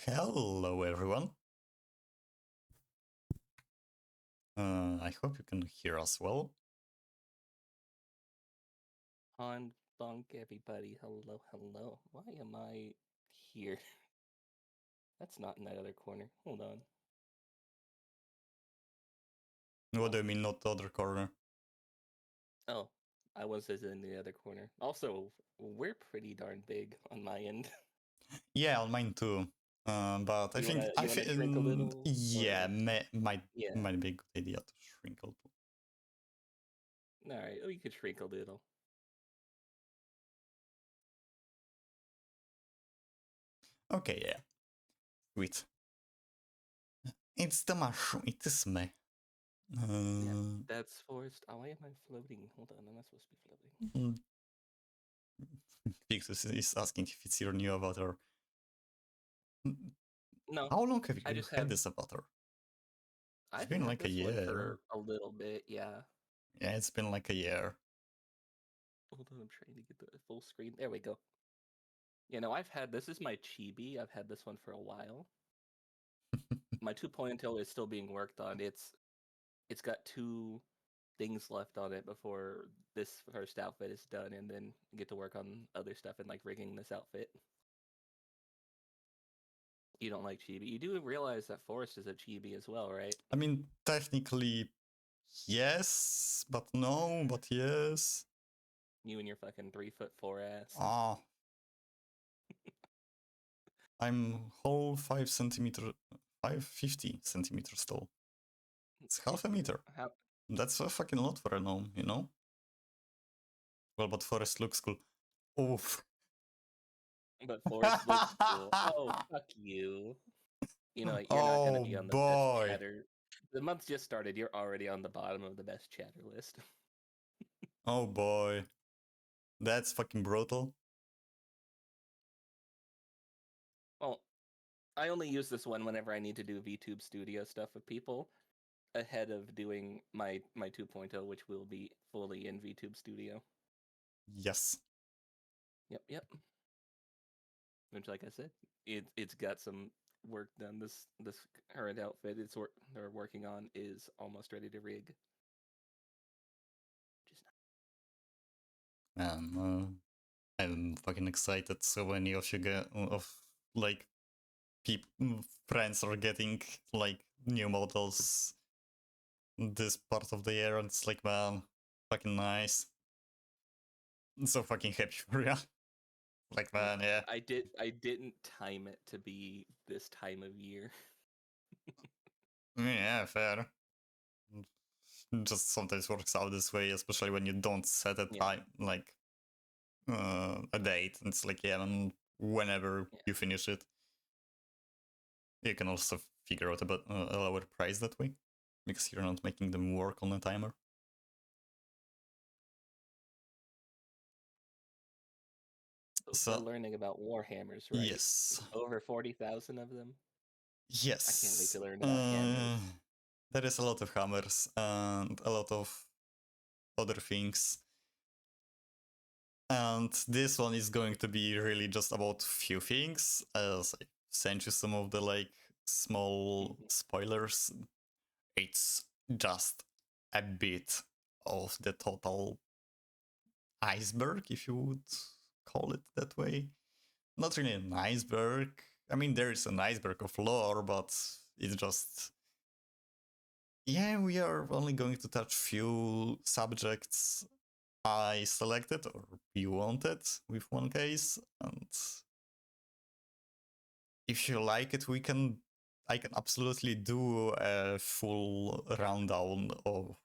Hello, everyone. I hope you can hear us well. On Bonk, everybody. Hello, hello. Why am I here? That's not in that other corner. Hold on. What do you mean, not the other corner? Oh, I was as in the other corner. Also, we're pretty darn big on my end. Yeah, on mine too. But I You think wanna shrink a little? yeah, Or yeah. might be a good idea to shrink a little. Alright, we could shrink a little. Okay, yeah. Sweet. It's the mushroom. It is me. Yeah, that's forced. Oh, why am I floating? Hold on, I'm not supposed to be floating. Fixus is asking if it's your new avatar. No, How long have I you just had have. this avatar? It's I've been had like a this one year. for a little bit, yeah. Yeah, it's been like a year. Hold on, I'm trying to get the full screen. There we go. I've had this is my chibi. I've had this one for a while. My 2.0 is still being worked on. It's got two things left on it before this first outfit is done, and then get to work on other stuff and like rigging this outfit. You don't like chibi. You do realize that Forest is a chibi as well, right? I mean, technically, yes, but no, but yes. You and your fucking 3'4" ass. Ah, I'm whole 5 centimeter, 550 centimeters tall. It's half a meter. How? That's a fucking lot for a gnome, you know? Well, but Forest looks cool. Oof. But Forest looks cool. Oh, fuck you. You're not gonna Oh be on the best boy. chatter. The month just started. You're already on the bottom of the best chatter list. Oh boy. That's fucking brutal. Well, I only use this one whenever I need to do VTube Studio stuff with people ahead of doing my 2.0, which will be fully in VTube Studio. Yes. Yep. Which, like I said, it's got some work done. This current outfit they're working on is almost ready to rig. Just I'm fucking excited. So many of you get of like friends are getting like new models this part of the year, and it's like, man, fucking nice. I'm so fucking happy for you. Like, man, yeah. I didn't time it to be this time of year. Yeah, fair. Just sometimes works out this way, especially when you don't set a Yeah. time, like a date. It's like, yeah, man, whenever Yeah. you finish it. You can also figure out a lower price that way, because you're not making them work on a timer. We're So, learning about Warhammers, right? yes. Over 40,000 of them. I can't wait Yes. to learn about hammers. There is a lot of hammers and a lot of other things. And this one is going to be really just about few things. As I sent you some of the like small spoilers. It's just a bit of the total iceberg, if you would call it that way. Not really an iceberg. I mean, there is an iceberg of lore, but it's just, yeah, we are only going to touch few subjects I selected or you wanted with one case, and if you like it, I can absolutely do a full rundown of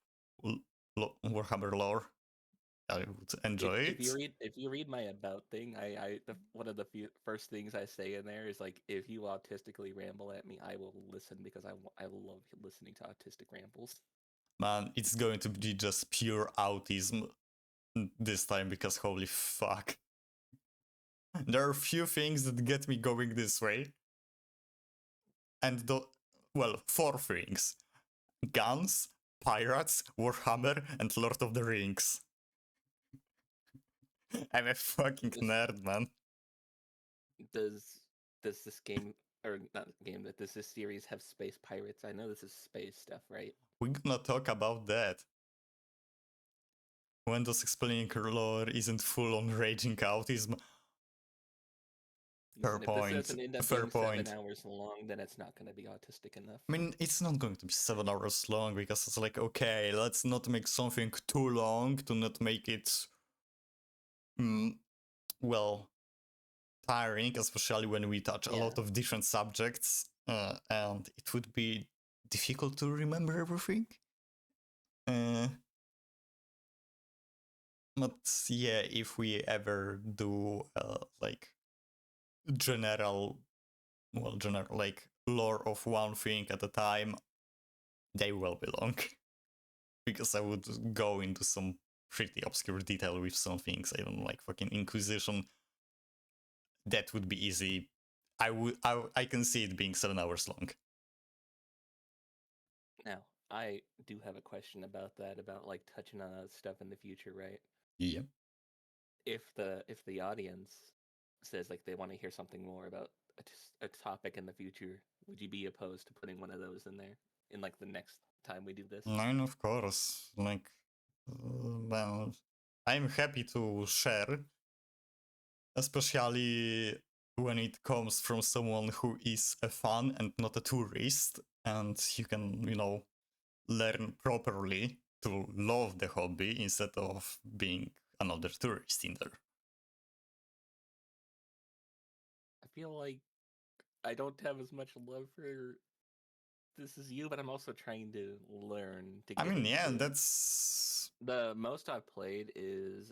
Warhammer lore. I would enjoy If it. you read my about thing, one of the first things I say in there is like, if you autistically ramble at me, I will listen because I love listening to autistic rambles. Man, it's going to be just pure autism this time, because holy fuck. There are a few things that get me going this way. And well, four things: guns, pirates, Warhammer, and Lord of the Rings. I'm a fucking This nerd, man. does does this game or not game, that this series have space pirates. I know this is space stuff, right? We're gonna talk about that. When does explaining lore isn't full on raging autism? Fair Listen, if this point. doesn't end up Fair being 7 point. hours long, then it's not going to be autistic enough. I mean, it's not going to be 7 hours long because it's like, okay, let's not make something too long to not make it, well, tiring, especially when we touch a Yeah. lot of different subjects, and it would be difficult to remember everything. But yeah, if we ever do like general, like lore of one thing at a time, they will be long because I would go into some pretty obscure detail with some things. I don't know, like fucking Inquisition. That would be easy. I can see it being 7 hours long. Now, I do have a question about that, about like touching on stuff in the future, right? Yeah. If the audience says like they want to hear something more about a topic in the future, would you be opposed to putting one of those in there in like the next time we do this? Nine, of course. Like, well, I'm happy to share, especially when it comes from someone who is a fan and not a tourist, and you can, learn properly to love the hobby instead of being another tourist in there. I feel like I don't have as much love for this as you, but I'm also trying to learn to I get mean, yeah, into it. that's. The most I've played is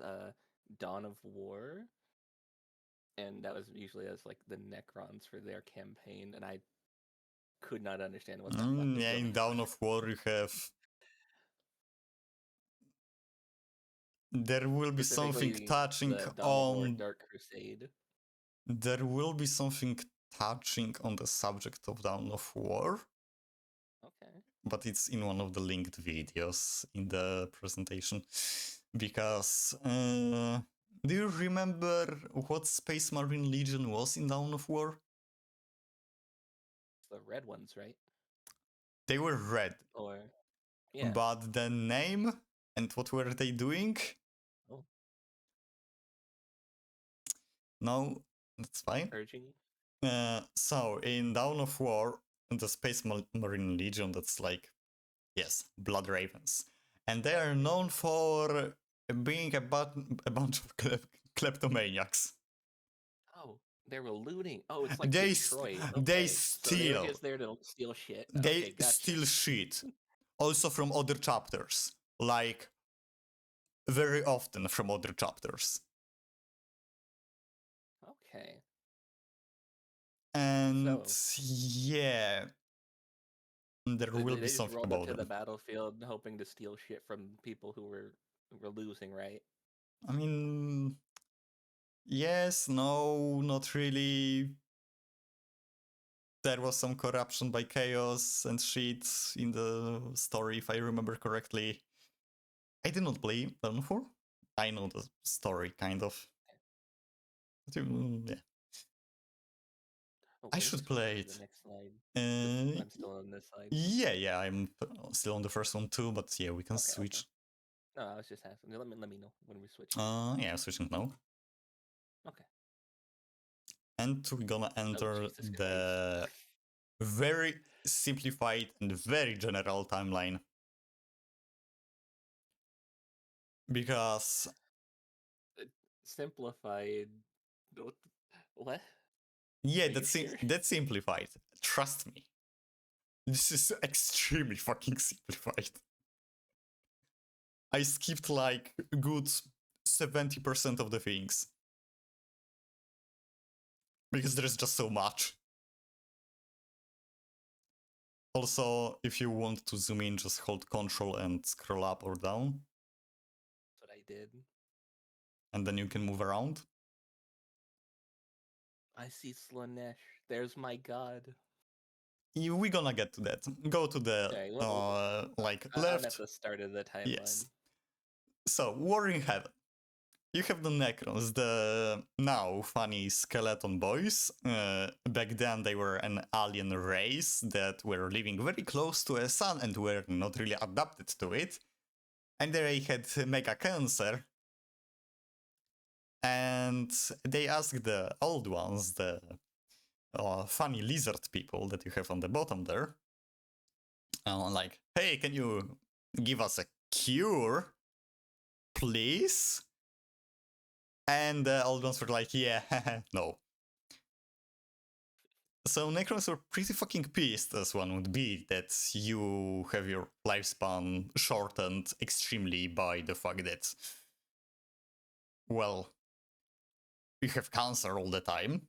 Dawn of War, and that was usually as like the Necrons for their campaign, and I could not understand what the fuck was Yeah, going in Dawn of War, you have. There will be something specifically touching the Dawn of War on. Dark Crusade. There will be something touching on the subject of Dawn of War, Okay. but it's in one of the linked videos in the presentation. Because do you remember what Space Marine Legion was in Dawn of War? It's the red ones, right? They were red, Or yeah. but the name and what were they doing? Oh, No, that's fine. purging. So in Dawn of War, the Space Marine Legion, that's like, yes, Blood Ravens, and they are known for being a bunch of kleptomaniacs. Oh, they were looting. Oh, it's like They Detroit. they Okay, so they were steal just there to steal shit. they Okay, gotcha. steal shit, also from other chapters, like very often from other chapters. Okay. And So yeah, there will be they just something rolled about into the them. battlefield hoping to steal shit from people who were losing, right? I mean, yes, no, not really. There was some corruption by chaos and shit in the story, if I remember correctly. I did not play Dawn 4. I know the story, kind of. But, yeah. Oh, I when do we should switch play to the it. next slide? Because Uh, I'm still on this slide. yeah, I'm still on the first one too, but yeah, we can Okay, okay. switch. No, I was just asking. Let me know when we're switching. Yeah, switching now. Okay. And we're gonna Oh, enter Jesus Christ. the very simplified and very general timeline. Because Simplified. What? yeah, Are you sure? that's simplified. Trust me. This is extremely fucking simplified. I skipped like a good 70% of the things. Because there's just so much. Also, if you want to zoom in, just hold Control and scroll up or down. That's what I did. And then you can move around. I see Slanesh. There's my god. We're gonna get to that. Go to the Okay, like I'm at left. the start of the timeline. Yes. So, War in Heaven. you have the Necrons, the now funny skeleton boys. Back then, they were an alien race that were living very close to a sun and were not really adapted to it. And they had mega cancer. And they asked the old ones, the funny lizard people that you have on the bottom there, like, hey, can you give us a cure, please? And the old ones were like, yeah, no. So Necrons were pretty fucking pissed, as one would be, that you have your lifespan shortened extremely by the fact that, well, you have cancer all the time,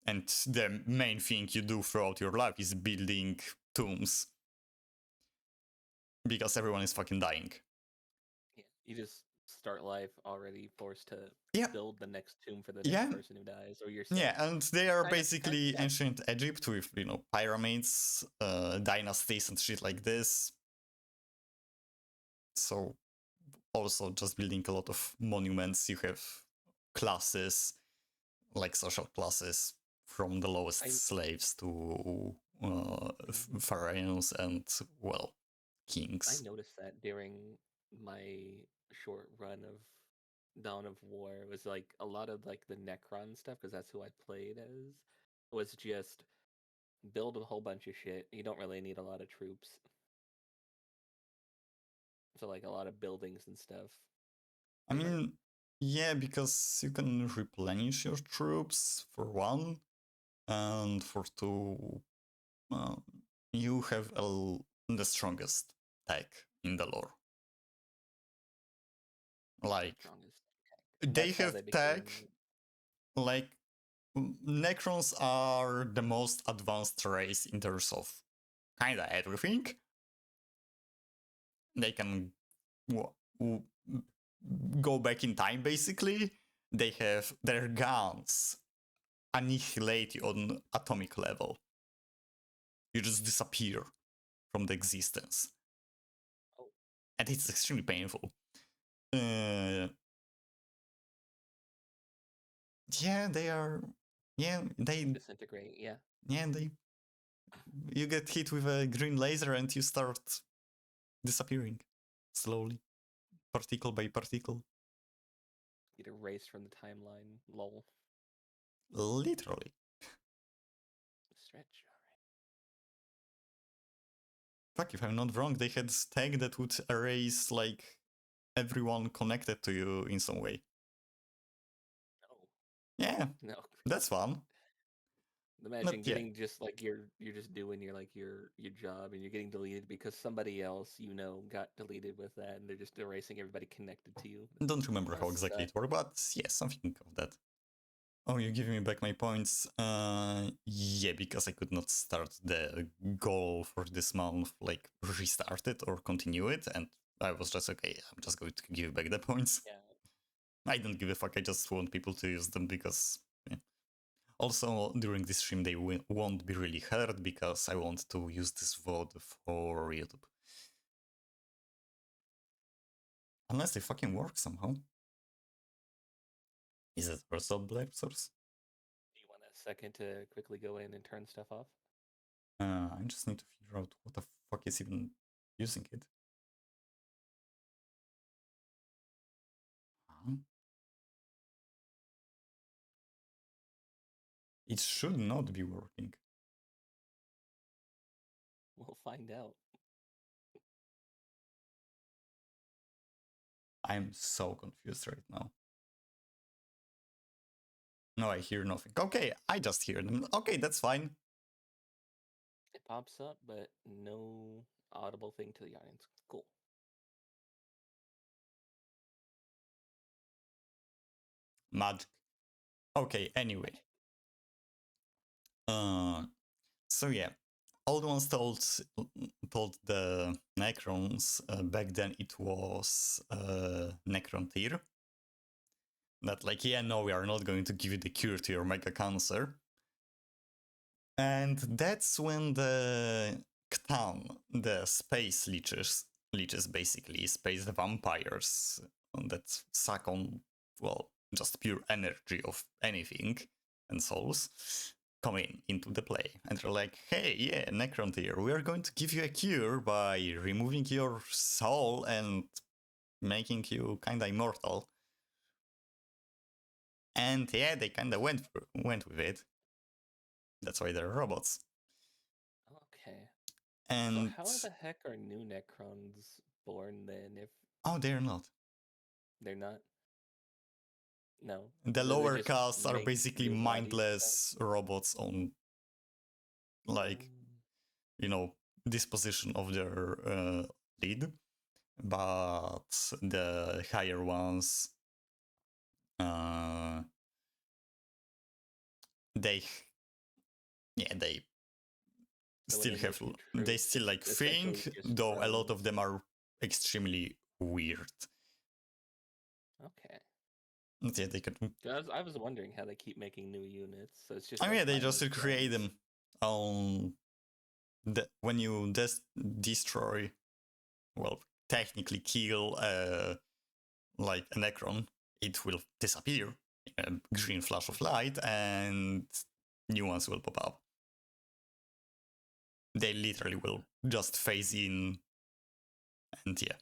and the main thing you do throughout your life is building tombs. Because everyone is fucking dying. Yeah, you just start life already forced to Yeah. build the next tomb for the Yeah. next person who dies, or yourself. Yeah, and they are Kinda- basically yeah. ancient Egypt with, pyramids, dynasties and shit like this. So also just building a lot of monuments. You have classes, like social classes, from the lowest slaves to pharaohs and, well, I kings. noticed that during my short run of Dawn of War. It was like a lot of like the Necron stuff, because that's who I played as, was just build a whole bunch of shit. You don't really need a lot of troops. So like a lot of buildings and stuff. I mean, yeah, because you can replenish your troops for one, and for two, you have the strongest tech in the lore. Like, they That's how have they became. tech, like, Necrons are the most advanced race in terms of kinda everything. They can go back in time, basically. They have their guns annihilate you on atomic level. You just disappear from the existence. Oh. And it's extremely painful. Yeah, they are. Yeah, they disintegrate. Yeah. Yeah, they. You get hit with a green laser and you start disappearing slowly, particle by particle. Get erased from the timeline. Lol. Literally. Stretch. Fuck, if I'm not wrong, they had tag that would erase like everyone connected to you in some way. No. Yeah. No. That's fun. Imagine getting just like you're just doing your job and you're getting deleted because somebody else got deleted with that, and they're just erasing everybody connected to you. Don't remember how exactly it worked, but yeah, something of that. Oh, you're giving me back my points. Yeah, because I could not start the goal for this month, like restart it or continue it, and I was just okay. I'm just going to give back the points. Yeah. I don't give a fuck. I just want people to use them because. Yeah. Also, during this stream, they won't be really heard because I want to use this VOD for YouTube. Unless they fucking work somehow. Is it also Black Source? Do you want a second to quickly go in and turn stuff off? I just need to figure out what the fuck is even using it. Huh? It should not be working. We'll find out. I'm so confused right now. No, I hear nothing. Okay, I just hear them. Okay, that's fine. It pops up, but no audible thing to the audience. Cool. Magic. Okay, anyway. So yeah, Old Ones told the Necrons, back then it was Necron tier, that like, yeah, no, we are not going to give you the cure to your mega cancer. And that's when the Ctan, the space leeches basically, space vampires that suck on well, just pure energy of anything and souls coming into the play. And they're like, hey, yeah, Necrontyr, we are going to give you a cure by removing your soul and making you kinda immortal. And yeah, they kinda went with it. That's why they're robots. Okay. So And how the heck are new Necrons born then if oh, they're not. they're not? No. The Do they lower just castes are make basically new bodies and stuff? mindless robots on, like, Mm. you know, disposition of their lead, but the higher ones, uh, they, yeah, they So in still have, Initial they Truth, still it's like essentially think, just though a lot of drones. them are extremely weird. Okay. But yeah, they could. 'Cause I was wondering how they keep making new units. So it's just I like mean, they just mindless recreate drones. them on when you destroy, well, technically kill like a Necron, it will disappear in a green flash of light, and new ones will pop up. They literally will just phase in, and yeah.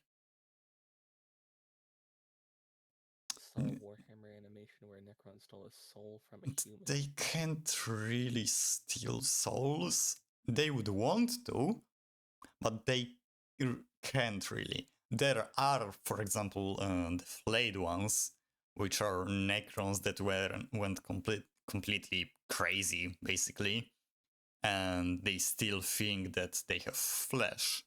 Saw a Warhammer animation where Necron stole a soul from a human. They can't really steal souls. They would want to, but they can't really. There are, for example, the flayed ones, which are Necrons that went completely crazy, basically, and they still think that they have flesh.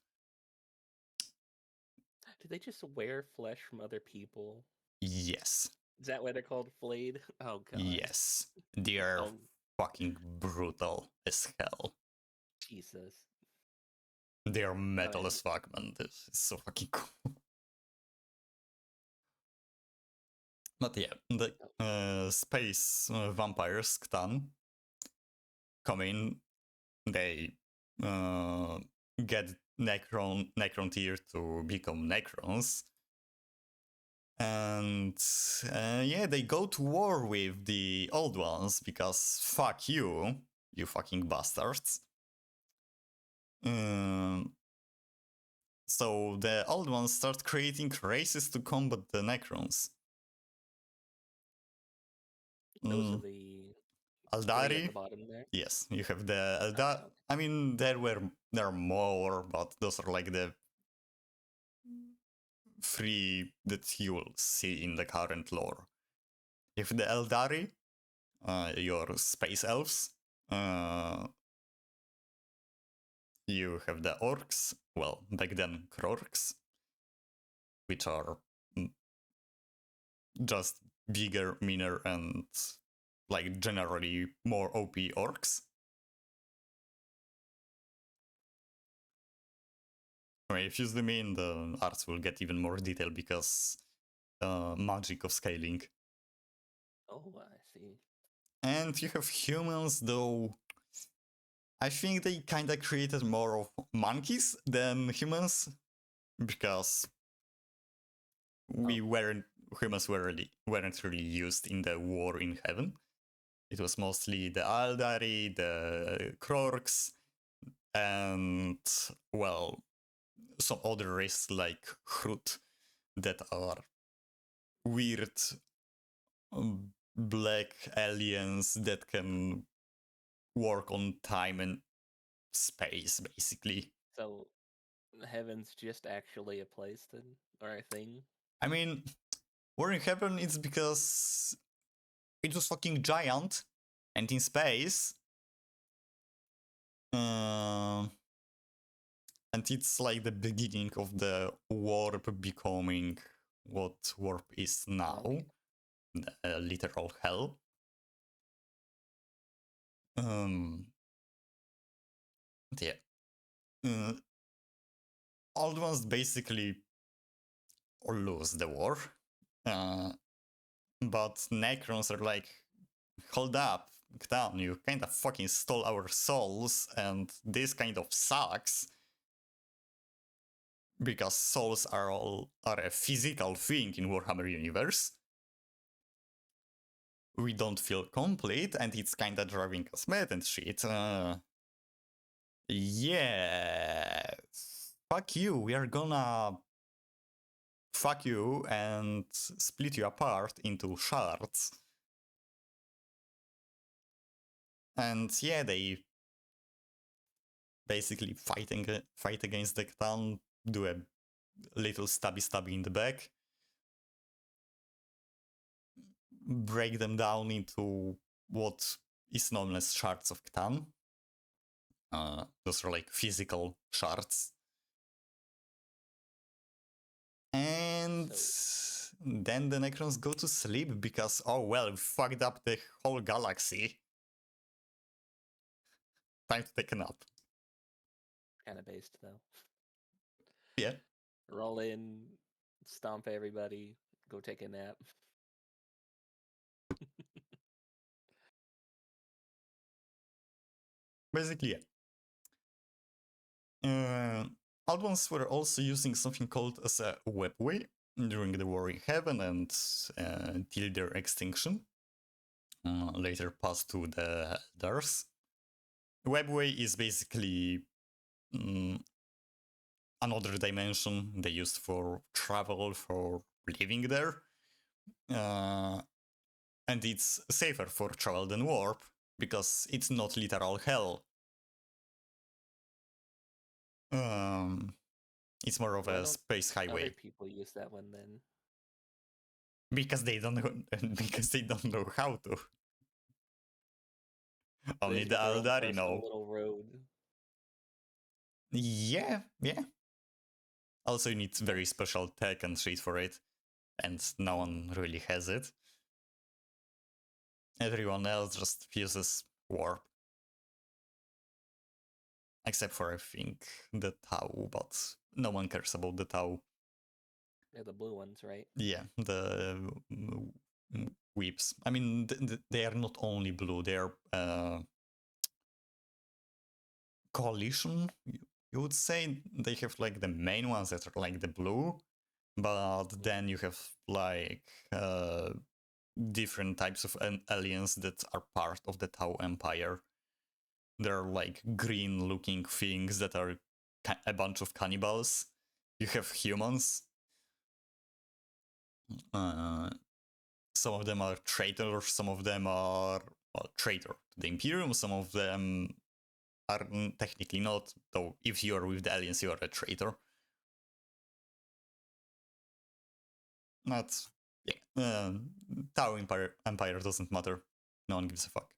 Do they just wear flesh from other people? Yes, Is that why they're called flayed? Oh god. yes, they are Oh fucking brutal as hell. Jesus. They are Oh, metal and as fuck, man. This is so fucking cool. But yeah, the oh, space vampires, Ctan, come in. They uh, get Necron tier to become Necrons. And yeah, they go to war with the old ones because fuck you, you fucking bastards. Um, so the old ones start creating races to combat the Necrons. those are Mm, the three at Aldari, the bottom there. yes, you have the Okay, Eldar. okay. I mean, there are more, but those are like the three that you will see in the current lore. If the Eldari, your space elves, uh, you have the orcs. Well, back then Krorks, which are just bigger, meaner, and like generally more OP orcs. I mean, if you zoom in, the arts will get even more detail because magic of scaling. Oh, I see. And you have humans, though I think they kind of created more of monkeys than humans because Oh, we weren't humans weren't really used in the war in heaven. It was mostly the Aldari, the Krorks, and well, some other races like Hrut that are weird black aliens that can work on time and space, basically. so heaven's just actually a place then, or a thing? I mean, War in Heaven it's because it was fucking giant and in space. Uh, and it's like the beginning of the warp becoming what warp is now, Okay. the literal hell. Um, yeah. Uh, Old ones basically lose the war. Uh, but Necrons are like, hold up, down, you kind of fucking stole our souls, and this kind of sucks. Because souls are a physical thing in Warhammer universe. we don't feel complete, and it's kind of driving us mad and shit. Yeah, fuck you. We are gonna fuck you and split you apart into shards. And yeah, they basically fight against the Ctan, do a little stabby in the back, break them down into what is known as shards of Ctan. Those are like physical shards. And then the Necrons go to sleep because, oh well, we fucked up the whole galaxy. Time to take a nap. Kind of based though. Yeah. Roll in, stomp everybody, go take a nap. Basically, yeah. Albans were also using something called as a webway during the War in Heaven and till their extinction. Later passed to the Eldars. Webway is basically another dimension they used for travel, for living there. And it's safer for travel than warp because it's not literal hell. It's more of a space highway. Other people use that one then. Because they don't know, because they don't know how to. Only the Eldari know. Little road. Yeah. Also, you need very special tech and shit for it, and no one really has it. Everyone else just uses warp. Except for, I think, the Tau, but no one cares about the Tau. They're the blue ones, right? Yeah, the weeps. I mean, they are not only blue, they are coalition, you would say. They have like the main ones that are like the blue, but then you have like different types of aliens that are part of the Tau Empire. There are like green looking things that are a bunch of cannibals. You have humans. Some of them are traitors, some of them are traitor to the Imperium, some of them are technically not, though if you are with the aliens, you are a traitor. Not, yeah. Tau Empire doesn't matter. No one gives a fuck.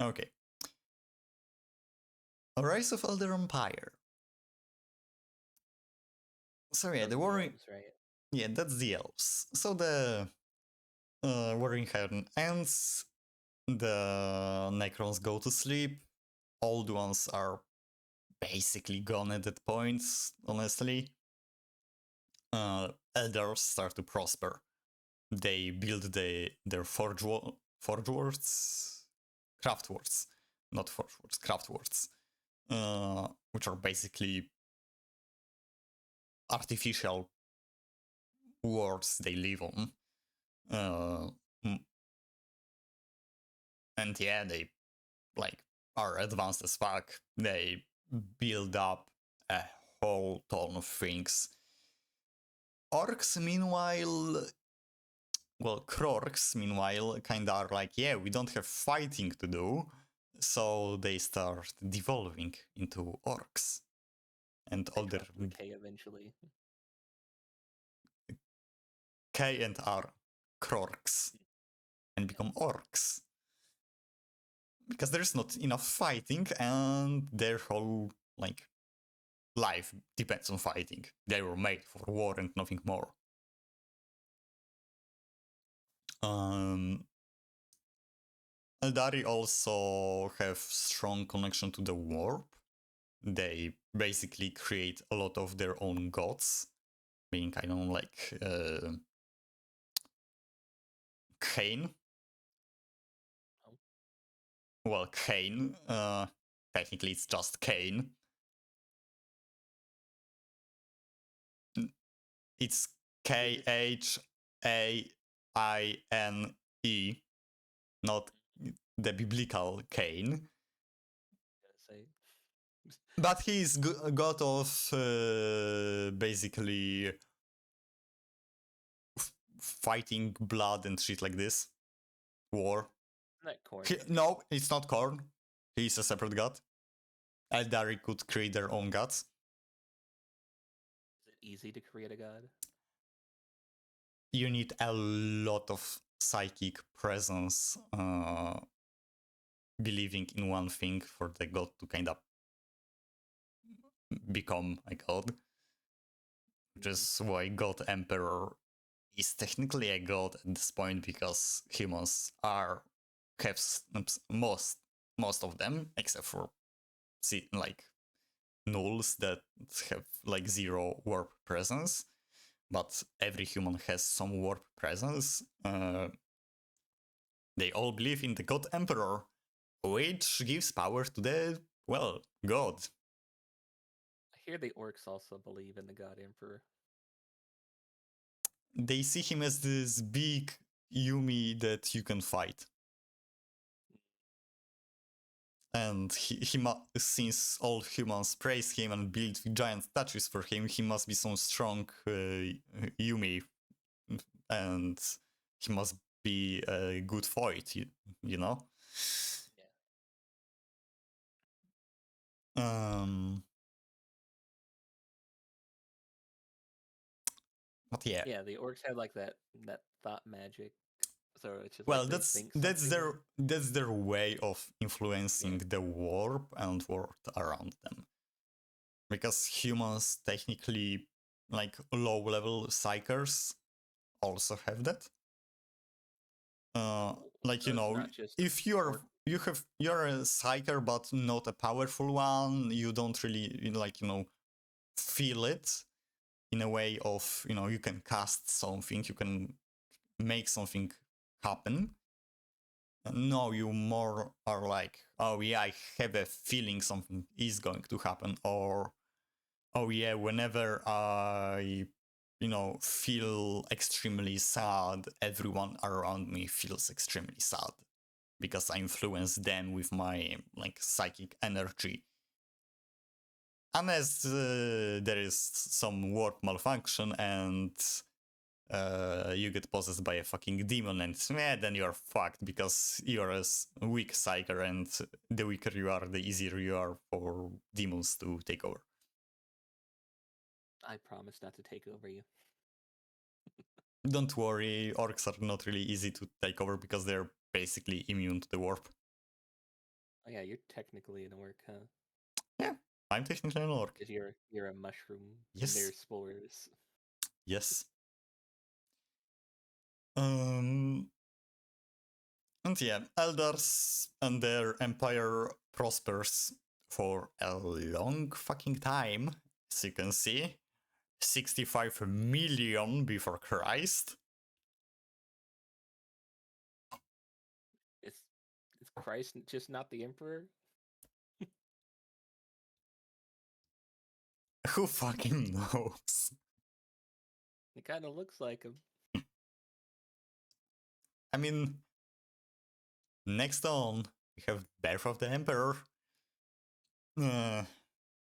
Okay. A Rise of Elder Empire. So yeah, the war. Elves, right? Yeah, that's the elves. So the War in Heaven ends. The Necrons go to sleep. Old ones are basically gone at that point, honestly. Elders start to prosper. They build their forge words, craft words, not forge words, craft words, which are basically artificial worlds they live on. And yeah, they like are advanced as fuck. They build up a whole ton of things. Orcs, meanwhile, well, Krorks, meanwhile, kinda are like, yeah, we don't have fighting to do, so they start devolving into orcs. And all their K eventually. K and R Krorks and become orcs. Because there's not enough fighting, and their whole like life depends on fighting. They were made for war and nothing more. Eldari also have strong connection to the warp. They basically create a lot of their own gods, being kind of like Cain. Oh. Well, Cain. Technically, it's just Cain. It's KH Caine, not the biblical Cain. Say. But he's god of basically fighting blood and shit like this. War. Isn't that corn? No, it's not Korn. He's a separate god. Eldari could create their own gods. Is it easy to create a god? You need a lot of psychic presence, believing in one thing for the god to kind of become a god. Which is why God Emperor is technically a god at this point, because humans have most of them, except for like nulls that have like zero warp presence. But every human has some warp presence. They all believe in the God Emperor, which gives power to the, well, god. I hear the orcs also believe in the god emperor. They see him as this big Yumi that you can fight. And since all humans praise him and build giant statues for him, he must be some strong Yumi, and he must be a good fight, you know? Yeah. But yeah. Yeah, the orcs have like that thought magic. So it's just Well, like that's their way of influencing Yeah. the warp and world around them. Because humans technically, like low level psychers, also have that. Like, you So it's know, not just if you're a psyker but not a powerful one, you don't really like, you know, feel it in a way of, you know, you can cast something, you can make something happen. No, you more are like, oh yeah, I have a feeling something is going to happen, or oh yeah, whenever I, you know, feel extremely sad, everyone around me feels extremely sad because I influence them with my like psychic energy. Unless there is some warp malfunction and you get possessed by a fucking demon, and then you're fucked because you're a weak psyker, and the weaker you are, the easier you are for demons to take over. I promise not to take over you. Don't worry, orcs are not really easy to take over because they're basically immune to the warp. Oh yeah, you're technically an orc, huh? Yeah, I'm technically an orc. Because you're a mushroom. Yes. And they're spores. Yes. And yeah, Eldars and their empire prospers for a long fucking time, as you can see. 65 million before Christ. Is Christ just not the emperor? Who fucking knows? It kind of looks like him. I mean, next on, we have Birth of the Emperor.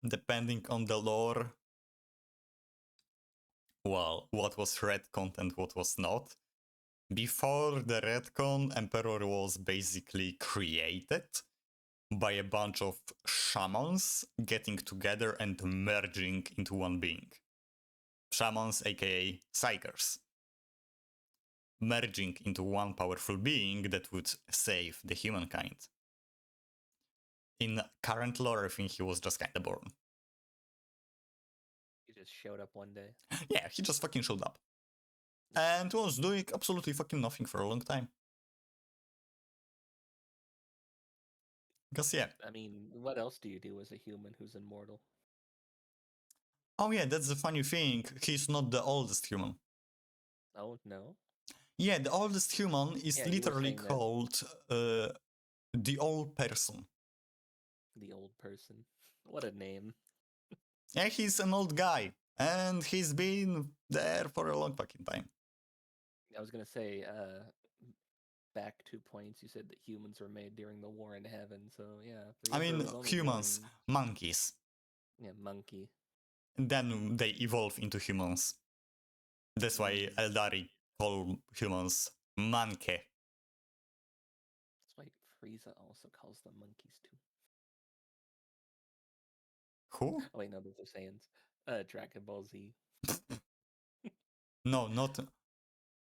Depending on the lore, well, what was retconned and what was not. Before the retcon, Emperor was basically created by a bunch of shamans getting together and merging into one being. Shamans, aka psychers. Merging into one powerful being that would save the humankind. In current lore, I think he was just kinda born. He just showed up one day. Yeah, he just fucking showed up. And was doing absolutely fucking nothing for a long time. Because, yeah. I mean, what else do you do as a human who's immortal? Oh, yeah, that's the funny thing. He's not the oldest human. Oh, no? Yeah, the oldest human is Yeah, literally called the old person. The old person. What a name. Yeah, he's an old guy. And he's been there for a long fucking time. I was gonna say, back 2 points. You said that humans were made during the war in heaven, so yeah, I Vtuber mean, was only humans, born. monkeys. Yeah, monkey. And then they evolve into humans. That's why Mm. Eldari call humans monkey. That's why Frieza also calls them monkeys too. Who? Oh wait, no, those are Saiyans. Dragon Ball Z. No, not.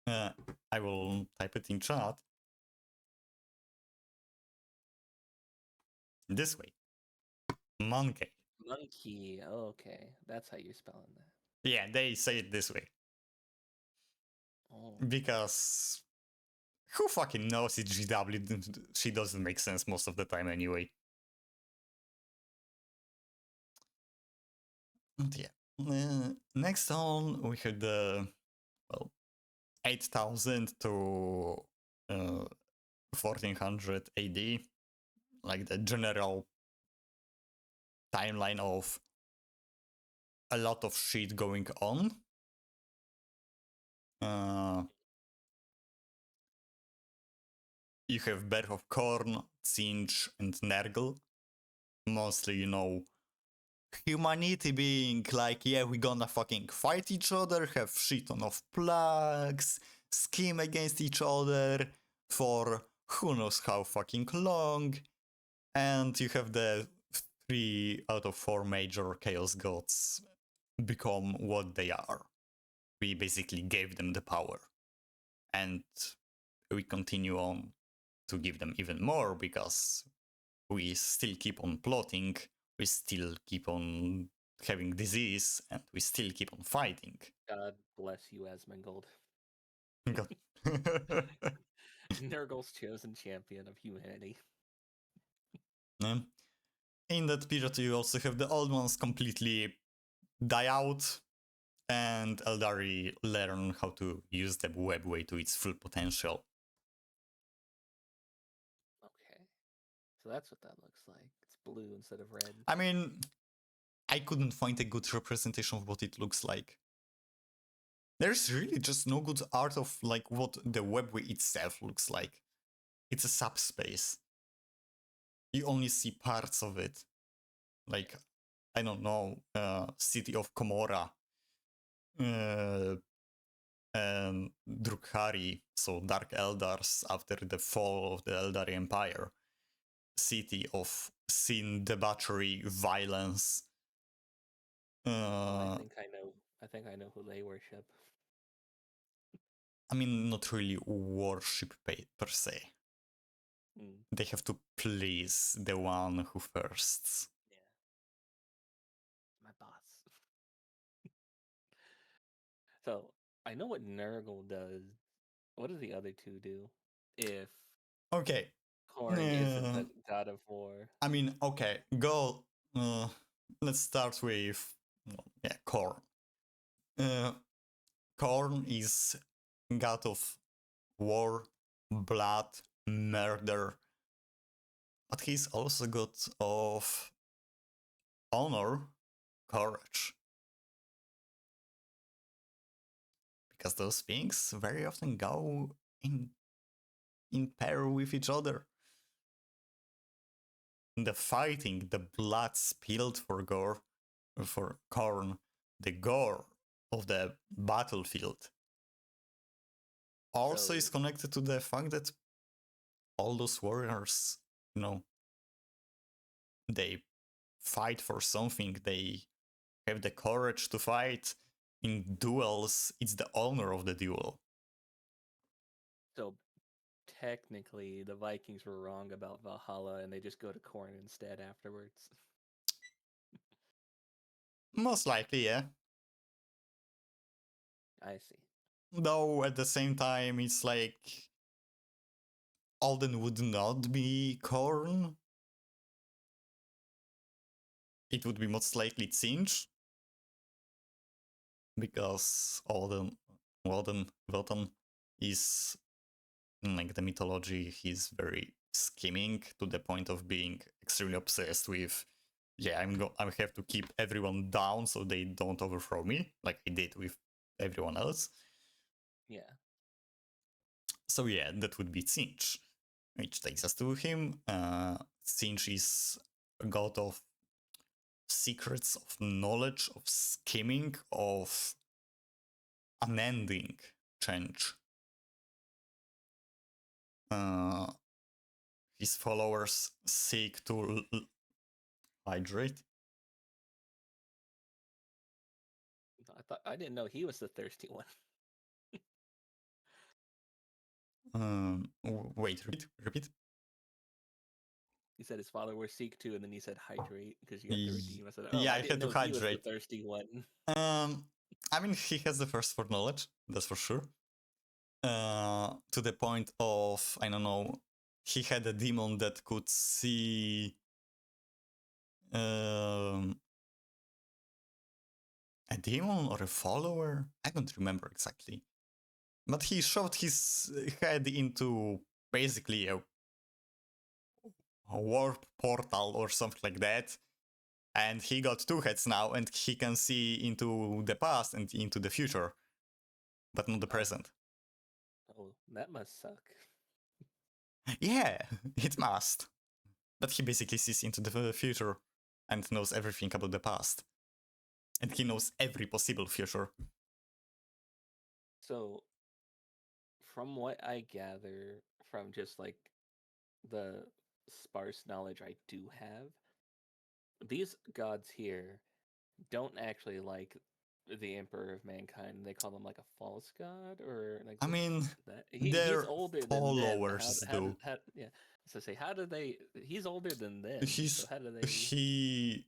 I will type it in chat. This way. Monkey. Monkey. Oh, okay, that's how you're spelling that. Yeah, they say it this way. Oh. Because who fucking knows it's GW? She doesn't make sense most of the time anyway. And yeah. Next on, we had the, well, 8000 to 1400 AD, like the general timeline of a lot of shit going on. You have Birth of Korn, Zinj, and Nergal. Mostly, humanity being like, yeah, we're gonna fucking fight each other, have shit ton of plagues, scheme against each other for who knows how fucking long. And you have the 3 out of 4 major chaos gods become what they are. We basically gave them the power. And we continue on to give them even more because we still keep on plotting, we still keep on having disease, and we still keep on fighting. God bless you, Asmongold. God. Nurgle's chosen champion of humanity. In that period, you also have the old ones completely die out, and Eldari learn how to use the webway to its full potential. Okay. So that's what that looks like. It's blue instead of red. I mean, I couldn't find a good representation of what it looks like. There's really just no good art of like what the webway itself looks like. It's a subspace. You only see parts of it. Like, I don't know, city of Komora, Drukhari, so Dark Eldars after the fall of the Eldari Empire, city of sin, debauchery, violence. I think I know. I think I know who they worship. I mean, not really worship per se. Mm. They have to please the one who first. Yeah. My boss. So I know what Nurgle does. What does the other two do? If Okay. Korn isn't the god of war. I mean, okay, go. Let's start with, yeah, Korn. Korn is god of war, blood, murder, but he's also god of honor, courage. Because those things very often go in pair with each other. The fighting, the blood spilled for Korn, the gore of the battlefield also is connected to the fact that all those warriors, they fight for something, they have the courage to fight. In duels, it's the owner of the duel. So technically, the Vikings were wrong about Valhalla, and they just go to Korn instead afterwards. Most likely, yeah. I see. Though at the same time, it's like Alden would not be Korn. It would be most likely Zinj. Because Wotan is, like the mythology, he's very scheming to the point of being extremely obsessed with, yeah, I have to keep everyone down so they don't overthrow me, like I did with everyone else. Yeah. So yeah, that would be Tsinch, which takes us to him. Tsinch is a god of secrets, of knowledge, of scheming, of unending change. Uh, his followers seek to hydrate. I didn't know he was the thirsty one. Wait, repeat. He said his followers seek to, and then he said hydrate because you have to redeem. I said, oh, Yeah, I I didn't had to know he was the hydrate. thirsty one. I mean, he has the thirst for knowledge, that's for sure. To the point of, I don't know, he had a demon that could see a demon or a follower. I don't remember exactly, but he shoved his head into basically a warp portal or something like that, and he got two heads now, and he can see into the past and into the future, but not the present. Oh, that must suck. Yeah, it must. But he basically sees into the future and knows everything about the past. And he knows every possible future. So, from what I gather from just like the sparse knowledge I do have, these gods here don't actually like the Emperor of Mankind. They call him like a false god, or like I what's mean, that? He's their older than them. followers do. Yeah? So say how do they? He's older than them. So He's how do they? he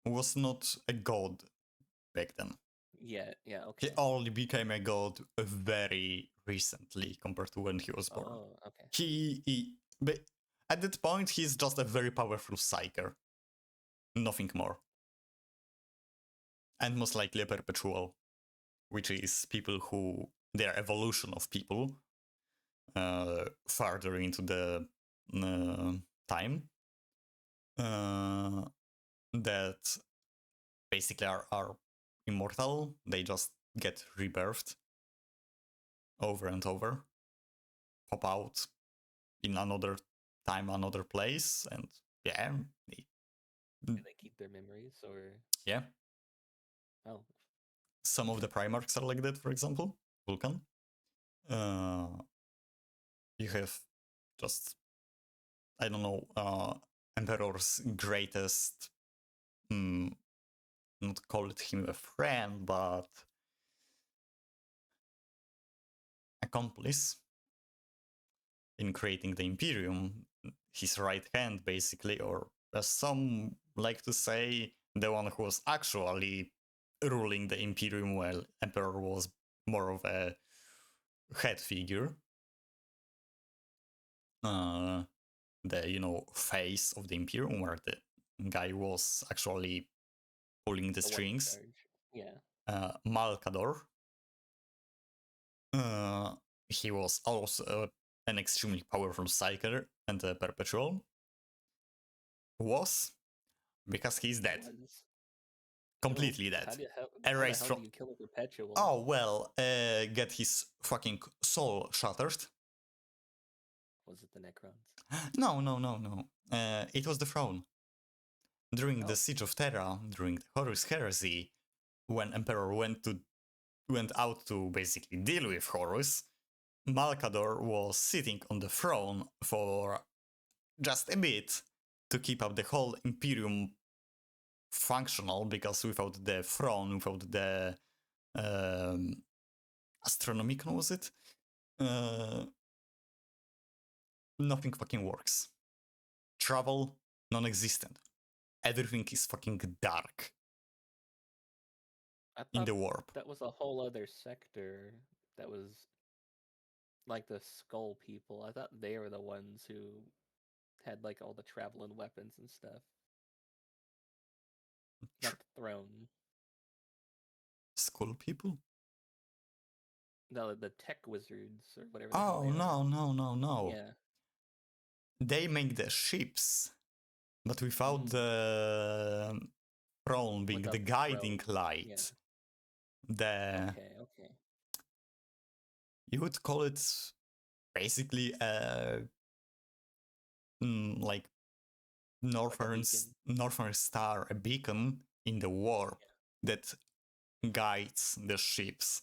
was not a god back then. Yeah. He Okay. only became a god very recently compared to when he was born. Oh, okay. But at that point, he's just a very powerful psyker. Nothing more. And most likely a perpetual, which is people who, their evolution of people farther into the time that basically are immortal. They just get rebirthed over and over, pop out in another time, another place, and yeah. Do they keep their memories or? Yeah. Oh. Some of the Primarchs are like that, for example, Vulcan. You have just, I don't know, Emperor's greatest, not call it him a friend, but accomplice in creating the Imperium, his right hand, basically, or as some like to say, the one who was actually ruling the Imperium while Emperor was more of a head figure. The, face of the Imperium, where the guy was actually pulling the strings. Yeah. Malkador. He was also an extremely powerful psyker and a perpetual. Was because he's dead. Completely dead. How the hell do you kill a perpetual? Oh, well, get his fucking soul shattered. Was it the Necrons? No. It was the throne. During the Siege of Terra, during the Horus Heresy, when Emperor went out to basically deal with Horus, Malkador was sitting on the throne for just a bit to keep up the whole Imperium functional, because without the throne, without the Astronomicon, was it? Nothing fucking works. Travel, non-existent. Everything is fucking dark. In the warp. That was a whole other sector that was like the skull people. I thought they were the ones who had like all the traveling weapons and stuff. Not the throne. Skull people? No, the tech wizards or whatever. Oh, no. Yeah. They make the ships, but without the throne being the guiding light. Yeah. Okay. You would call it basically like northern beacon. northern star, a beacon in the warp that guides the ships.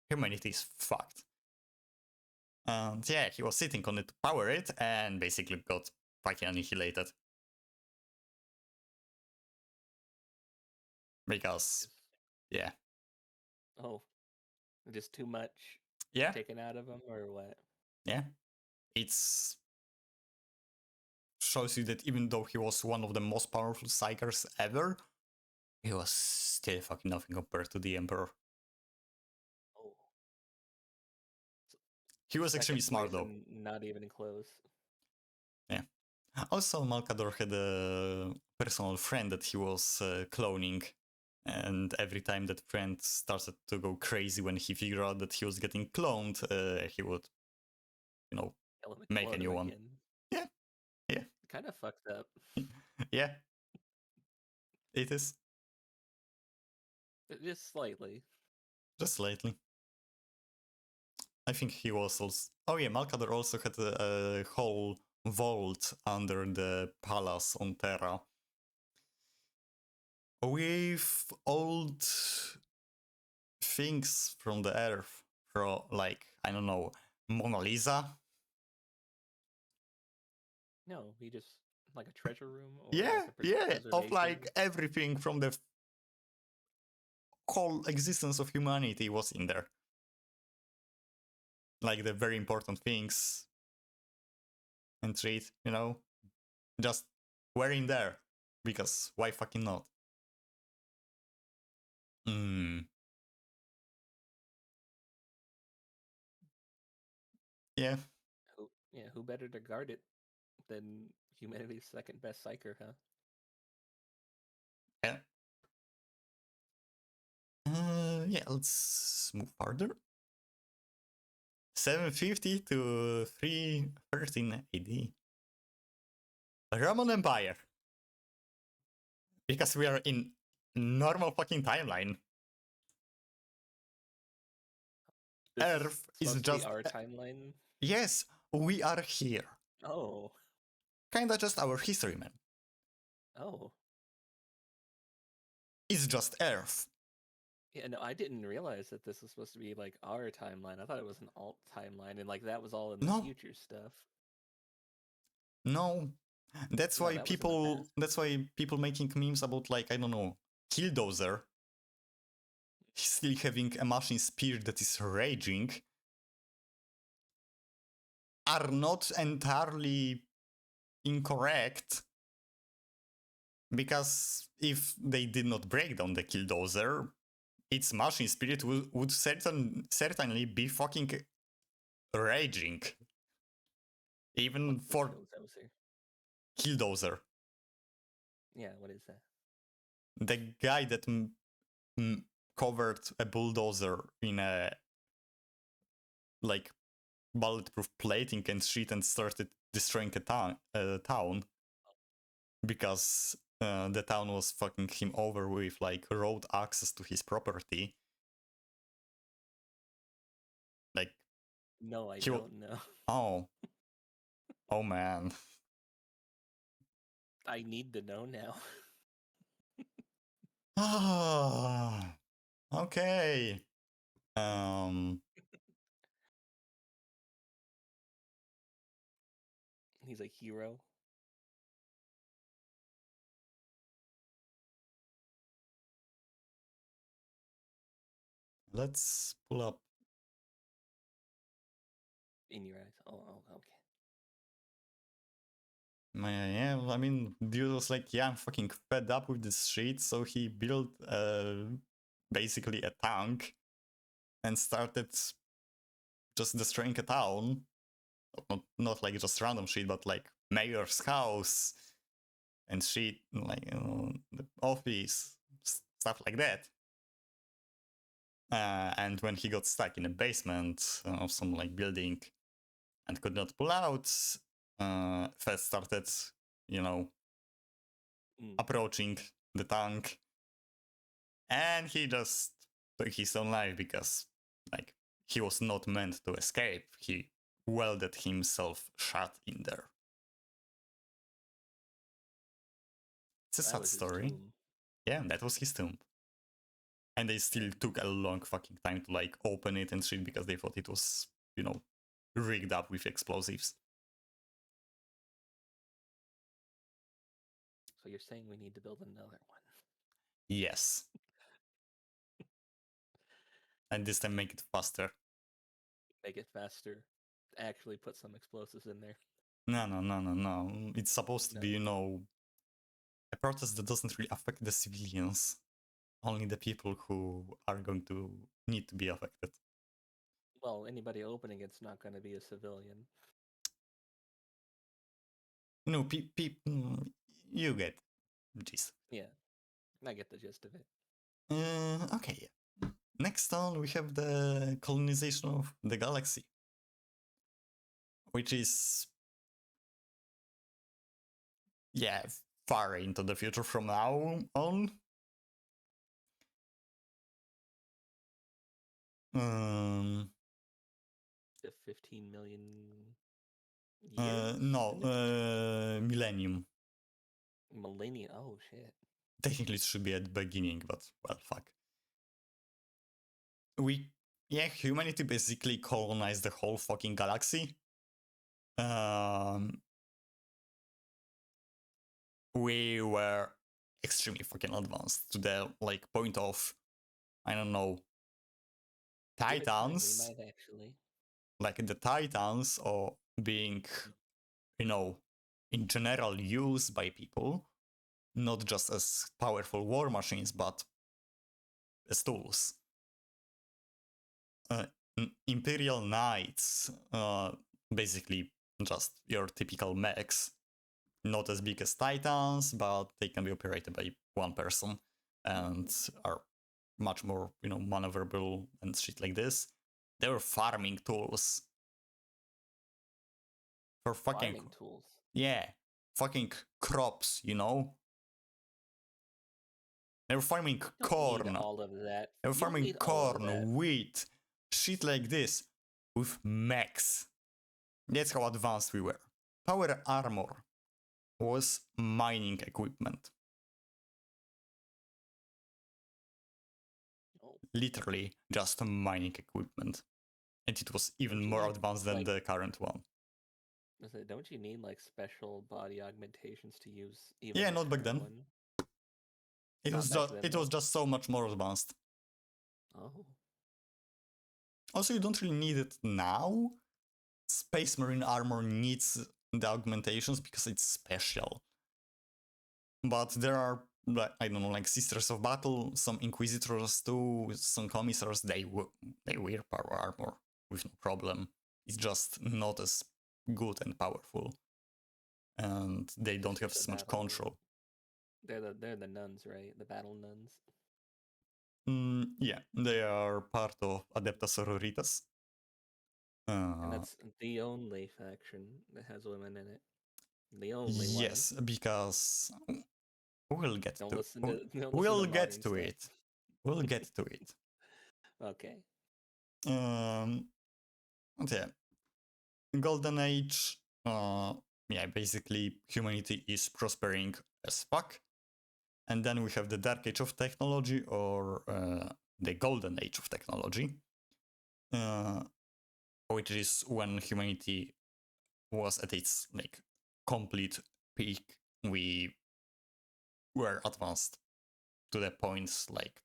Humanity is fucked. And yeah, he was sitting on it to power it and basically got fucking annihilated. Because, yeah. Oh, just too much Yeah. taken out of him, or what? Yeah. It's shows you that even though he was one of the most powerful psychers ever, he was still fucking nothing compared to the Emperor. Oh, He was extremely second smart place though. and not even close. Yeah. Also, Malkador had a personal friend that he was cloning. And every time that friend started to go crazy when he figured out that he was getting cloned, he would, Kill him and make a clone new him one. again. Yeah. Yeah. Kind of fucked up. Yeah. It is. Just slightly. Just slightly. I think he was also. Oh yeah, Malkador also had a whole vault under the palace on Terra with old things from the Earth, from like I don't know, Mona Lisa. No, he just like a treasure room or Yeah, like a yeah, of preservation. like everything from the whole existence of humanity was in there. Like the very important things and treat, just were in there. Because why fucking not? Hmm. Yeah. Who better to guard it than humanity's second best psyker, huh? Yeah. Yeah, let's move further. 750 to 313 AD. Roman Empire. Because we are in normal fucking timeline. This is Earth is supposed to be just. our timeline. Yes, we are here. Oh, Kinda just our history, man. oh, It's just Earth. yeah. No, I didn't realize that this was supposed to be like our timeline. I thought it was an alt timeline, and like that was all in the No, future stuff. no. That's No, why that was in the people. past. That's why people making memes about like I don't know, Killdozer. Still having a machine spirit that is raging. Are not entirely incorrect. Because if they did not break down the Killdozer, its machine spirit would certainly be fucking raging. Even What's the for Killdozer? Killdozer. Yeah, what is that? The guy that covered a bulldozer in a like bulletproof plating and shit and started destroying a town because the town was fucking him over with like road access to his property. Like No, I he was. don't know. Oh. Oh man. I need to know now. Ah. Okay. Um. He's a hero. Let's pull up. In your eyes. Oh, okay. Yeah, I mean, dude was like, yeah, I'm fucking fed up with this shit, so he built basically a tank and started just destroying a town. Not like just random shit, but like mayor's house and shit, like the office, stuff like that. And when he got stuck in a basement of some like building and could not pull out, Fez started, approaching the tank, and he just took his own life because, like, he was not meant to escape. He welded himself shut in there. It's a That sad was his story. tomb. Yeah, that was his tomb. And they still took a long fucking time to like open it and shit because they thought it was, you know, rigged up with explosives. So you're saying we need to build another one? Yes. And this time make it faster. Make it faster. Actually put some explosives in there. No. It's supposed to be, No. you know, a protest that doesn't really affect the civilians. Only the people who are going to need to be affected. Well, anybody opening it's not going to be a civilian. You know, you get gist. Yeah, I get the gist of it. Okay. Next on, we have the colonization of the galaxy, which is, yeah, far into the future from now on. The 15 million years? No, in the future? millennium. Millennia. Oh shit. Technically, it should be at the beginning, but well, fuck. Humanity basically colonized the whole fucking galaxy. We were extremely fucking advanced to the like point of, I don't know, Give it time, we Titans, might actually. like the Titans, or being, you know, in general used by people, not just as powerful war machines, but as tools. Uh, Imperial Knights, basically just your typical mechs, not as big as Titans, but they can be operated by one person and are much more, you know, maneuverable and shit like this. They were farming tools for fucking, Farming tools. yeah, fucking crops, you know. They were farming You don't need corn. all of that. They were You don't farming need all of that. corn, wheat, shit like this with mechs. That's how advanced we were. Power armor was mining equipment. Oh, Literally just mining equipment. And it was even don't you more need advanced than like? the current one. Don't you need like special body augmentations to use even Yeah, the not back current then. one? It Not was back just then it though. was just so much more advanced. Oh. Also, you don't really need it now. Space Marine armor needs the augmentations because it's special. But there are, I don't know, like Sisters of Battle, some Inquisitors too, some Commissars, they wear power armor with no problem. It's just not as good and powerful. And they don't have Sisters as of much Battle. control. They're the nuns, right? The battle nuns. Yeah, they are part of Adepta Sororitas. And that's the only faction that has women in it. The only one. Yes, because we'll get Don't to listen to don't listen to we'll get modern to stuff. it. We'll get to it. Okay. Um, yeah, Golden Age. Yeah, basically humanity is prospering as fuck, and then we have the Dark Age of Technology, or the Golden Age of Technology, uh, which is when humanity was at its like complete peak. We were advanced to the points like,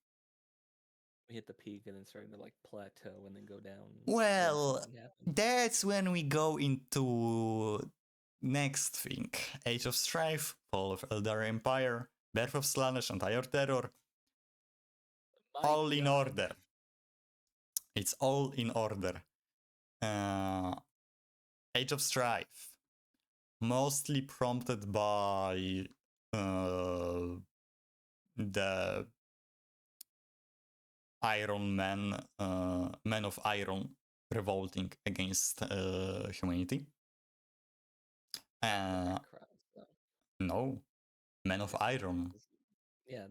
We hit the peak and then starting to like plateau and then go down when well, something happened. that's when we go into next thing: Age of Strife, Fall of Eldar Empire, Birth of Slaanesh, Entire Terror. My All in God. order. It's all in order. Uh, Age of Strife, mostly prompted by the Iron Man, Men of Iron, revolting against humanity. Necrons, though. No, Men of Iron. Yeah.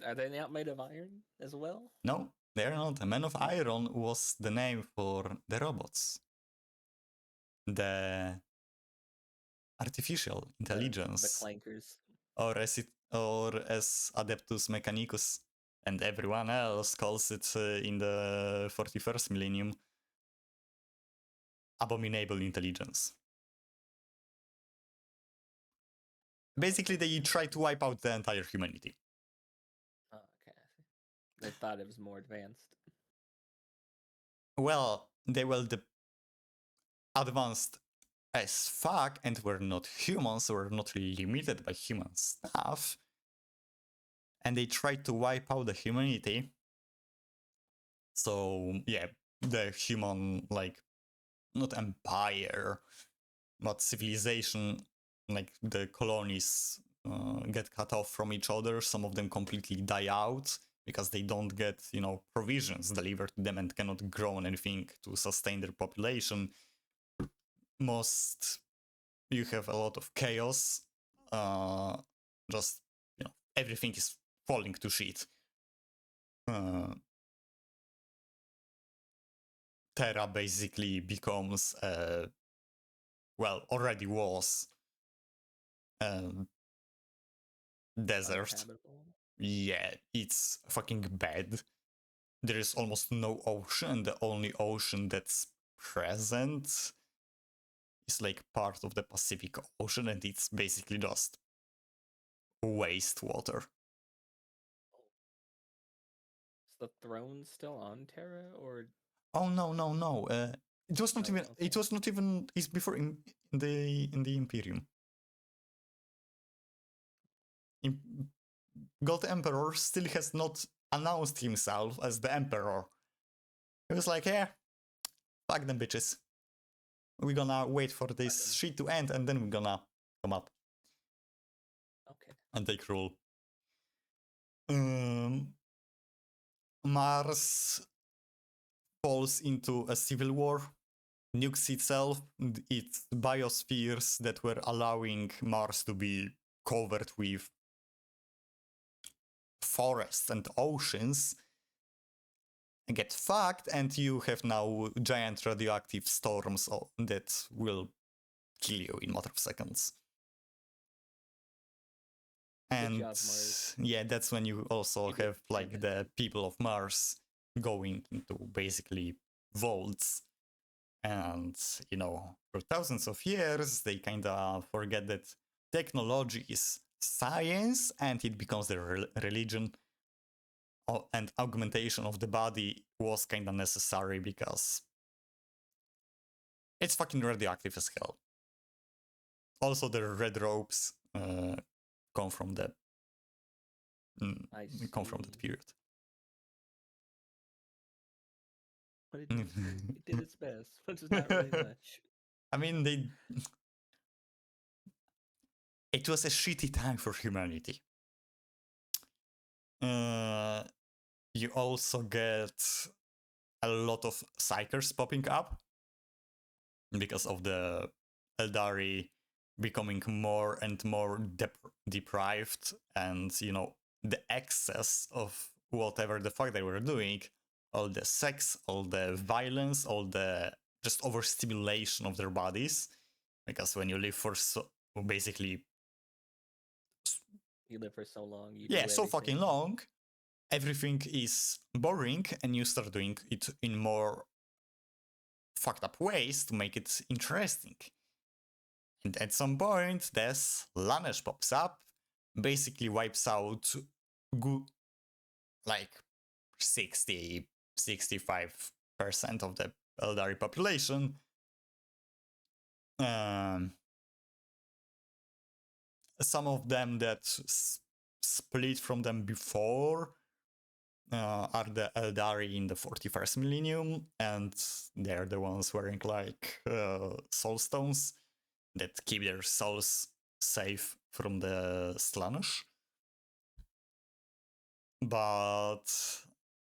Are they not made of iron as well? No, They're not. Man of Iron was the name for the robots. The artificial intelligence. The clankers. Or as Adeptus Mechanicus and everyone else calls it in the 41st millennium, abominable intelligence. Basically, they try to wipe out the entire humanity. Oh, okay. They thought it was more advanced. Well, they were advanced as fuck and were not humans, were not limited by human stuff. And they tried to wipe out the humanity. So, yeah, the human, like, not empire, but civilization, like the colonies get cut off from each other. Some of them completely die out because they don't get, provisions delivered to them and cannot grow on anything to sustain their population. You have a lot of chaos. Just, everything is falling to shit. Terra basically becomes, already was desert. Uninhabitable. Yeah, it's fucking bad. There is almost no ocean. The only ocean that's present is like part of the Pacific Ocean, and it's basically just wastewater. Is the throne still on Terra, or? Oh no. It was not No, even. okay. It was not even. It's before in the Imperium. God Emperor still has not announced himself as the Emperor. He was like, yeah, fuck them bitches. We're gonna wait for this shit to end and then we're gonna come up. Okay. And take rule. Mars falls into a civil war, nukes itself, its biospheres that were allowing Mars to be covered with forests and oceans get fucked, and you have now giant radioactive storms that will kill you in a matter of seconds. And job, Mars. yeah, that's when you also have like the people of Mars going into basically vaults. And, for thousands of years, they kind of forget that technology is science and it becomes their religion. And augmentation of the body was kind of necessary because it's fucking radioactive as hell. Also, the red robes come from that period. But it did its best, which is not really much. I mean, it was a shitty time for humanity. You also get a lot of psychers popping up because of the Eldari becoming more and more deprived, and the excess of whatever the fuck they were doing, all the sex, all the violence, all the just overstimulation of their bodies. Because when you live for basically you live for so long, so fucking long, everything is boring, and you start doing it in more fucked up ways to make it interesting. And at some point, this Lanesh pops up, basically wipes out like 65% of the Eldari population. Some of them that split from them before are the Eldari in the 41st millennium, and they're the ones wearing like soul stones that keep their souls safe from the Slaanesh. But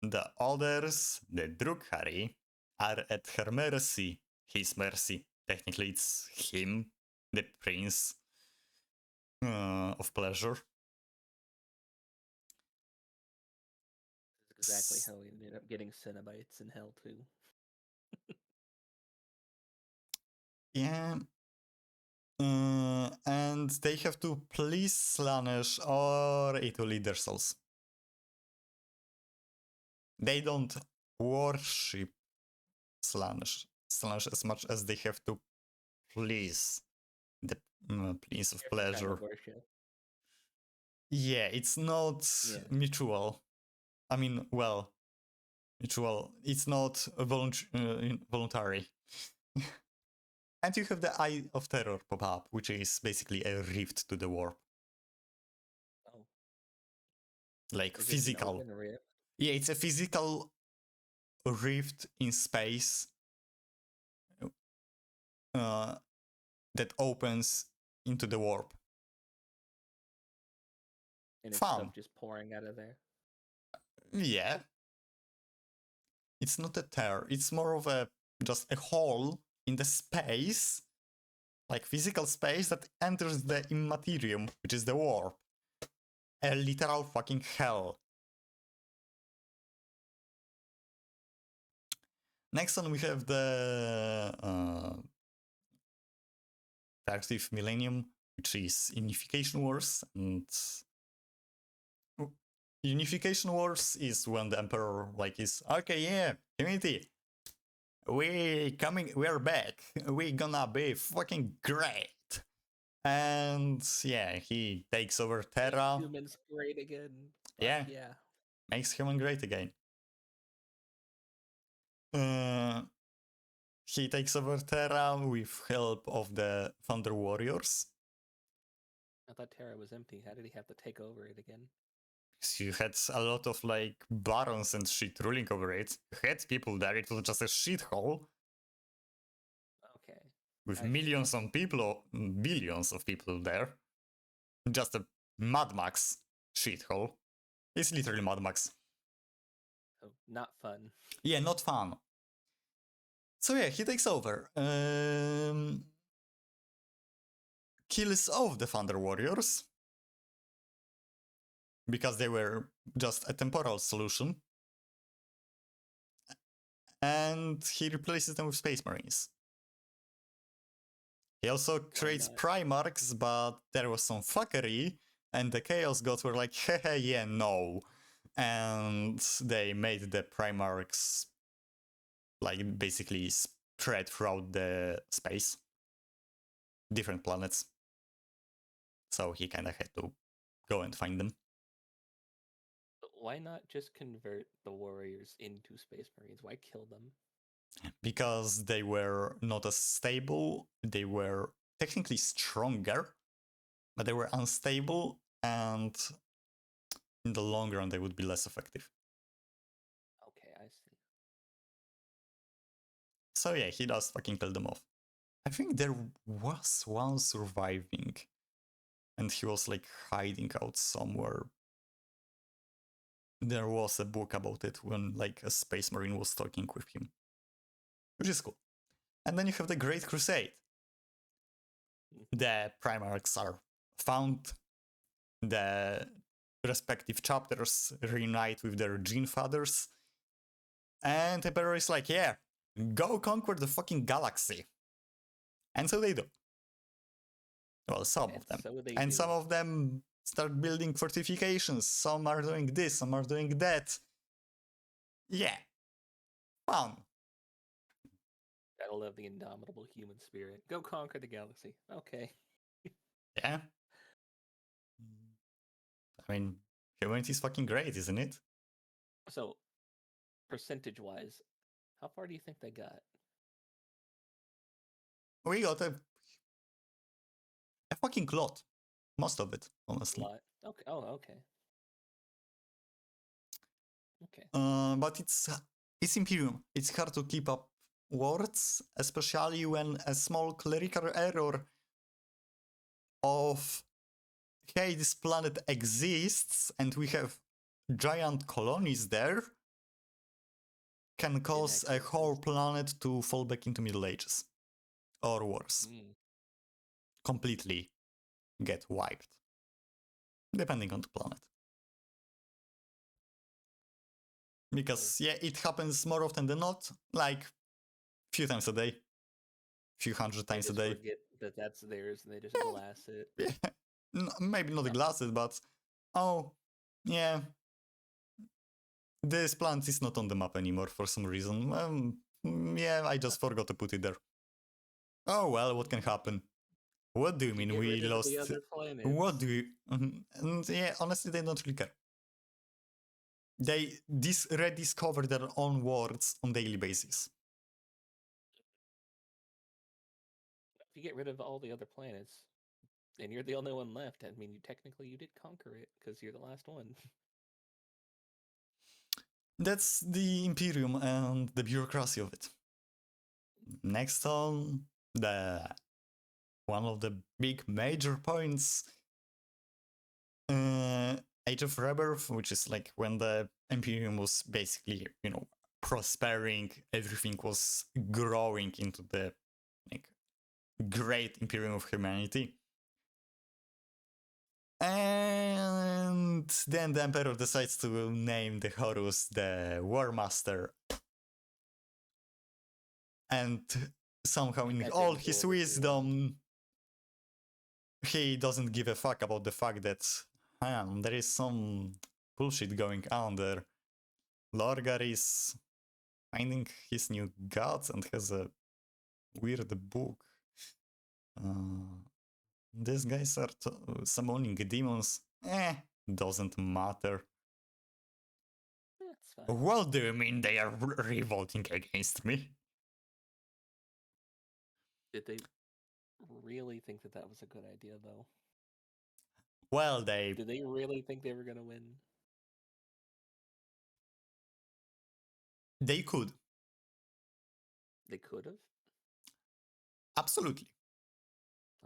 the others, the Drukhari, are at her mercy, his mercy. Technically, it's him, the prince of pleasure. Exactly how we ended up getting Cenobites in Hell too. Yeah. And they have to please Slanesh or it will eat their souls. They don't worship Slanesh as much as they have to please the Prince of Different kind Pleasure. of worship. Yeah, it's not Yeah. mutual. I mean, well, mutual. It's not voluntary. And you have the Eye of Terror pop up, which is basically a rift to the warp. Oh, Like is it an physical. open rift? Yeah, it's a physical rift in space uh, that opens into the warp. And it's stuff Fun. just pouring out of there? Yeah. It's not a tear. It's more of a just a hole in the space, like physical space that enters the immaterium, which is the warp. A literal fucking hell. Next one we have the 30th millennium, which is Unification Wars, and Unification Wars is when the Emperor like is okay, yeah, humanity, we're back, we're gonna be fucking great, and yeah, he takes over Terra. Make humans great again. Fuck Yeah, yeah. makes human great again. Uh, he takes over Terra with help of the Thunder Warriors. I thought Terra was empty. How did he have to take over it again? You had a lot of like barons and shit ruling over it. You had people there. It was just a shithole Okay. with I see. millions of people, billions of people there. Just a Mad Max shithole. It's literally Mad Max. So not fun. Yeah, not fun. So yeah, he takes over. Kills off the Thunder Warriors because they were just a temporal solution. And he replaces them with Space Marines. He also creates Primarchs, but there was some fuckery, and the Chaos Gods were like, hehe, yeah, no. And they made the Primarchs like basically spread throughout the space, different planets. So he kind of had to go and find them. Why not just convert the warriors into Space Marines? Why kill them? Because they were not as stable, they were technically stronger, but they were unstable, and in the long run, they would be less effective. Okay, I see. So yeah, he does fucking kill them off. I think there was one surviving, and he was like hiding out somewhere. There was a book about it when like a space marine was talking with him, which is cool. And then you have the Great Crusade. The Primarchs are found. The respective chapters reunite with their gene fathers. And Emperor is like, yeah, go conquer the fucking galaxy. And so they do. Well, some of them. So they and do. Some of them start building fortifications. Some are doing this, some are doing that. Yeah. Fun. Gotta love the indomitable human spirit. Go conquer the galaxy. Okay. Yeah. I mean, humanity is fucking great, isn't it? So, percentage-wise, how far do you think they got? We got a fucking lot. Most of it, A honestly. lot. Okay. Oh, okay. Okay. But it's Imperium. It's hard to keep up words, especially when a small clerical error of hey, this planet exists and we have giant colonies there can cause a whole planet to fall back into Middle Ages or worse. Completely get wiped, depending on the planet. because yeah, it happens more often than not, like few times a day, few hundred They times a just day. forget that that's theirs and they just glass it. Yeah, maybe not the glasses, but oh, yeah, this plant is not on the map anymore for some reason. Yeah, I just forgot to put it there. Oh well, what can happen? What do you Did you mean get we rid of the lost? other What planets? do you? And yeah, honestly, they don't really care. They rediscover their own worlds on daily basis. If you get rid of all the other planets, and you're the only one left, I mean, you did conquer it because you're the last one. That's the Imperium and the bureaucracy of it. Next on, the one of the big major points, Age of Rebirth, which is like when the Imperium was basically, prospering, everything was growing into the like great Imperium of humanity. And then the Emperor decides to name the Horus the War Master. And somehow, in That all didn't go his over too well. wisdom, he doesn't give a fuck about the fact that there is some bullshit going on there. Lorgar is finding his new gods and has a weird book. These guys are summoning demons. Doesn't matter. That's fine. What do you mean they are revolting against me? Did they really think that that was a good idea, though? Well, they Did they really think they were going to win? could. They could have? Absolutely.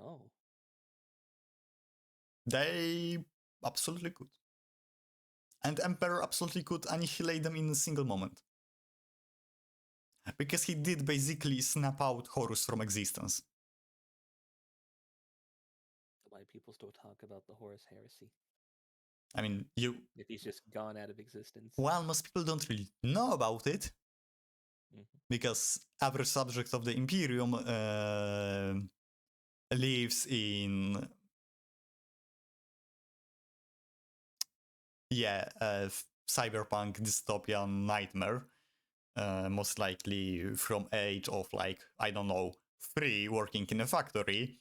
Oh. They absolutely could. And Emperor absolutely could annihilate them in a single moment. Because he did basically snap out Horus from existence. Why people still talk about the Horus heresy? I mean, If he's just gone out of existence. Well, most people don't really know about it. Mhm. Because average subject of the Imperium lives in a cyberpunk dystopian nightmare, most likely from age of like, I don't know, 3, working in a factory,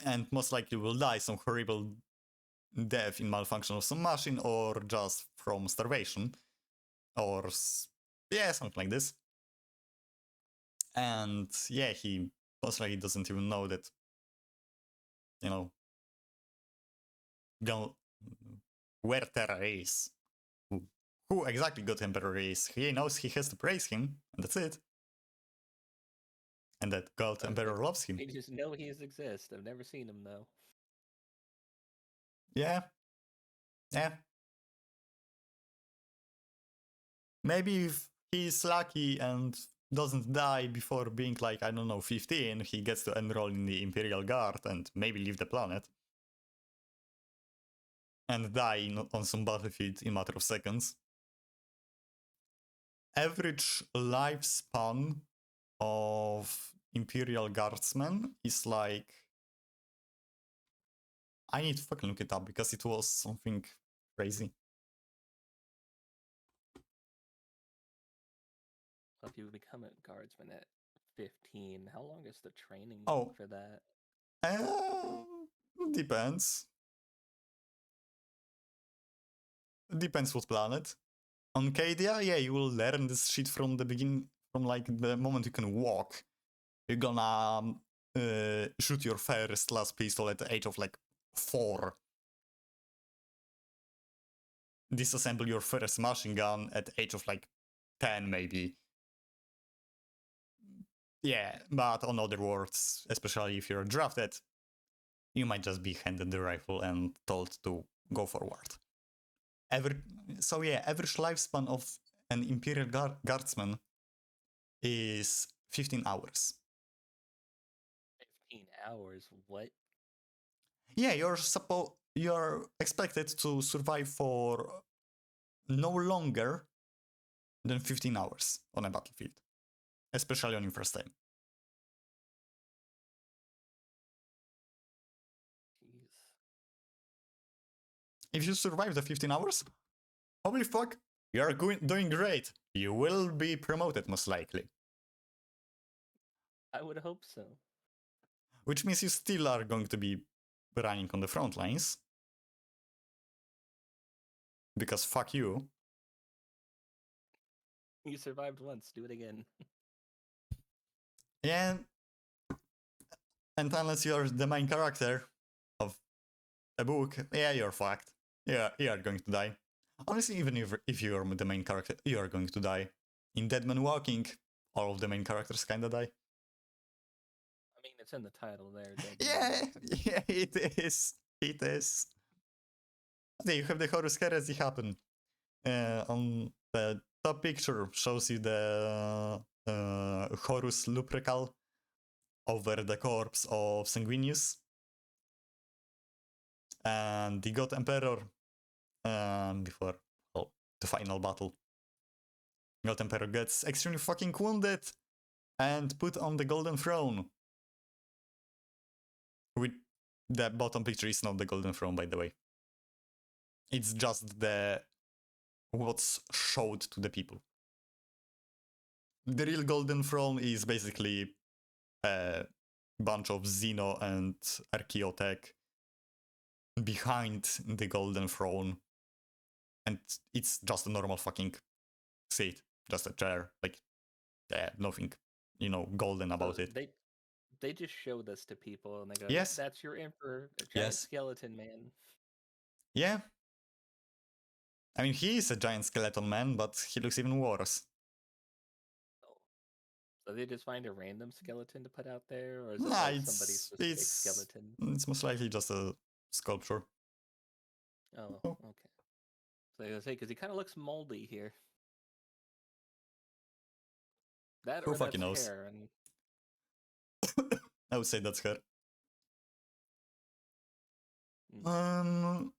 and most likely will die some horrible death in malfunction of some machine, or just from starvation, or something like this. And yeah, he most likely doesn't even know that, where Terra is, who exactly God Emperor is. He knows he has to praise him, and that's it. And that God Emperor loves him. They just know he exists. I've never seen him, though. Yeah. Maybe if he's lucky and doesn't die before being like, I don't know, 15, he gets to enroll in the Imperial Guard and maybe leave the planet. And die on some battlefield in a matter of seconds. Average lifespan of Imperial Guardsmen is like, I need to fucking look it up because it was something crazy. So if you become a guardsman at 15, how long is the training for that? Depends. Depends what planet. On Cadia, yeah, you will learn this shit from the beginning, from like the moment you can walk. You're gonna shoot your first las pistol at the age of like 4. Disassemble your first machine gun at the age of like 10, maybe. Yeah, but on other words, especially if you're drafted, you might just be handed the rifle and told to go forward. Average lifespan of an Imperial Guardsman is 15 hours. 15 hours? What? Yeah, you're supposed. you're expected to survive for no longer than 15 hours on a battlefield, especially on your first time. Jeez. If you survive the 15 hours, holy fuck, you're doing great. You will be promoted most likely. I would hope so. Which means you still are going to be running on the front lines. Because fuck you. You survived once, do it again. Yeah. And unless you're the main character of a book, yeah, you're fucked. Yeah, you are going to die. Honestly, even if you're the main character, you are going to die. In Dead Man Walking, all of the main characters kinda die. I mean, it's in the title there. Dead Yeah, Man. yeah, it is. It is. Okay, you have the Horus Heresy happen. On the top picture shows you the Horus Lupercal over the corpse of Sanguinius. And the God Emperor before the final battle. God Emperor gets extremely fucking wounded and put on the Golden Throne. With the bottom picture is not the Golden Throne, by the way. It's just the what's showed to the people. The real Golden Throne is basically a bunch of Xeno and Archaeotech behind the Golden Throne, and it's just a normal fucking seat, just a chair, like nothing, golden about So it. they just show this to people and they go, Yes. "That's your emperor, a giant Yes. skeleton man." Yeah. I mean, he is a giant skeleton man, but he looks even worse. Oh. So they just find a random skeleton to put out there, or is it Nah, like somebody's specific skeleton? it's most likely just a sculpture. Oh, Oh. okay. So I was gonna say because he kind of looks moldy here. That Who or fucking that's knows? hair, and I would say that's her. mm.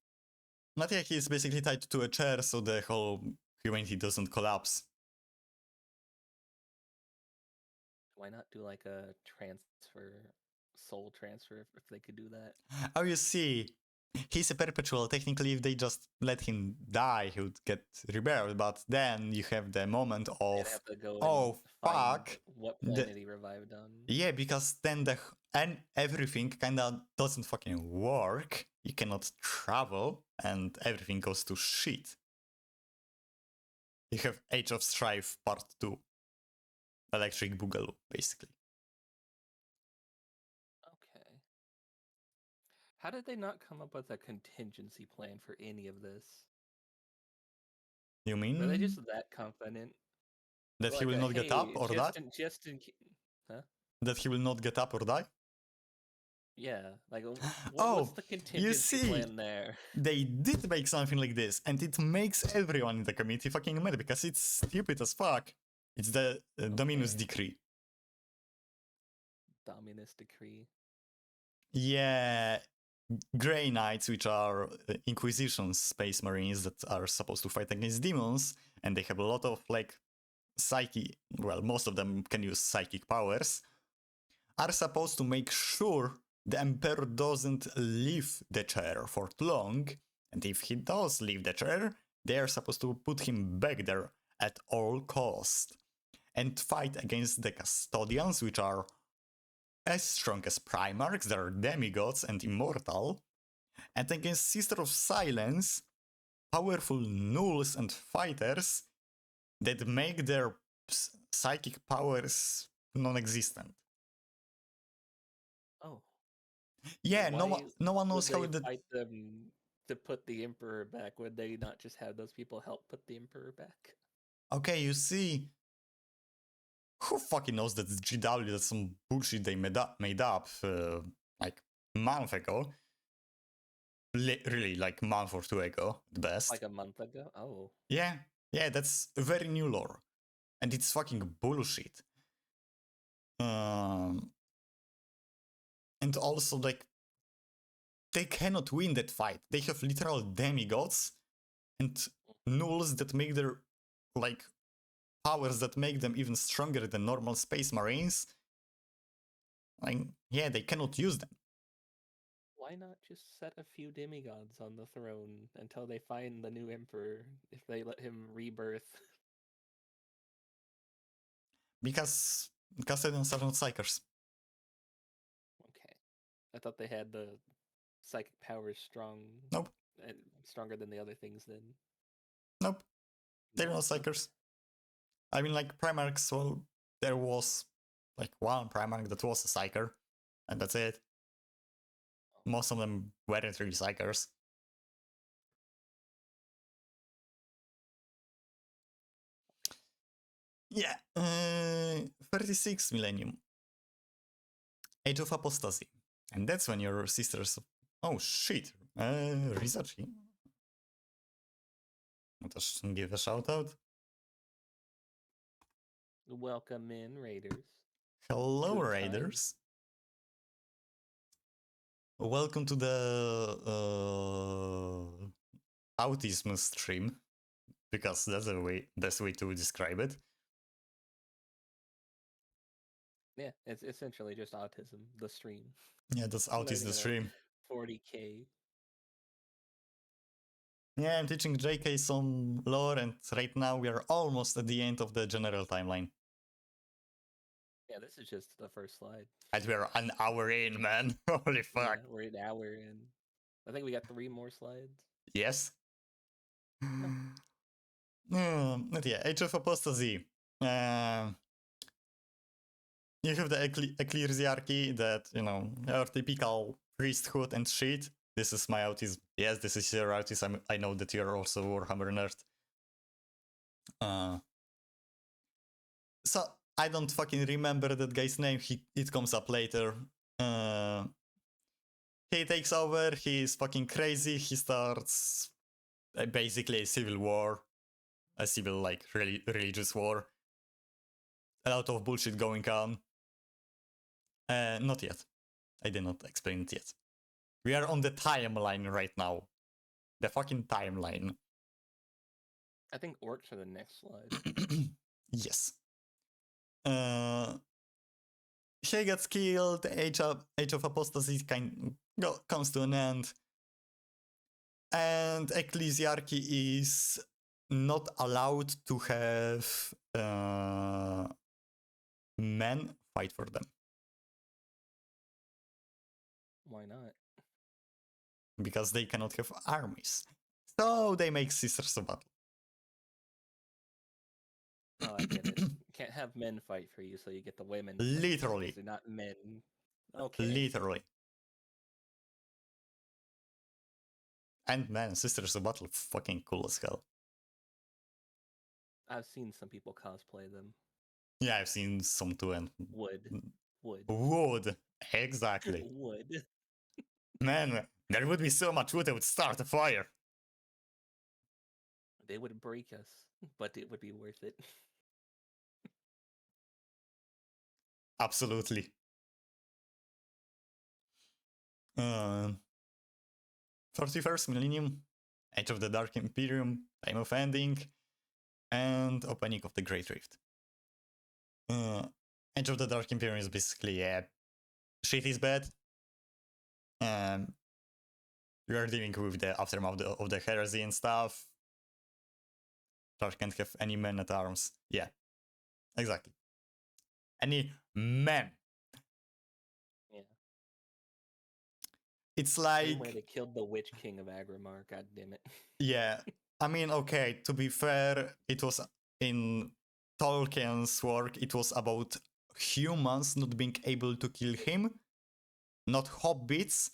Not yet. He's basically tied to a chair, so the whole humanity doesn't collapse. Why not do like a soul transfer if they could do that? Oh, you see, he's a perpetual. Technically, if they just let him die, he would get rebirthed. But then you have the moment They'd of, have to go oh and find fuck, what planet he revived on. yeah, because then and everything kind of doesn't fucking work. You cannot travel, and everything goes to shit. You have Age of Strife Part 2. Electric Boogaloo, basically. Okay. How did they not come up with a contingency plan for any of this? You Were they mean just that confident? that he Like will a not get up hey, or die? huh? That he will not get up or die? Yeah, like Oh, what's the contingency see, plan there? they did make something like this, and it makes everyone in the community fucking mad because it's stupid as fuck. It's the Dominus Okay. Decree. Dominus Decree. Yeah, Grey Knights, which are Inquisition space marines that are supposed to fight against demons, and they have a lot of psychic. Well, most of them can use psychic powers. Are supposed to make sure the Emperor doesn't leave the chair for too long, and if he does leave the chair, they are supposed to put him back there at all cost and fight against the Custodians, which are as strong as Primarchs, they're demigods and immortal, and against Sister of Silence, powerful nulls and fighters that make their psychic powers non-existent. Oh. Yeah, Why no one would knows how they the fight them to put the Emperor back? Would they not just have those people help put the Emperor back? Okay, you see, who fucking knows that it's GW? That's some bullshit they made up like a month ago. Really, like a month or two ago, at best. Like a month ago? Oh. Yeah, that's very new lore, and it's fucking bullshit. And also, like, they cannot win that fight. They have literal demigods and nulls that make their like powers that make them even stronger than normal space marines. Like, yeah, they cannot use them. Why not just set a few demigods on the throne until they find the new emperor if they let him rebirth? Because Castilians are not psychers. Okay. I thought they had the psychic powers strong Nope. and stronger than the other things then. Nope. They're No? not psychers. I mean, like, Primarchs, well, there was like one Primarch that was a psyker, and that's it. Most of them weren't really psychers. Yeah, 36 millennium. Age of Apostasy. And that's when your sisters. Oh shit. Research. Też give a shout out. Welcome in, Raiders. Hello, Good Raiders. Welcome to the autism stream, because that's the way to describe it. Yeah, it's essentially just autism, the stream. Yeah, that's autism stream. 40K. Yeah, I'm teaching JK some lore, and right now we are almost at the end of the general timeline. Yeah, this is just the first slide. And we're an hour in, man. Holy fuck. Yeah, we're an hour in. I think we got 3 more slides. Yes? No. But yeah, Age of Apostasy. You have the ecclesiarchy that, you know, your typical priesthood and shit. This is my autism. Yes, this is your autism. I know that you're also Warhammer nerd. So I don't fucking remember that guy's name. It comes up later. He takes over. He's fucking crazy. He starts basically a civil war, a civil like religious war. A lot of bullshit going on. Not yet. I did not explain it yet. We are on the timeline right now. The fucking timeline. I think orcs are the next slide. Yes. He gets killed. Age of Apostasy comes to an end. And ecclesiarchy is not allowed to have men fight for them. Why not? Because they cannot have armies. So they make Sisters of Battle. Oh, I get it. Can't have men fight for you, so you get the women. Literally. They're not men. Okay. Literally. And man, Sisters of Battle fucking cool as hell. I've seen some people cosplay them. Yeah, I've seen some too, and Wood. Exactly. Wood. Man, there would be so much wood that would start a fire. They would break us, but it would be worth it. Absolutely. 31st Millennium, Age of the Dark Imperium, Time of Ending, and Opening of the Great Rift. Age of the Dark Imperium is basically, shit is bad. You are dealing with the aftermath of the heresy and stuff. Dark can't have any men at arms. Yeah, exactly. Any men. Yeah. It's like... Same way they killed the Witch King of Agrimar, god damn it. Yeah, I mean, okay, to be fair, it was in Tolkien's work, it was about humans not being able to kill him, not hobbits.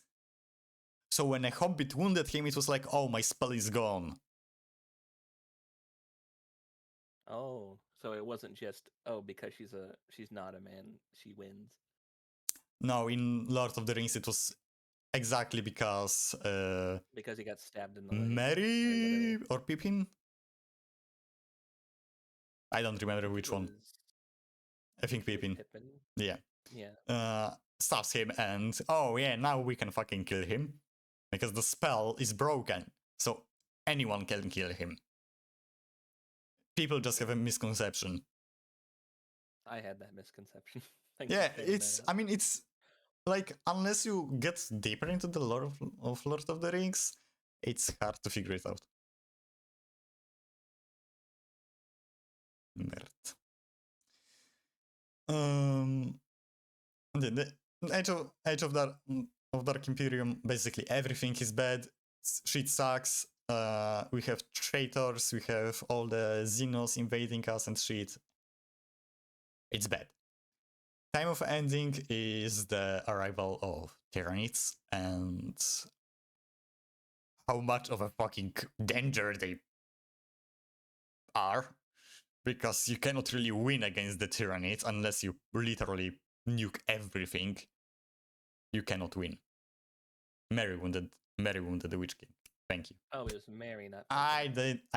So when a hobbit wounded him, it was like, oh, my spell is gone. Oh, so it wasn't just, because she's not a man, she wins. No, in Lord of the Rings, it was exactly because because he got stabbed in the leg. Merry or Pippin? I don't remember which one. I think Pippin. Yeah. Yeah. Stops him and, oh yeah, now we can fucking kill him. because the spell is broken, so anyone can kill him. People just have a misconception. I had that misconception. Thanks Yeah, for clearing that up. I mean, it's like, unless you get deeper into the lore of Lord of the Rings, it's hard to figure it out. Nerd. The Age of Dark Imperium, basically everything is bad. Shit sucks. We have traitors, we have all the Xenos invading us and shit. It's bad. Time of ending is the arrival of Tyranids and how much of a fucking danger they are. Because you cannot really win against the Tyranids unless you literally nuke everything. You cannot win. Mary wounded the Witch King. Thank you. Oh, it was Mary, not I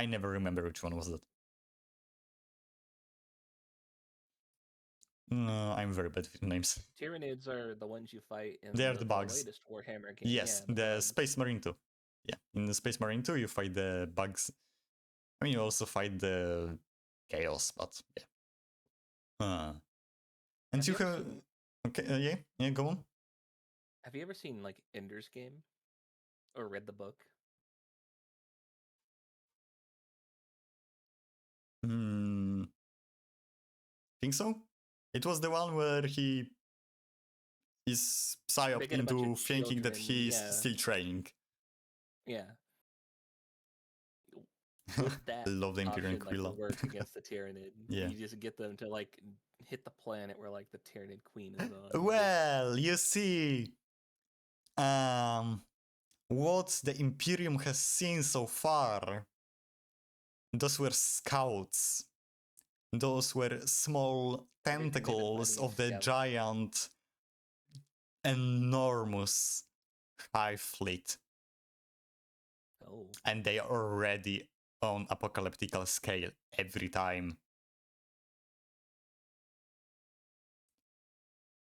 never remember which one was that. No, I'm very bad with names. Tyranids are the ones you fight in They are the bugs. latest Warhammer game. Yes, yeah, the bugs. Space Marine 2. Yeah, in the Space Marine 2 you fight the bugs. I mean, you also fight the chaos, but yeah. And you have seen... okay, yeah, go on. Have you ever seen like Ender's Game or read the book? Think so? It was the one where he is psyoped into thinking that he's still training. Yeah. With that Love the Imperial option, like, Quilla. to work against the Tyranid, Yeah. you just get them to like hit the planet where like the Tyranid queen is on. Well, you see, what the Imperium has seen so far, those were scouts. Those were small tentacles of the giant, enormous Hive fleet. Oh. And they are already on apocalyptical scale every time.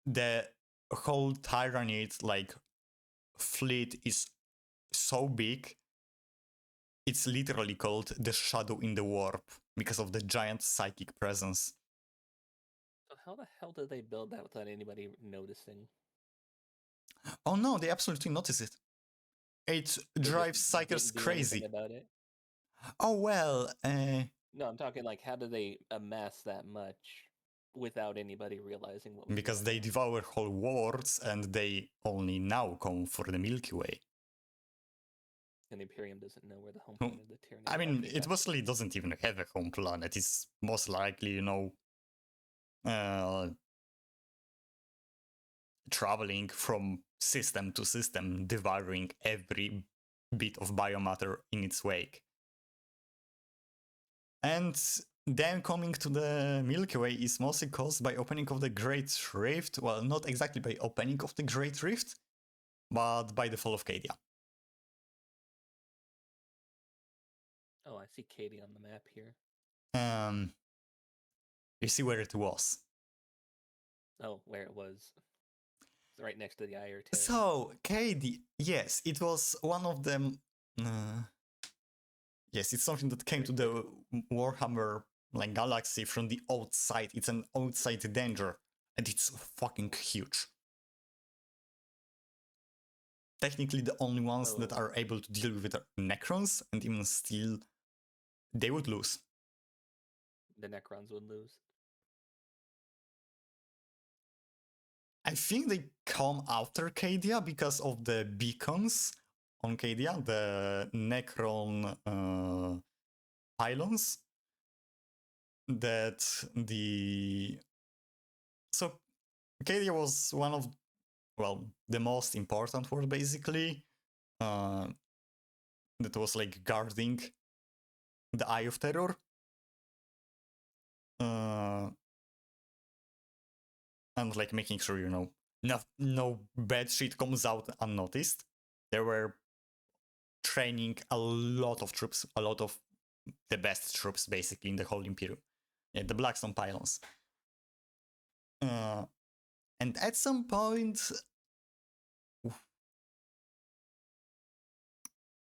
The whole Tyrannid like fleet is so big, it's literally called the Shadow in the Warp because of the giant psychic presence. So how the hell did they build that without anybody noticing? Oh no, they absolutely notice it. It drives psychers crazy. About it? Oh well. No, I'm talking like, how do they amass that much without anybody realizing what was because they devour whole worlds and they only now come for the Milky Way. And the Imperium doesn't know where the home planet of the Tyranid. I mean, it mostly doesn't even have a home planet. It's most likely, traveling from system to system, devouring every bit of biomatter in its wake. And then coming to the Milky Way is mostly caused by opening of the Great Rift. Well, not exactly by opening of the Great Rift, but by the fall of Cadia. Oh, I see Cadia on the map here. You see where it was. Oh, where it was. It's right next to the Ire Terror. So, Cadia, yes, it was one of them. Yes, it's something that came to the Warhammer like galaxy from the outside. It's an outside danger, and it's fucking huge. Technically, the only ones that are able to deal with it are Necrons, and even still, they would lose. The Necrons would lose. I think they come after Cadia because of the beacons on Cadia, the Necron pylons. So Cadia was one of, the most important world basically. That was like guarding the Eye of Terror. And like making sure, no bad shit comes out unnoticed. They were training a lot of troops, a lot of the best troops basically in the whole Imperium. Yeah, the Blackstone pylons. And at some point,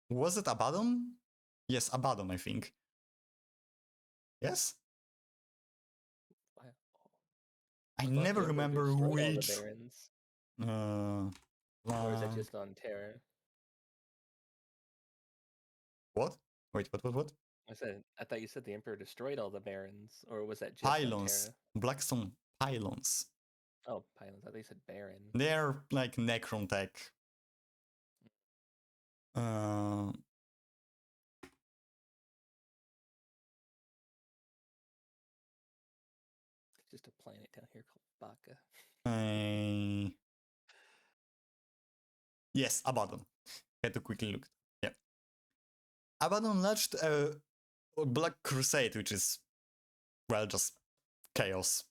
Was it Abaddon? Yes, Abaddon, I think. Yes? Wow. I thought never the Emperor remember destroyed all the which. barons. Uh, Or is that uh, just on Terra? what? Wait, what? I thought you said the Emperor destroyed all the barons, or was that just on Pylons. Terra? Blackstone pylons. Oh, pylons. I thought you said baron. They're like Necron tech. Uh, Just a planet down here called Baka. uh, yes, Abaddon. Had to quickly look. Yeah. Abaddon launched a Black Crusade, which is, well, just chaos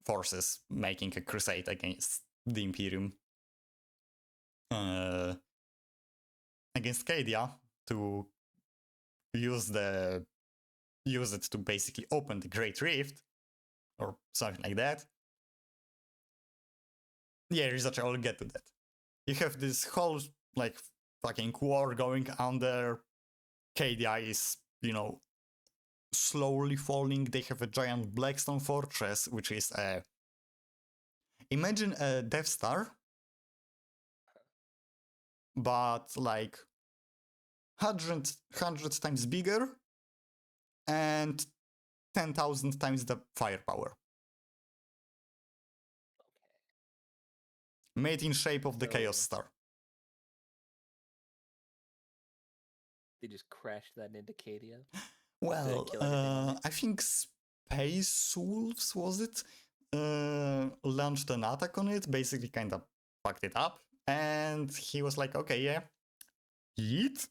forces making a crusade against the Imperium. Against Cadia to use it to basically open the Great Rift or something like that. Yeah, research, I'll get to that. You have this whole like fucking war going on there. Cadia is, slowly falling. They have a giant Blackstone fortress, which is a imagine a Death Star, but like 100 times bigger and 10,000 times the firepower. Made in shape of the Chaos So Star. they just crashed that into Cadia. Well, kill everything on it. I think Space Wolves, was it? Launched an attack on it, basically kind of fucked it up. And he was like, okay, yeah, yeet.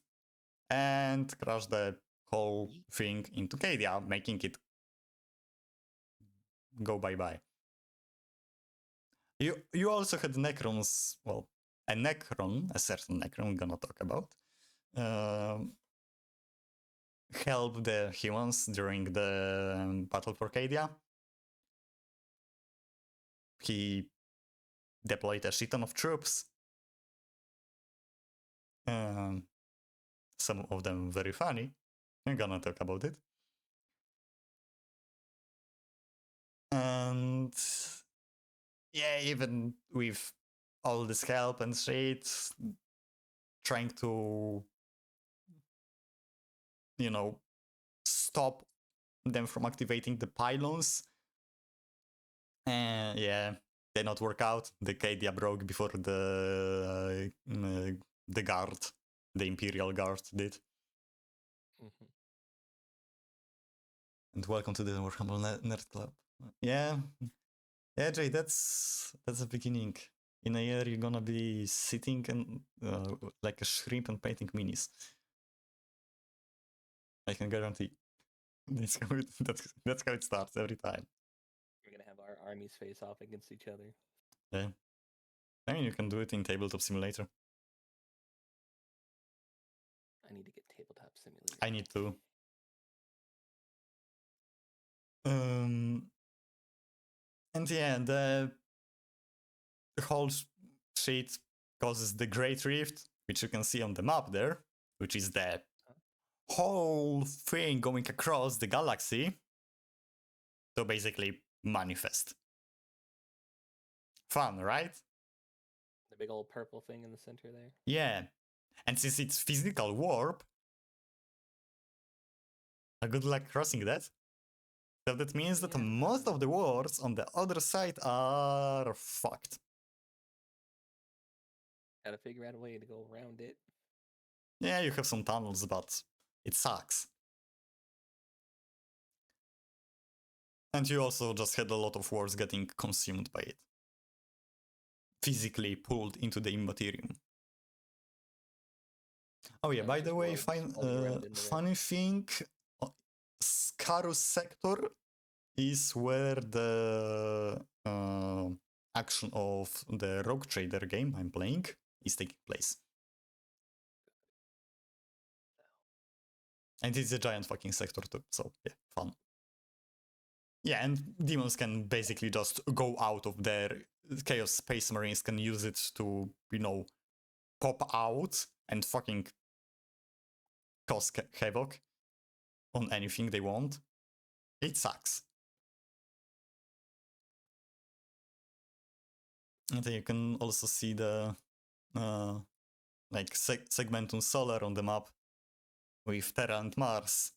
And crashed the whole thing into Cadia, making it go bye-bye. You also had Necrons, well, a certain Necron I'm gonna talk about, help the humans during the Battle for Cadia. He deployed a shit ton of troops. Some of them very funny. I'm gonna talk about it. And yeah, even with all this help and shit, trying to, stop them from activating the pylons. And yeah, did not work out. The Cadia broke before the guard, the Imperial Guard, did. Mm-hmm. And welcome to the Warhammer Nerd Club. Yeah, Jay, that's the beginning. In a year, you're gonna be sitting and like a shrimp and painting minis. I can guarantee. That's how it starts every time. We're gonna have our armies face off against each other. Yeah. I mean, you can do it in Tabletop Simulator. I need to get Tabletop Simulator. I need to. And yeah, the whole shit causes the Great Rift, which you can see on the map there, which is the whole thing going across the galaxy to basically manifest. Fun, right? The big old purple thing in the center there. Yeah. And since it's physical warp, good luck crossing that. So that means that most of the wards on the other side are fucked. Gotta figure out a way to go around it. Yeah, you have some tunnels, but it sucks. And you also just had a lot of wards getting consumed by it. Physically pulled into the Immaterium. Oh yeah, by the way, funny thing, Scarus sector is where the action of the Rogue Trader game I'm playing is taking place. And it's a giant fucking sector too, so yeah, fun. Yeah, and demons can basically just go out of there. Chaos Space Marines can use it to, pop out and fucking cause havoc on anything they want, it sucks. And then you can also see the like segmentum solar on the map with Terra and Mars.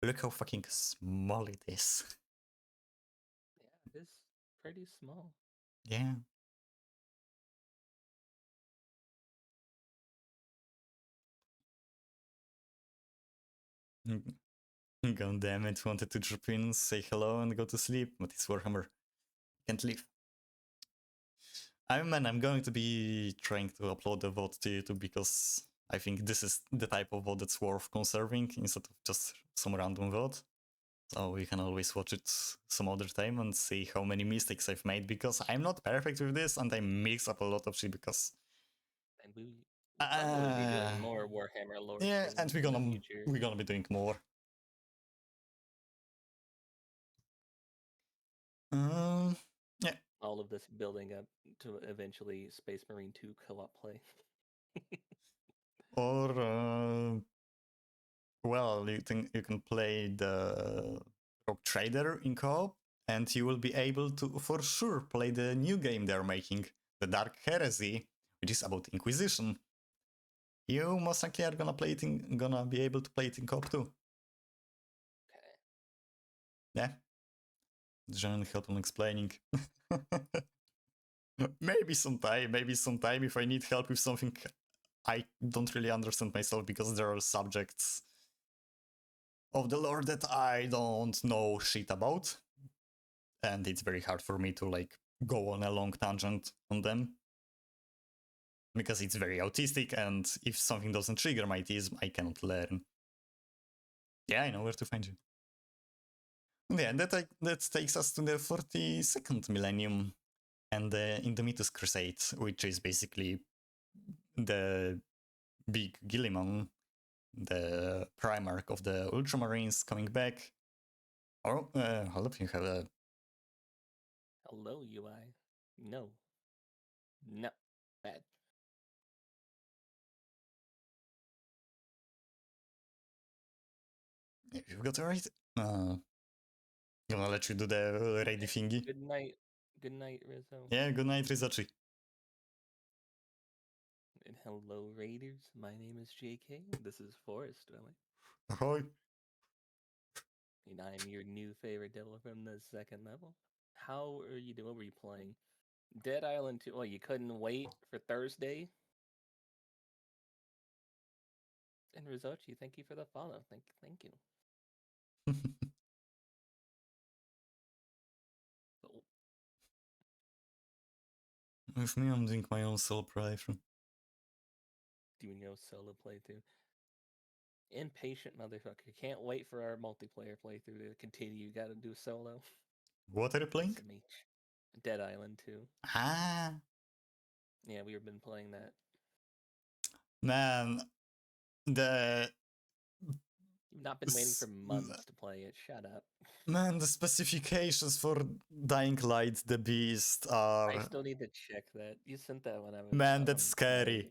Look how fucking small it is. Yeah, it is pretty small. Yeah. God damn it, wanted to drop in, say hello, and go to sleep, but it's Warhammer. Can't leave. I'm going to be trying to upload the VOD to YouTube because I think this is the type of VOD that's worth conserving instead of just some random VOD. So we can always watch it some other time and see how many mistakes I've made because I'm not perfect with this and I mix up a lot of shit because And we'll probably be doing more Warhammer lore yeah, and streams in the future. we're gonna be doing more. Yeah. All of this building up to eventually Space Marine 2 co-op play. Or well, you can play the Rogue Trader in co-op, and you will be able to for sure play the new game they're making, the Dark Heresy, which is about Inquisition. You most likely are gonna be able to play it in co-op too. Okay. Yeah. John help on explaining. maybe sometime if I need help with something I don't really understand myself because there are subjects of the lore that I don't know shit about. And it's very hard for me to like go on a long tangent on them. Because it's very autistic, and if something doesn't trigger my autism, I cannot learn. Yeah, I know where to find you. Yeah, that takes us to the 42nd millennium and the Indomitus Crusade, which is basically the big Gilliman, the Primarch of the Ultramarines, coming back. Oh, hold up, you have a. Hello, UI. No. No. Bad. You've got it right. Gonna let you do the ready thingy. Good night. Good night, Rizzo. Yeah, good night, Rizachi. And hello, Raiders. My name is JK. This is Forrest Dwelling. Ahoy. And I'm your new favorite devil from the second level. How are you doing? What were you playing? Dead Island 2. Oh, you couldn't wait for Thursday? And Rizzochi, thank you for the follow. Thank you. Oh, With me, I'm doing my own solo playthrough. doing your solo playthrough. Impatient motherfucker. Can't wait for our multiplayer playthrough to continue. You gotta do solo. What are you playing? SMH. Dead Island 2. Ah, Yeah, we've been playing that. man, the You've not been waiting for months to play it. Shut up. man, the specifications for Dying Light, the Beast I are still need to check that. You sent that when I was man, that's scary.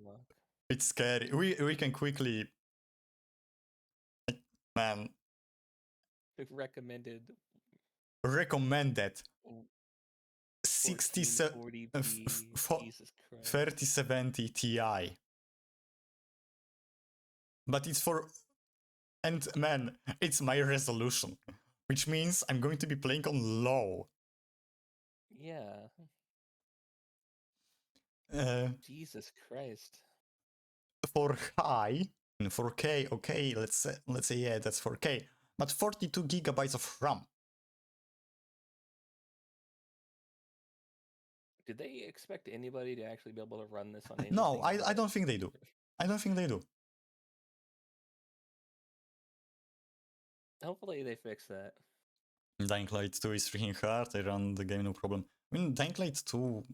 Look. It's scary. We can quickly, man, We've recommended recommended 67 1440p. Jesus Christ. 3070 Ti. But it's for and man, it's my resolution, which means I'm going to be playing on low. Yeah. Uh, Jesus Christ. for high in 4K, okay, let's say yeah, that's 4K, but 42 gigabytes of RAM. Did they expect anybody to actually be able to run this on anything? No, I don't think they do. I don't think they do. Hopefully they fix that. Dying Light 2 is freaking hard. I run the game no problem. I mean, Dying Light 2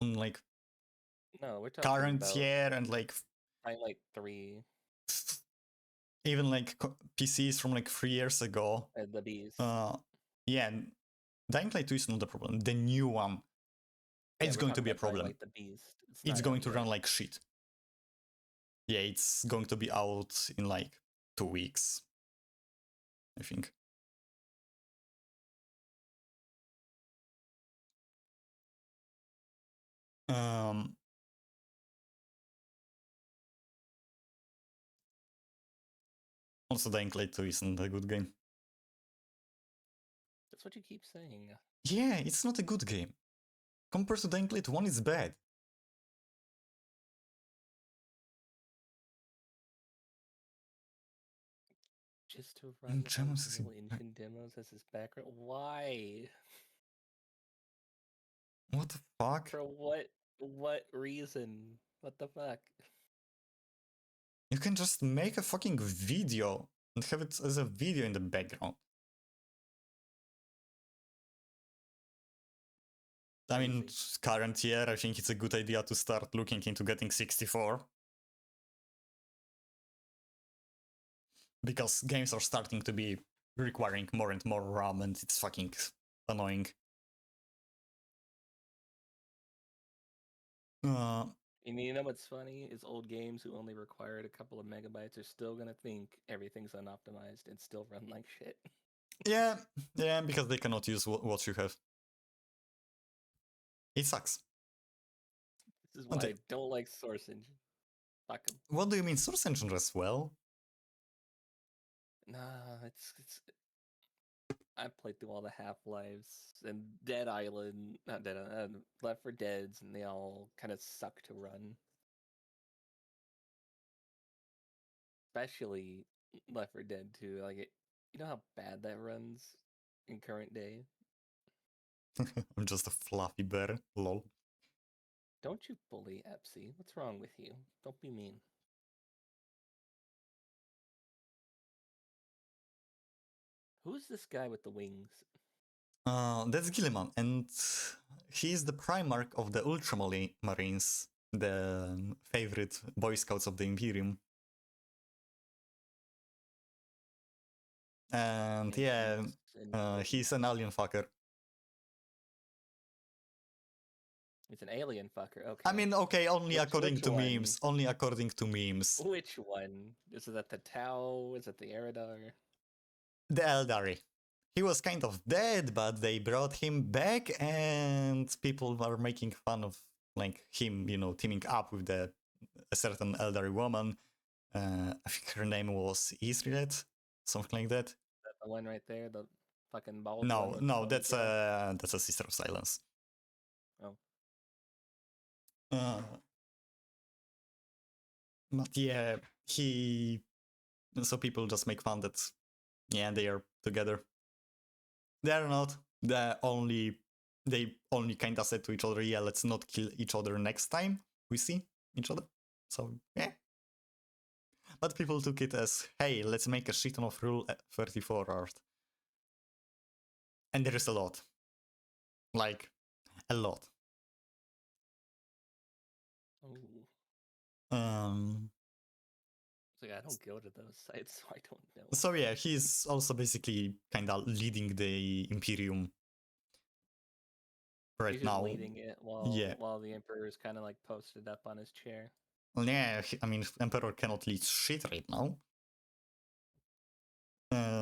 on like No, we're talking current about year and like Dying Light 3. even like PCs from like 3 years ago. The Beast. Yeah, Dying Light 2 is not a problem. The new one, Yeah, it's we're going to talking be a about Dying problem. Light the Beast. It's not going to Dying run Light. like shit. Yeah, it's going to be out in like 2 weeks, I think. Um, Also, Dying Light 2 isn't a good game. That's what you keep saying. Yeah, it's not a good game. Compared to Dying Light 1, it's bad. Just to run Genesis Unreal Engine demos as his background? Why? What the fuck? For what reason? What the fuck? You can just make a fucking video and have it as a video in the background. I mean, current year, I think it's a good idea to start looking into getting 64. Because games are starting to be requiring more and more RAM and it's fucking annoying. And you know what's funny is old games who only required a couple of megabytes are still gonna think everything's unoptimized and still run like shit. Yeah, because they cannot use what you have. It sucks. This is why I don't like Source Engine. Fuck 'em. What do you mean Source Engine as well? Nah, it's I played through all the Half-Lives and Dead Island, not Dead Island, Left 4 Deads, and they all kind of suck to run. Especially Left 4 Dead 2. Like you know how bad that runs in current day? I'm just a fluffy bear, lol. Don't you bully Epsy. What's wrong with you? Don't be mean. Who's this guy with the wings? That's Gilliman, and he's the Primarch of the Ultramarines, the favorite Boy Scouts of the Imperium. And yeah, he's an alien fucker. He's an alien fucker. Okay. I mean, okay, only according to memes. Only according to memes. Which one? Is it the Tau? Is it the Eridar? The Eldari. He was kind of dead, but they brought him back, and people were making fun of like him, teaming up with a certain Eldari woman. I think her name was Israelit, something like that. Is that the one right there? The fucking bald No, one? no, that's a Sister of Silence. Oh. But yeah, so people just make fun that, yeah, they are together. They are not. They only kind of said to each other, yeah, let's not kill each other next time we see each other. So, yeah. But people took it as, hey, let's make a shit ton of Rule 34 art. And there is a lot. Like, a lot. Oh. Like, I don't go to those sites, so I don't know. So yeah, he's also basically kind of leading the Imperium right he's now. Leading it while the Emperor is kind of like posted up on his chair. Well, yeah, I mean, Emperor cannot lead shit right now.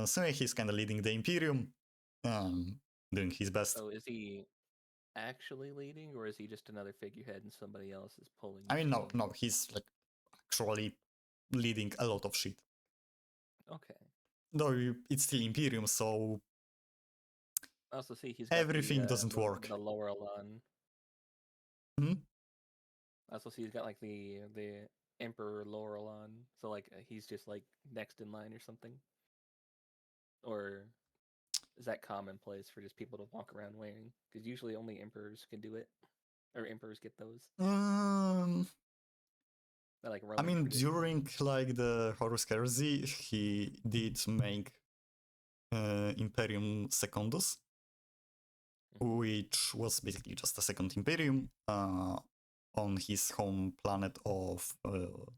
So yeah, he's kind of leading the Imperium, doing his best. So is he actually leading, or is he just another figurehead and somebody else is pulling? I mean, no, he's like actually leading a lot of shit. Okay. Though it's still Imperium, so also see he's got everything doesn't work. The lower on. Also see he's got like the Emperor Laurel on, so like he's just like next in line or something. Or is that commonplace for just people to walk around wearing? Because usually only emperors can do it, or emperors get those. Like I mean, during like the Horus Heresy, he did make Imperium Secundus, which was basically just a second Imperium on his home planet of what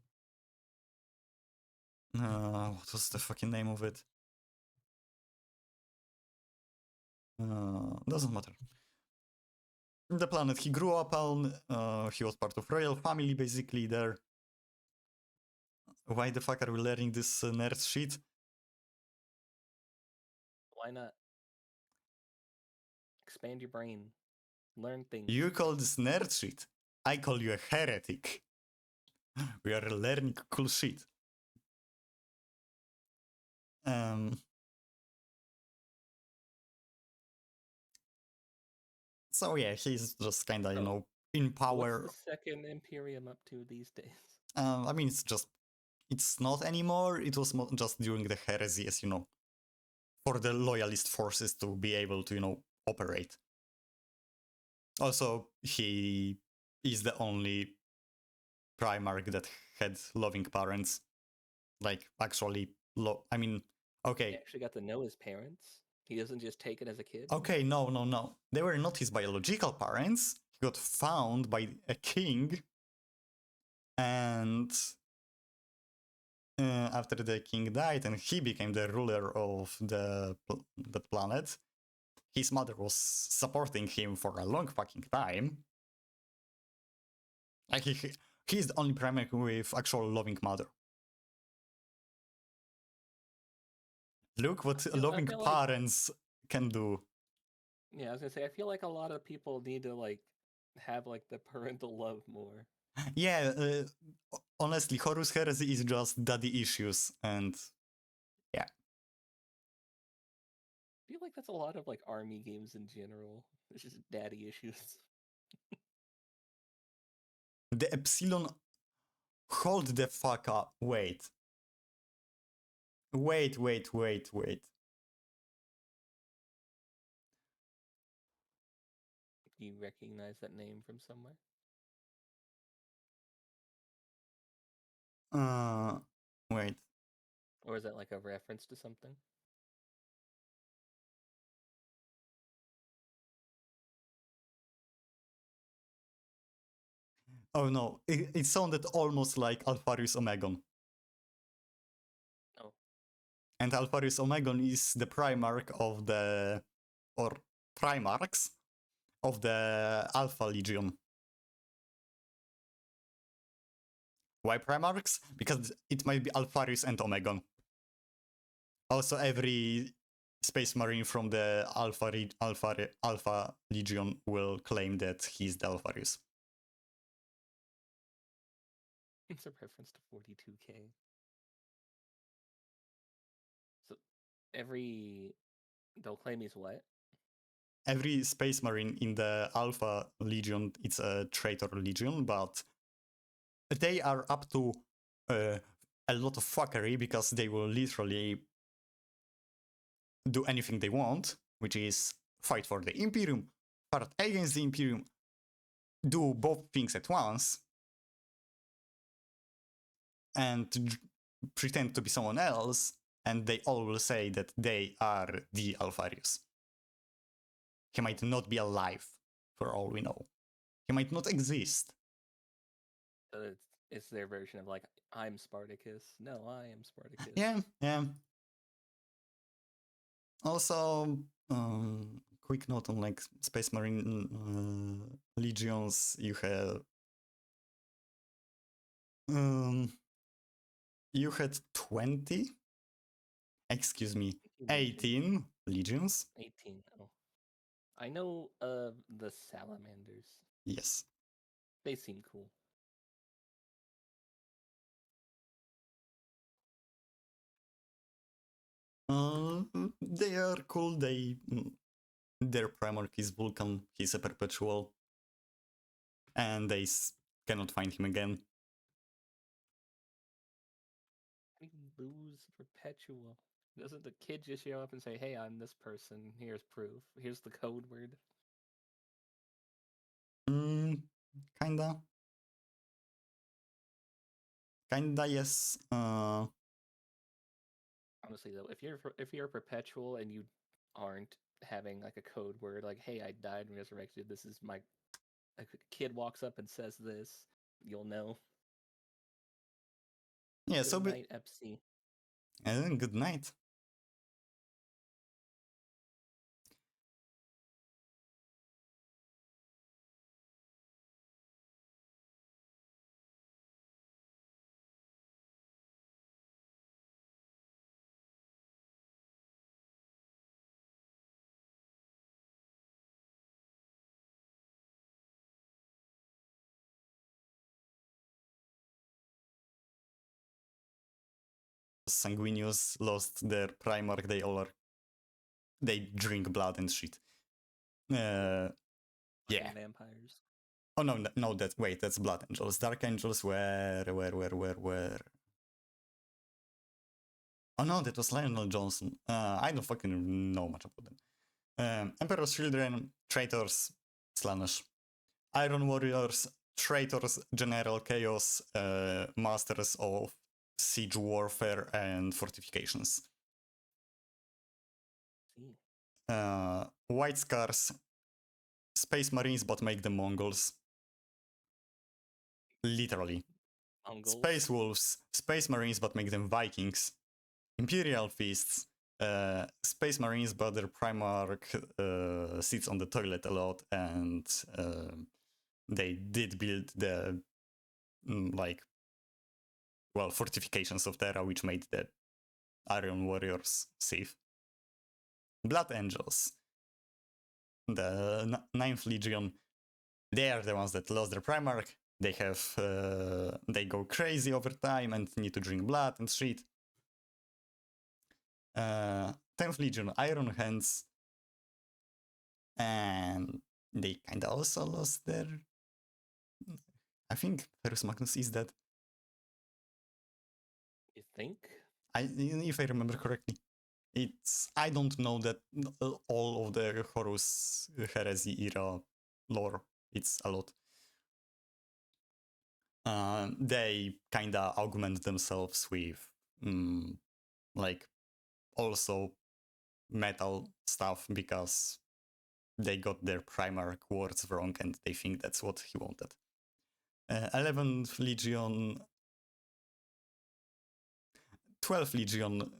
was the fucking name of it? Doesn't matter. The planet he grew up on, he was part of royal family basically there. Why the fuck are we learning this nerd shit? Why not? Expand your brain. Learn things. You call this nerd shit. I call you a heretic. We are learning cool shit. So yeah, he's just kinda, you know, in power. What's the second Imperium up to these days? I mean, it's not anymore. It was just during the heresy, as you know, for the loyalist forces to be able to, you know, operate. Also, he is the only Primarch that had loving parents. Like, actually, I mean, okay. He actually got to know his parents. He doesn't just take it as a kid. Okay, no. They were not his biological parents. He got found by a king, and after the king died and he became the ruler of the planet, his mother was supporting him for a long fucking time. Like he's the only Primarch with actual loving mother. Look what loving parents can do. Yeah, I was gonna say, I feel like a lot of people need to like have like the parental love more. Yeah, honestly, Horus Heresy is just daddy issues, and yeah. I feel like that's a lot of like army games in general. It's just daddy issues. The Epsilon. Hold the fuck up. Wait. Wait. Do you recognize that name from somewhere? Wait. Or is that like a reference to something? Oh no, it sounded almost like Alpharius Omegon. Oh. And Alpharius Omegon is the Primarch of the, or Primarchs of the Alpha Legion. Why Primarchs? Because it might be Alpharius and Omegon. Also, every Space Marine from the Alpha Legion will claim that he's the Alpharius. It's a reference to 42K. So they'll claim he's what? Every Space Marine in the Alpha Legion, it's a traitor legion, but they are up to a lot of fuckery because they will literally do anything they want, which is fight for the Imperium, fight against the Imperium, do both things at once, and pretend to be someone else, and they all will say that they are the Alpharius. He might not be alive, for all we know. He might not exist. It's their version of like, I'm Spartacus. No, I am Spartacus. Yeah. Also, quick note on like Space Marine legions, you have you had 20? Excuse me, 18 legions? 18. Oh. I know of the salamanders. Yes. They seem cool. They are cool. Their Primarch is Vulcan. He's a perpetual, and they cannot find him again. We lose perpetual. Doesn't the kid just show up and say, "Hey, I'm this person. Here's proof. Here's the code word." Kinda. Yes. Honestly, though, if you're a perpetual and you aren't having like a code word, like, "Hey, I died and resurrected. This is my," a kid walks up and says this, you'll know. Yeah. Good night, FC. Good night. sanguineous lost their Primarch, they drink blood and shit. Yeah. Fucking vampires. Oh no, that's Blood Angels. Dark Angels where? Oh no, that was Lionel Johnson. I don't fucking know much about them. Emperor's Children, Traitors, Slaanesh. Iron Warriors, Traitors, General Chaos, Masters of Siege Warfare and Fortifications. White Scars, Space Marines, but make them Mongols. Literally. Mongols. Space Wolves, Space Marines, but make them Vikings. Imperial Feasts, Space Marines, but their Primarch sits on the toilet a lot, and they did build the fortifications of Terra, which made the Iron Warriors safe. Blood Angels, the Ninth Legion, they are the ones that lost their Primarch. They go crazy over time and need to drink blood and shit. 10th Legion, Iron Hands, and they kind of also lost their. I think Ferus Magnus is dead. You think? If I remember correctly. I don't know that all of the Horus Heresy era lore. It's a lot. They kinda augment themselves with also metal stuff because they got their Primarch words wrong and they think that's what he wanted. 11th Legion, 12th Legion,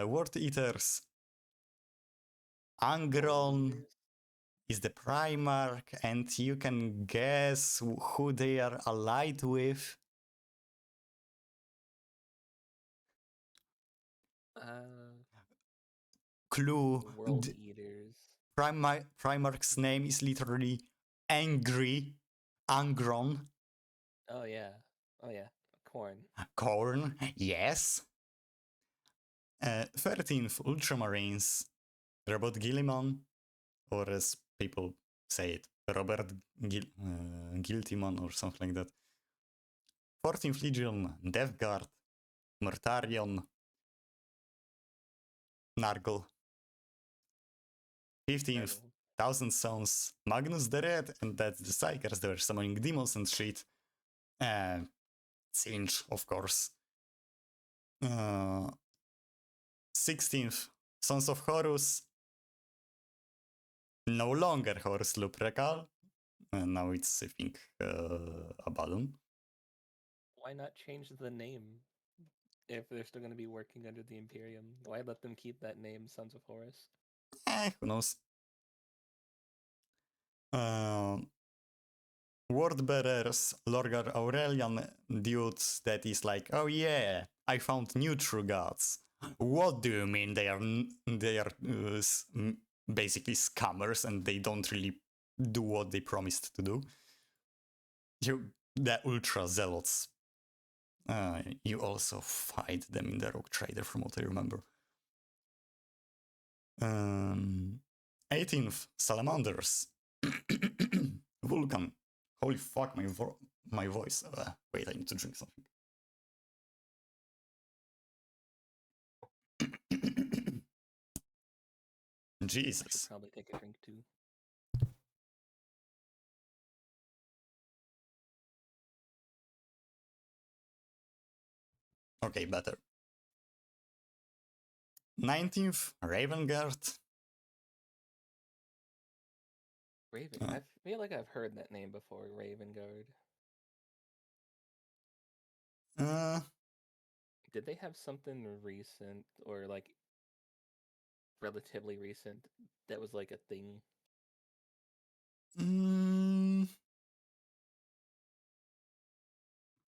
Word Eaters, Angron is the Primarch, and you can guess who they are allied with. Clue. World Eaters. Primarch's name is literally Angry. Angron. Oh yeah. Corn. Corn, yes. 13th Ultramarines. Robert Gilliman, or as people say it, Robert Giltiman or something like that. 14th Legion, Death Guard, Mortarion, Nargle. 15th, Thousand Sons, Magnus the Red, and that's the Psychers. They were summoning demons and shit. Singe, of course. 16th, Sons of Horus. No longer Horus Lupercal. Now it's, I think, Abaddon. Why not change the name if they're still going to be working under the Imperium? Why let them keep that name, Sons of Horus? Who knows? Word Bearers, Lorgar Aurelian dudes that is like, oh yeah, I found new true gods. What do you mean they are basically scammers and they don't really do what they promised to do? The Ultra Zealots. You also fight them in the Rogue Trader, from what I remember. 18th, Salamanders. Vulcan. Holy fuck, my voice. Wait, I need to drink something. Jesus. I should probably take a drink too. Okay, better. 19th, Raven Guard. Raven. I feel like I've heard that name before, Raven Guard. Did they have something recent or like relatively recent that was like a thing?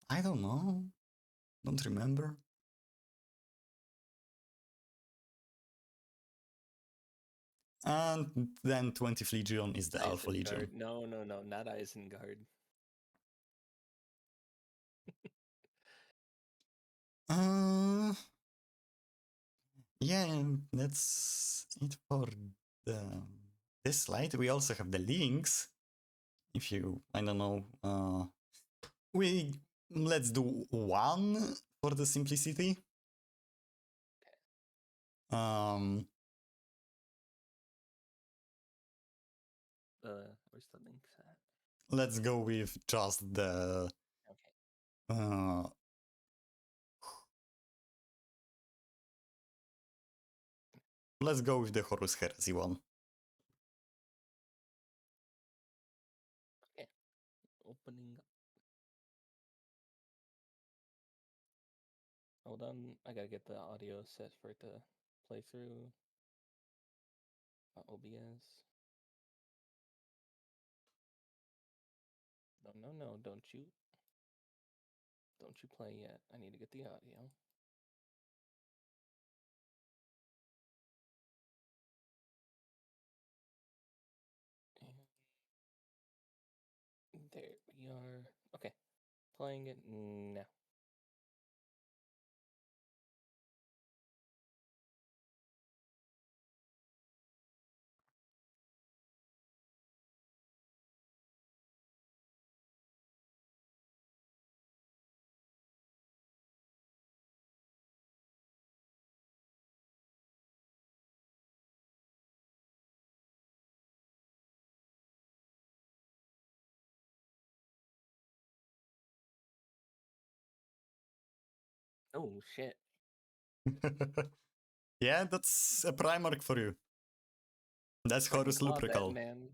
I don't know. Don't remember. And then 20th Legion is the Alpha Legion. No, not Isengard. yeah, that's it for the this slide. We also have the links. If you, I don't know, we let's do one for the simplicity. Um, Where's the links at? let's go with just the. Okay. Let's go with the Horus Heresy one. Okay. Opening up. Hold on, I gotta get the audio set for it to play through. OBS. No, don't you play yet. I need to get the audio. And there we are. Okay, playing it now. Oh shit. Yeah, that's a Primarch for you. That's Fucking Horus claw that Lupercal. man.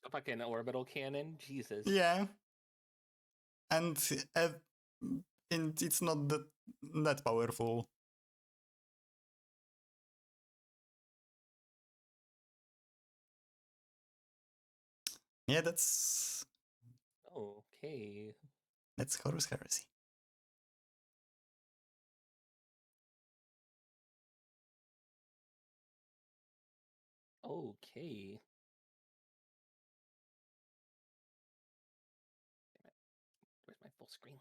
A fucking orbital cannon? Jesus. Yeah, and it's not that powerful. Yeah, that's Okay. Horus Heresy. Okay. Where's my full screen?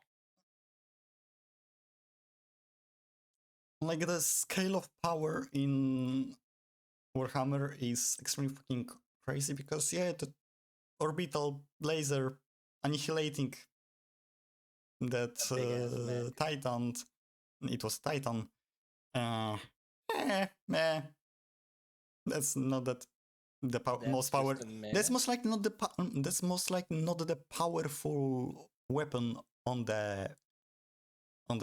Like the scale of power in Warhammer is extremely fucking crazy because yeah, the orbital laser annihilating that A big ass mech. Titan. It was Titan. Uh, eh. That's not that the most That's power. just a That's meh. most likely not the. That's most likely not the powerful weapon on the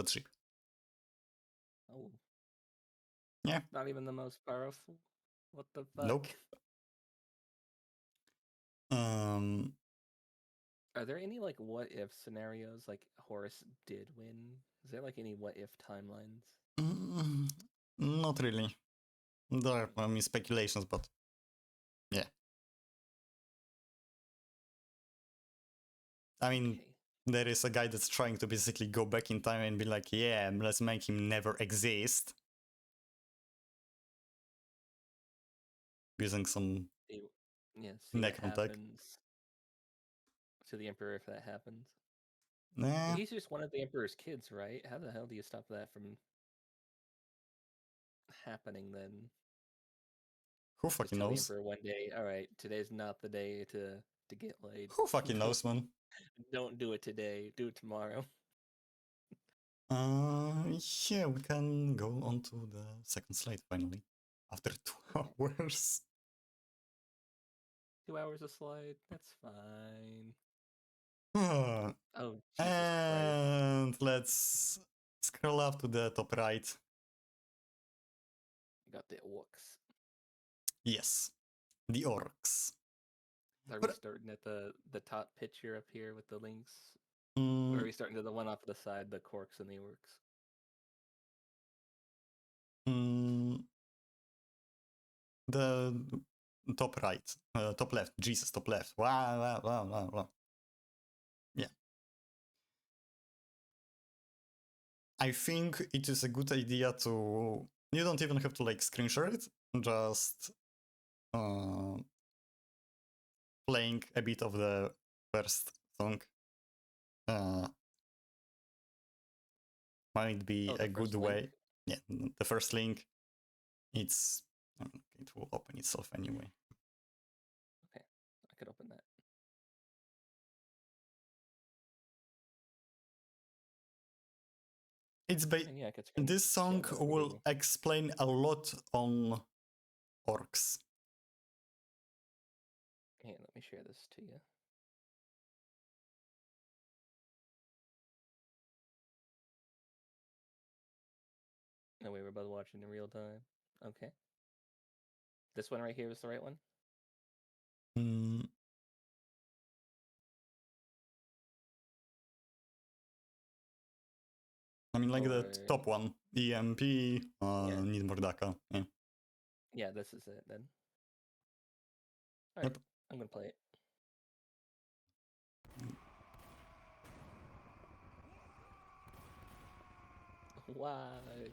ship. Oh. Yeah. Not even the most powerful? What the fuck? Nope. Um. Are there any like what if scenarios like Horus did win? Is there like any what if timelines? Not really. There are, I mean, speculations, but yeah. I mean, Okay. there is a guy that's trying to basically go back in time and be like, yeah, let's make him never exist. Using some Yeah, see what Necron tech. happens to the Emperor if that happens. Nah, He's just one of the Emperor's kids, right? How the hell do you stop that from happening then? who Just fucking tell the knows? Emperor one day, all right, today's not the day to to get laid. Who fucking knows, man? Don't do it today. Do it tomorrow. Yeah, we can go on to the second slide finally. After 2 hours. 2 hours a slide. That's fine. Ah, Oh, Jesus Christ. and let's scroll up to the top right. You got the orcs. Yes, the orcs. Are we But, starting at the top picture up here with the links? mm, Or are we starting to the one off the side, the corks and the orcs? mm, the top right, top left. Jesus, top left. Wow. Yeah. I think it is a good idea to. You don't even have to like screen share it. Just playing a bit of the first song might be The a good first link? way. Yeah, the first link. It's it will open itself anyway. Okay, I could open that. It's And yeah, I could screen this song share that will maybe. explain a lot on orcs. Hey, let me share this to you. No way, we're both watching in real time. Okay. This one right here is the right one? Mm, I mean, like the Or top one, EMP, yeah, Need more Daka. Yeah. yeah, this is it then. All right, Yep. I'm gonna play it. Wag.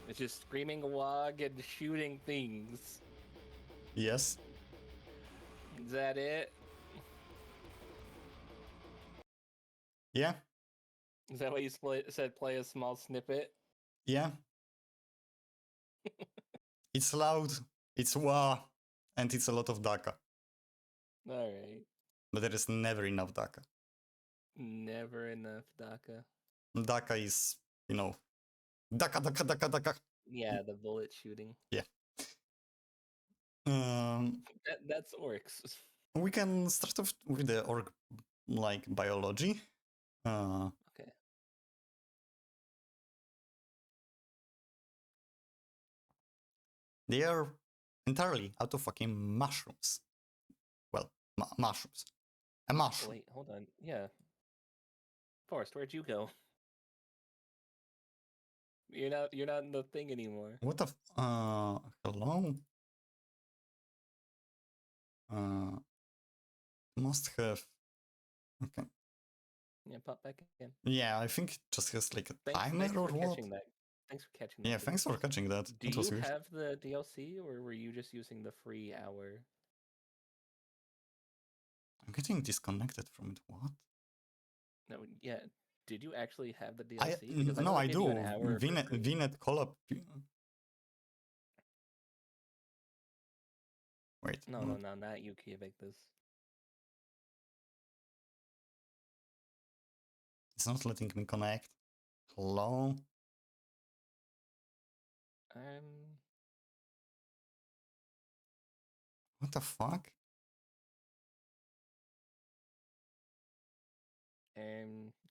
It's just screaming wag and shooting things. Yes. Is that it? Yeah. Is that what you said? Play a small snippet? Yeah. It's loud. It's wah, and it's a lot of Daka. All right. But there is never enough Daka. Never enough Daka. Daka is, Daka. Yeah, the bullet shooting. Yeah. Um, That's orcs. we can start off with the orc like biology. Okay. They are entirely out of fucking mushrooms. Well, mushrooms. A mushroom. Wait, hold on. Yeah. Forrest, where'd you go? You're not in the thing anymore. What the hello? Must have. Okay. Yeah, pop back in. Yeah, I think it just has like a timer Thanks or for what? catching that. Thanks for catching that. Yeah, Dude. thanks for catching that. Do It was you weird. have the DLC or were you just using the free hour? I'm getting disconnected from it. What? No, yeah. Did you actually have the I DLC? Because I know no, they I give you an do. hour for free. VNet collab. Wait. No, not you, Victus. It's not letting me connect. Hello? What the fuck?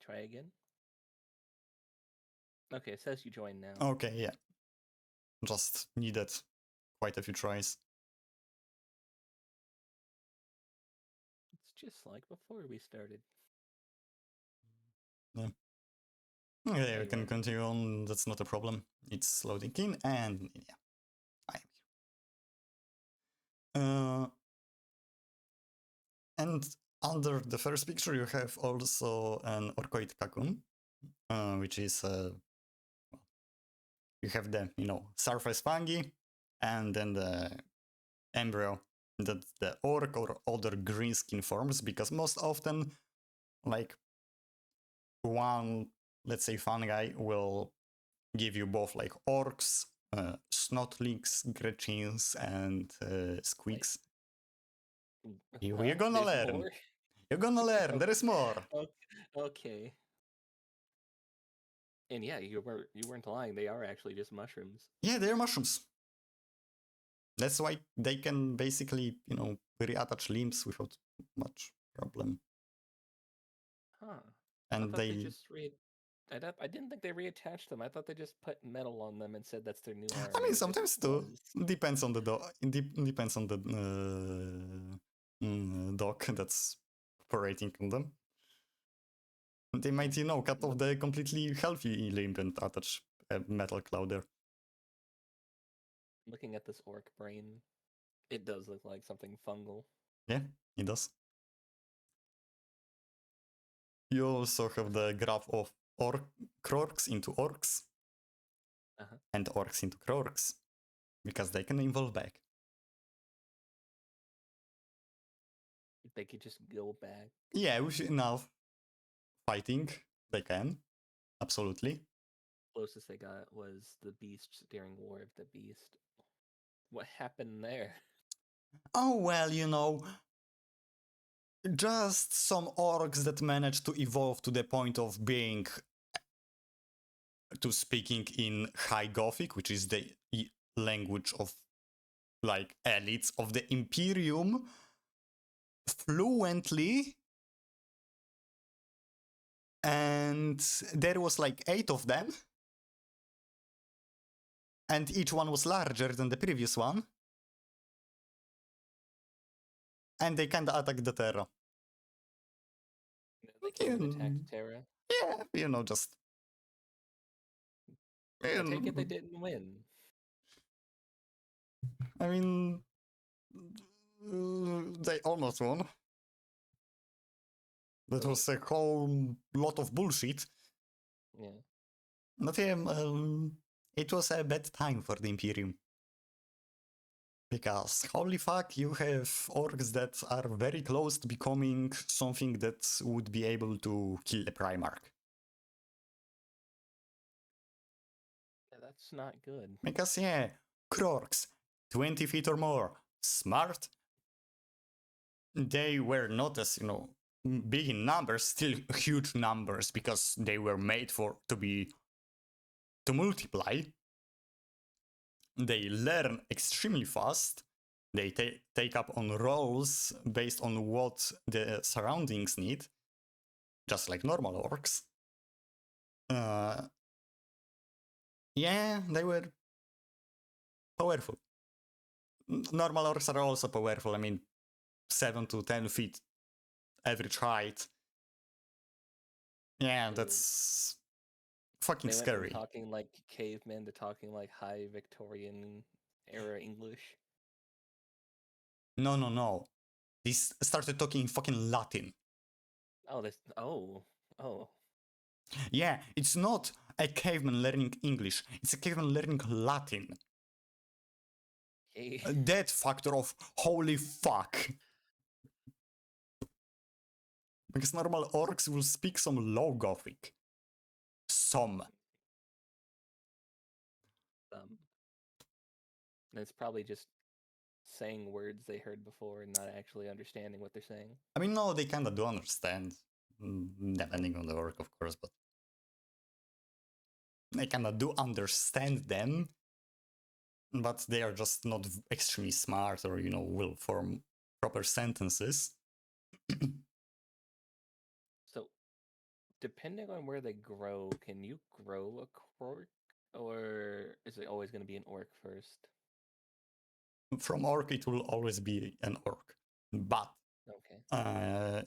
Try again. Okay, it says you joined now. Okay, yeah. Just needed quite a few tries. It's just like before we started. Yeah. Okay, we you can in. continue on. That's not a problem. It's loading in, and yeah, I am here. And under the first picture, you have also an orchoid cocoon, which is you have the surface fungi, and then the embryo that the orc or other green skin forms, because most often like one, let's say, fun guy will give you both like orcs, snotlings, gretchins, and Wait, squeaks. You're huh? gonna There's learn. more. You're gonna learn. There is more. Okay. And yeah, you weren't lying. They are actually just mushrooms. Yeah, they're mushrooms. That's why they can basically, reattach limbs without much problem. Huh. I And thought they they, just I didn't think they reattached them. I thought they just put metal on them and said that's their new I arm, mean, and it just sometimes too. was. Depends on the dog. Depends on the dog that's operating on them. They might, cut off the completely healthy limb and attach a metal cloud there. Looking at this orc brain, it does look like something fungal. Yeah, it does. You also have the graph of Krorks into orcs Uh-huh. and orcs into Krorks because they can evolve back. They could just go back. Yeah, with enough fighting, they can. Absolutely. Closest they got was the beast during War of the Beast. What happened there? Oh, well, just some orcs that managed to evolve to the point of being to speaking in High Gothic, which is the language of like elites of the Imperium, fluently. And there was like 8 of them, and each one was larger than the previous one. And they kind of attacked the Terra. They came and attacked Terra. Yeah, just. I take it they didn't win. I mean, they almost won. That was a whole lot of bullshit. Yeah. But yeah, it was a bad time for the Imperium. Because holy fuck, you have orcs that are very close to becoming something that would be able to kill the Primarch. Yeah, that's not good. Because yeah, Krorks, 20 feet or more, smart. They were not as, big in numbers, still huge numbers because they were made to multiply. They learn extremely fast. They take up on roles based on what the surroundings need, just like normal orcs. Yeah, they were powerful. Normal orcs are also powerful. I mean, 7 to 10 feet average height. Yeah, that's fucking They went from scary. talking like cavemen to talking like high Victorian era English. No. They started talking fucking Latin. Oh, this. Oh. Yeah, it's not a caveman learning English. It's a caveman learning Latin. Hey. That factor of holy fuck. Because normal orcs will speak some low Gothic. Some. And it's probably just saying words they heard before and not actually understanding what they're saying. I mean, no, they kinda do understand. Depending on the orc, of course, but they kinda do understand them. But they are just not extremely smart or, will form proper sentences. So, depending on where they grow, can you grow a Krork? Or is it always going to be an orc first? From orc, it will always be an orc. But Okay.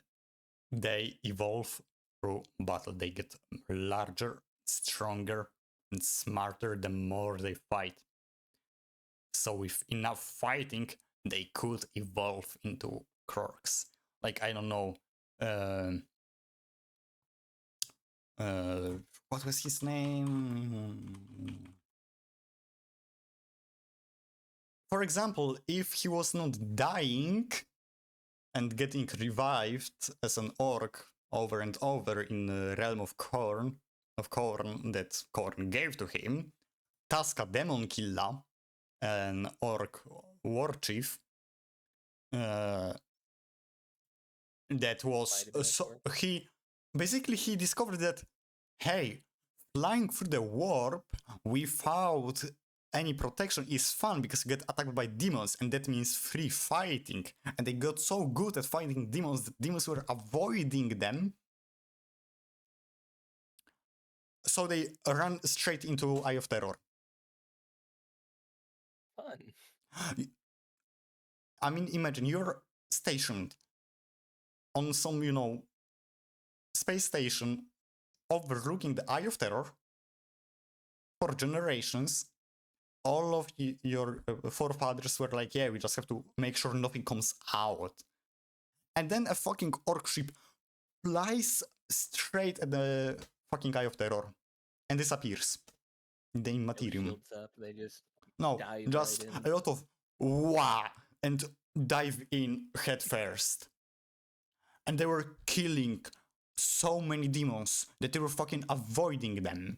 They evolve through battle. They get larger, stronger, and smarter the more they fight. So with enough fighting, they could evolve into Krorks. Like, I don't know, what was his name? For example, if he was not dying and getting revived as an orc over and over in the realm of Korn that Korn gave to him, Taska Demon Killa, an orc war chief, that was so he discovered that, hey, flying through the warp without any protection is fun because you get attacked by demons, and that means free fighting. And they got so good at fighting demons that demons were avoiding them. So they ran straight into Eye of Terror. Fun. I mean, imagine you're stationed on some, space station overlooking the Eye of Terror for generations. All of your forefathers were like, yeah, we just have to make sure nothing comes out. And then a fucking orc ship flies straight at the fucking Eye of Terror and disappears in the Immaterium. Shields up, they just just right a lot of wah and dive in head first. And they were killing so many demons that they were fucking avoiding them.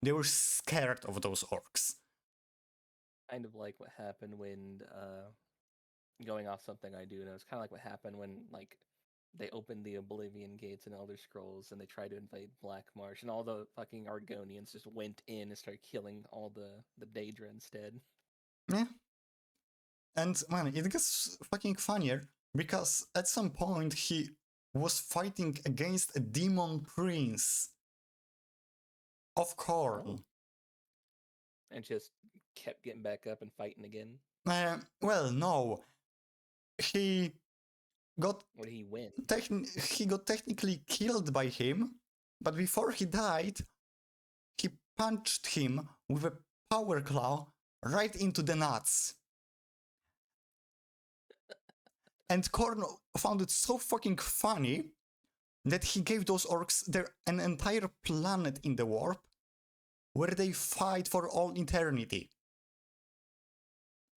They were scared of those orcs. Kind of like what happened when, going off something I do know, it's kind of like what happened when, like, they opened the Oblivion Gates in Elder Scrolls and they tried to invade Black Marsh, and all the fucking Argonians just went in and started killing all the Daedra instead. Yeah. And man, it gets fucking funnier because at some point he was fighting against a demon prince of Korn. Oh. And just kept getting back up and fighting again. Well, no. He got. Or did he win? He got technically killed by him, but before he died, he punched him with a power claw right into the nuts. And Korn found it so fucking funny that he gave those orcs an entire planet in the warp where they fight for all eternity.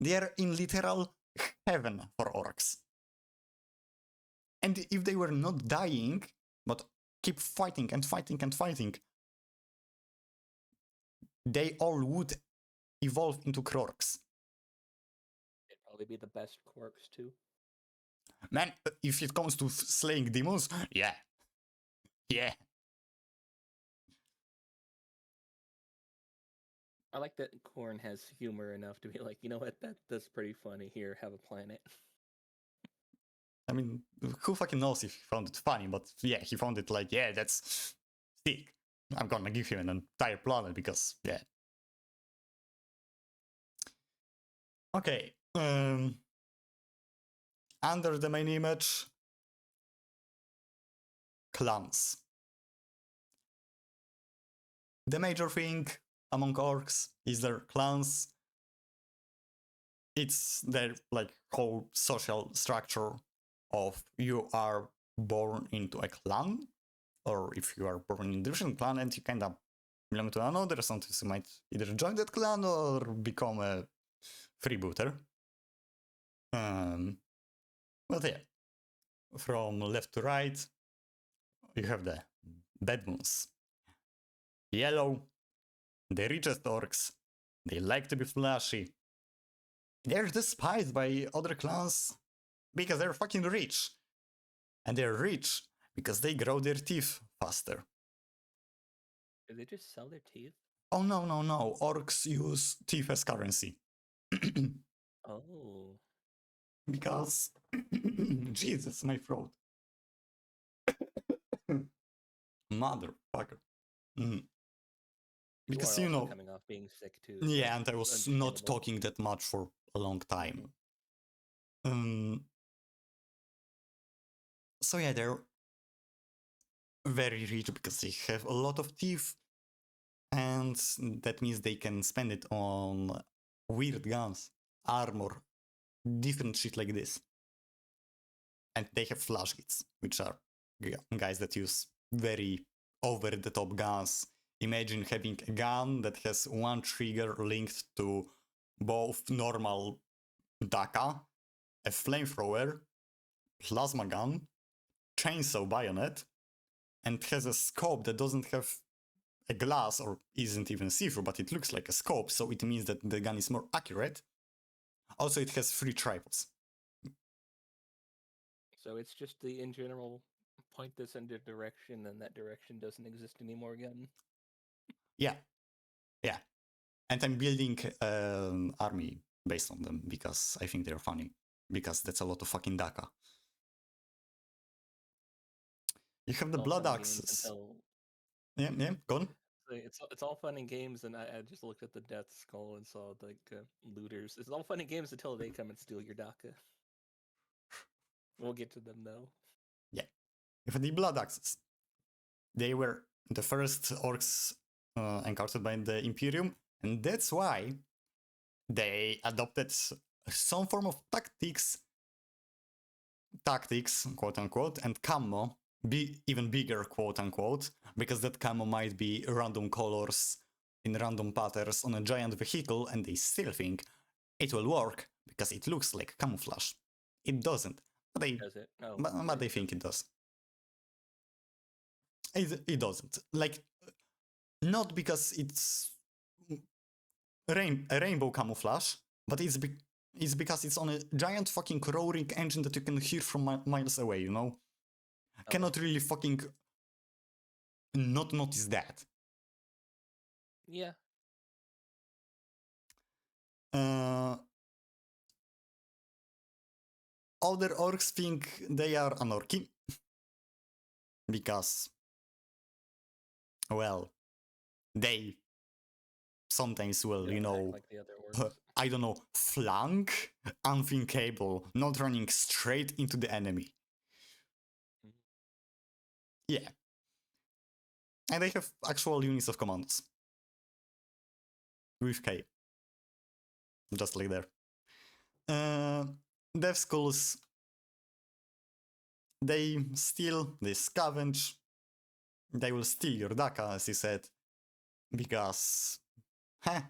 They are in literal heaven for orcs. And if they were not dying, but keep fighting and fighting and fighting, they all would evolve into Krorks. They'd probably be the best Quarks too. Man, if it comes to slaying demons, yeah. Yeah. I like that Korn has humor enough to be like, you know what, that's pretty funny. Here, have a planet. I mean, who fucking knows if he found it funny, but yeah, he found it like, yeah, that's sick. I'm gonna give him an entire planet because, yeah. Okay. Under the main image, clans. The major thing among orcs is their clans. It's their like whole social structure of you are born into a clan, or if you are born in a different clan and you kind of belong to another, sometimes you might either join that clan or become a freebooter. But yeah, from left to right, you have the bad ones. Yellow, the richest orcs. They like to be flashy. They're despised by other clans because they're fucking rich. And they're rich because they grow their teeth faster. Do they just sell their teeth? Oh, no. Orcs use teeth as currency. Oh. Because... Jesus, my throat. Motherfucker. Because, you know... coming off being sick too. So yeah, and I was not talking that much for a long time. So yeah, they're very rich because they have a lot of teeth, and that means they can spend it on weird guns, armor, different shit like this. And they have flash hits, which are guys that use very over-the-top guns. Imagine having a gun that has one trigger linked to both normal DACA, a flamethrower, plasma gun, chainsaw bayonet and has a scope that doesn't have a glass or isn't even see-through, but it looks like a scope, so it means that the gun is more accurate. Also, it has 3 triples. So it's just the in general point this in a direction, and that direction doesn't exist anymore gun. Yeah, yeah. And I'm building an army based on them because I think they're funny. Because that's a lot of fucking DACA. You have the All blood fun and games axes. until Yeah, go on. it's all fun and games, and I just looked at the death skull and saw like looters. It's all fun and games until they come and steal your DACA. We'll get to them though. Yeah. You have the blood axes. They were the first orcs encountered by the Imperium, and that's why they adopted some form of tactics, quote unquote, and camo, be even bigger, quote unquote, because that camo might be random colors in random patterns on a giant vehicle, and they still think it will work because it looks like camouflage. It doesn't, but they, Does it? No. but they think it does. It doesn't. Like, not because it's a rainbow camouflage, but it's because it's on a giant fucking roaring engine that you can hear from miles away, you know? Okay. Cannot really fucking not notice that. Yeah. Other orcs think they are anarchy. Because, well, they sometimes will, you know, like the other orcs. I don't know, flank, unthinkable, not running straight into the enemy. Mhm. Yeah. And they have actual units of commandos. With K. Just like there. Dev Skulls. They steal, they scavenge. They will steal your DACA, as you said. Because,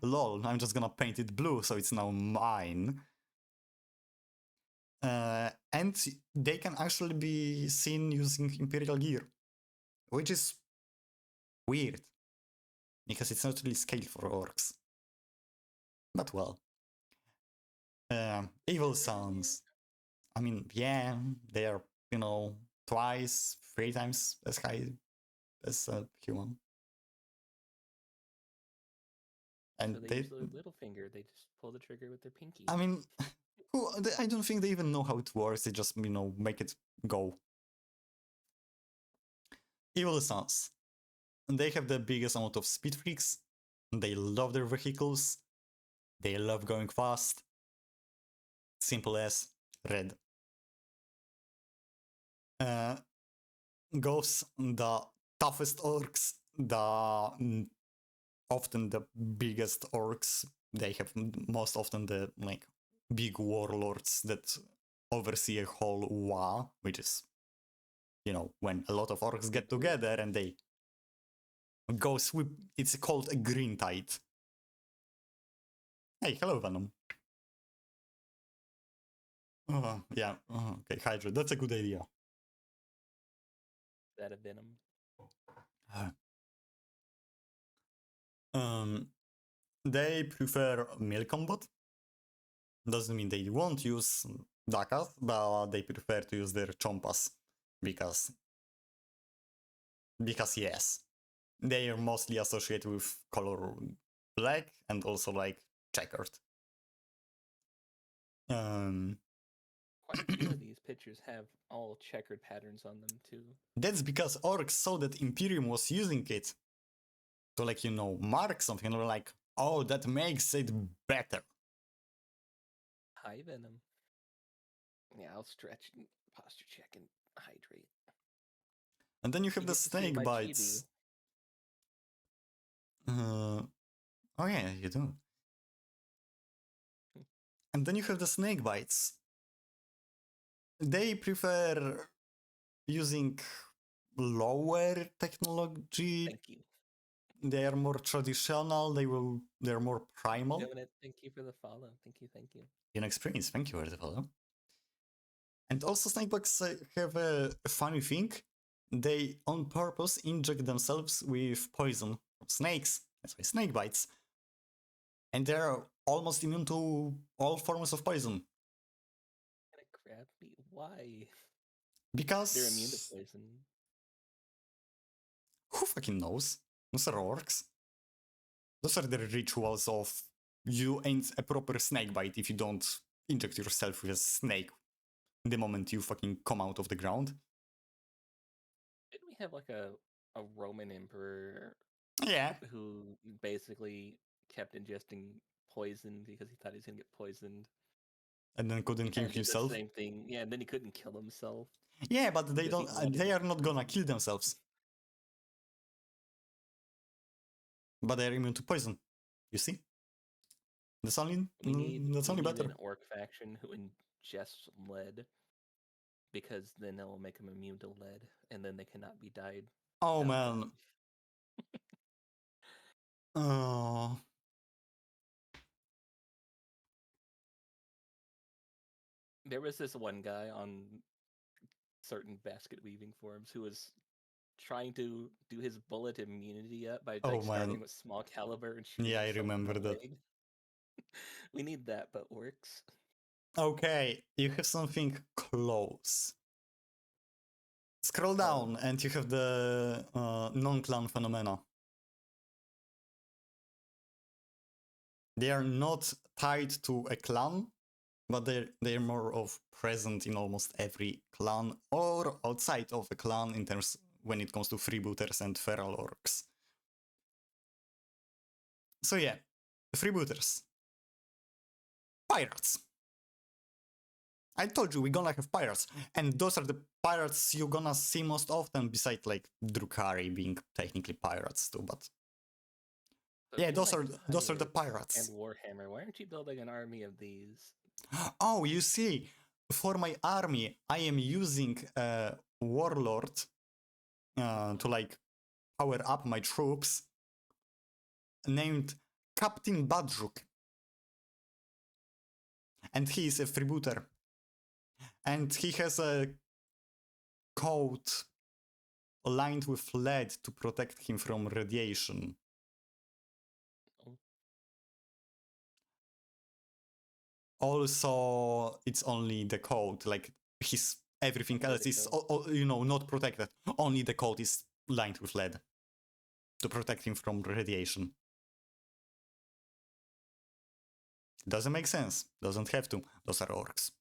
lol, I'm just gonna paint it blue, so it's now mine. And they can actually be seen using Imperial gear, which is weird, because it's not really scaled for orcs. But well. Evil Sons. I mean, yeah, they are, you know, twice, 3 times as high as a human. And So they use their little finger. They just pull the trigger with their pinky. I mean, I don't think they even know how it works. They just, you know, make it go. Evil Sons. They have the biggest amount of speed freaks. They love their vehicles. They love going fast. Simple as red. Ghosts, the toughest orcs, the often the biggest orcs. They have most often the like big warlords that oversee a whole war, which is, you know, when a lot of orcs get together and they go sweep. It's called a green tide. Hey, hello, Venom. Yeah, okay, Hydra. That's a good idea. Is that a Venom? They prefer melee combat. Doesn't mean they won't use Dakas, but they prefer to use their chompas because yes, they are mostly associated with color black and also like checkered. Quite a few of these pictures have all checkered patterns on them too. That's because orcs saw that Imperium was using it to, like, you know, mark something, and they're like, oh, that makes it better. Hi, Venom. Yeah, I'll stretch and posture check and hydrate. And then you have the snake bites. Oh yeah, you do. And then you have the snake bites. They prefer using lower technology. Thank you. They are more traditional. They're more primal. Doing it. Thank you for the follow. Thank you. In experience, thank you for the follow. And also snakebugs have a funny thing. They on purpose inject themselves with poison from snakes. That's why snake bites. And they're almost immune to all forms of poison. Can it grab me? Why? They're immune to Because poison. who fucking knows? Those are orcs. Those are the rituals of you ain't a proper snake bite if you don't inject yourself with a snake the moment you fucking come out of the ground. Didn't we have like a Roman emperor Yeah. who basically kept ingesting poison because he thought he was gonna get poisoned? And then couldn't He kill kind of did the himself. same thing. Yeah, and then he couldn't kill himself Yeah, but they because he don't. wanted They his are not gonna poison. kill themselves. But they're immune to poison. You see? That's only. We need That's we only need an better. orc faction who ingests lead because then that will make them immune to lead, and then they cannot be died. Oh Dot dot. man. Oh. There was this one guy on certain basket weaving forums who was trying to do his bullet immunity up by Oh like man. starting with small caliber and shooting Yeah, I himself in remember the that. leg. We need that, but orcs. Okay, you have something close. Scroll Oh, down and you have the non-clan phenomena. They are not tied to a clan, but they're more of present in almost every clan or outside of a clan in terms when it comes to freebooters and feral orcs. So yeah, freebooters. Pirates. I told you we're gonna have pirates, and those are the pirates you're gonna see most often, besides like Drukhari being technically pirates too. But so if yeah, you like those are the pirates and pirates. Warhammer, why aren't you building an army of these? Oh, you see, for my army, I am using a warlord to like power up my troops, named Captain Badruk, and he is a freebooter, and he has a coat lined with lead to protect him from radiation. Oh, Also, it's only the code, like his everything where'd else it is go? not protected. Only the code is lined with lead to protect him from radiation. Doesn't make sense. Doesn't have to. Those are orcs.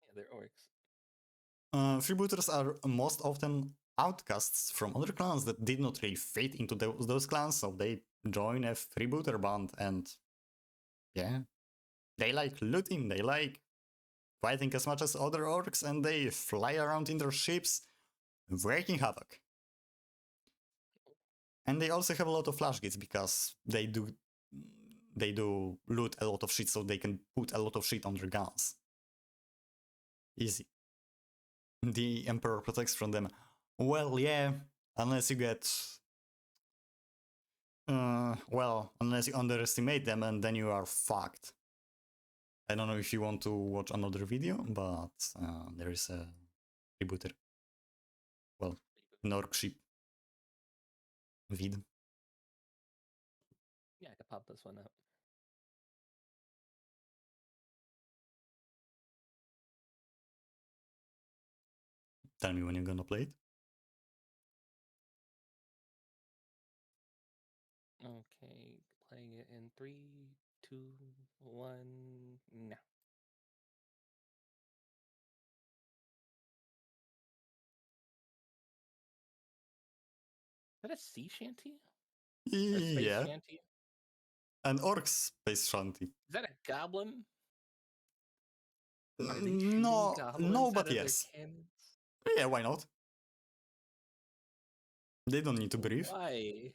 Yeah, they're orcs. Freebooters are most often outcasts from other clans that did not really fit into those clans, so they join a freebooter band, and yeah, they like looting, they like fighting as much as other orcs, and they fly around in their ships, wreaking havoc. And they also have a lot of flash gates because they do loot a lot of shit, so they can put a lot of shit on their guns. Easy. The Emperor protects from them. Well, yeah, unless you get unless you underestimate them, and then you are fucked. I don't know if you want to watch another video, but there is a rebooter. Well, Norkship vid. Yeah, I could pop this one up. Tell me when you're gonna play it. Okay, playing it in 3, 2, 1, now. Is that a sea shanty? Or a space Yeah, shanty? an orc space shanty. Is that a goblin? Are they shooting No, no, goblins out but of their yes. cannons? Yeah, why not? They don't need to breathe. Why?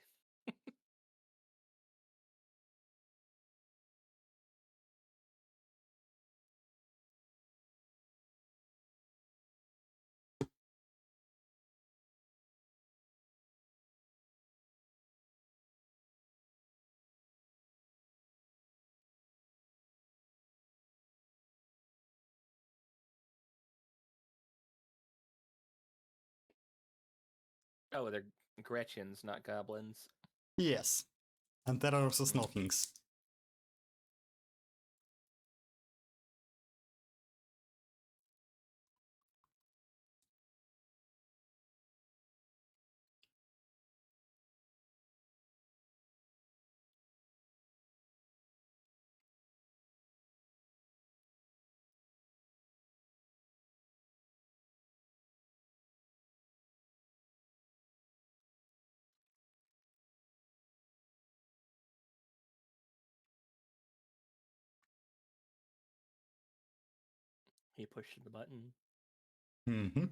Oh, they're Gretchens, not goblins. Yes. And there are also Mm. Snowflings. He pushed the button. Mm-hmm.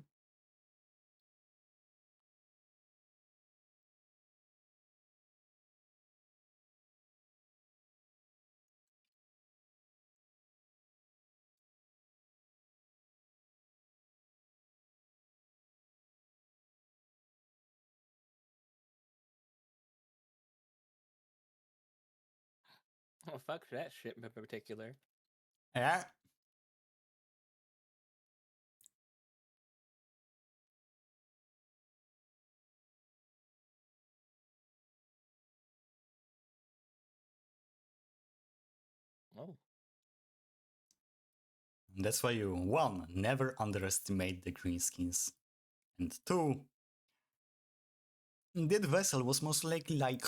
Oh, fuck that shit in particular. Yeah. Oh, That's why you, one, never underestimate the greenskins. And two, that vessel was most likely like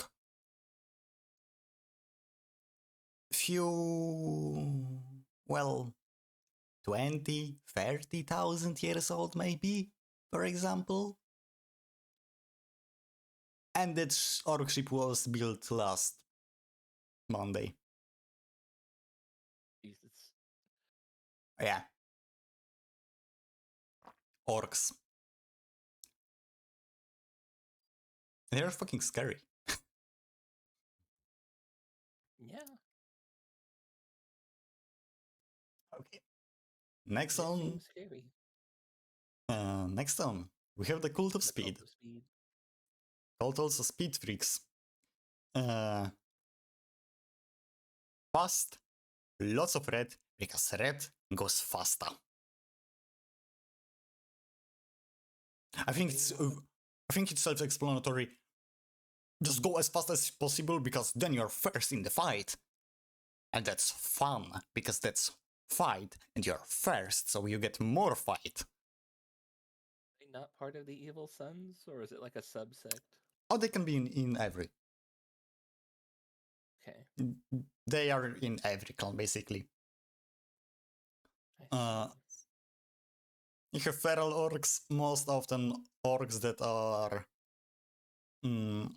few, well, 20, 30,000 years old maybe, for example. And that orc ship was built last Monday. Jesus. Yeah. Orcs. They're fucking scary. Yeah, Okay. Next they on, seem scary. next on, we have the Cult of The cult Speed. of speed. Called also Speed Freaks. Uh, Fast, lots of red, because red goes faster. I think Pretty it's much. I think it's self-explanatory. Just go as fast as possible because then you're first in the fight. And that's fun because that's fight and you're first, so you get more fight. Are they not part of the evil sons, or is it like a subsect? Or they can be in every. Okay, They are in every clan basically. I Uh, see. you have feral orcs, most often orcs that are mm,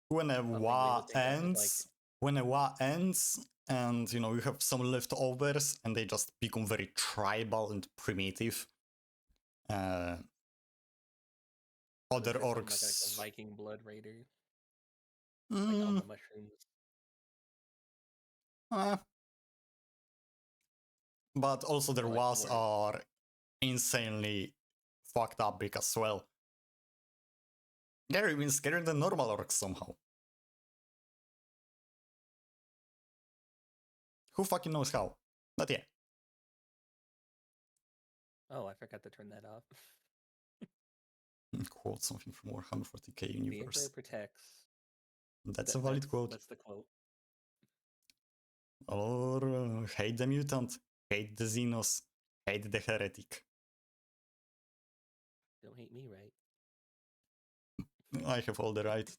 when a Something we war would think of as like, ends, when a war ends, and you know you have some leftovers, and they just become very tribal and primitive. Uh, let's Other say something like a orcs, Viking blood raider, like on mm, the mushrooms. eh, but also their Or like wars worse. are insanely fucked up because well, they're even scarier than normal orcs somehow. Who fucking knows how? But yeah. Oh, I forgot to turn that off. Quote something from Warhammer 40k The Emperor universe. protects. That's a That, valid that's quote. that's the quote. Or hate the mutant, hate the Xenos, hate the heretic. Don't hate me, right? I have all the right.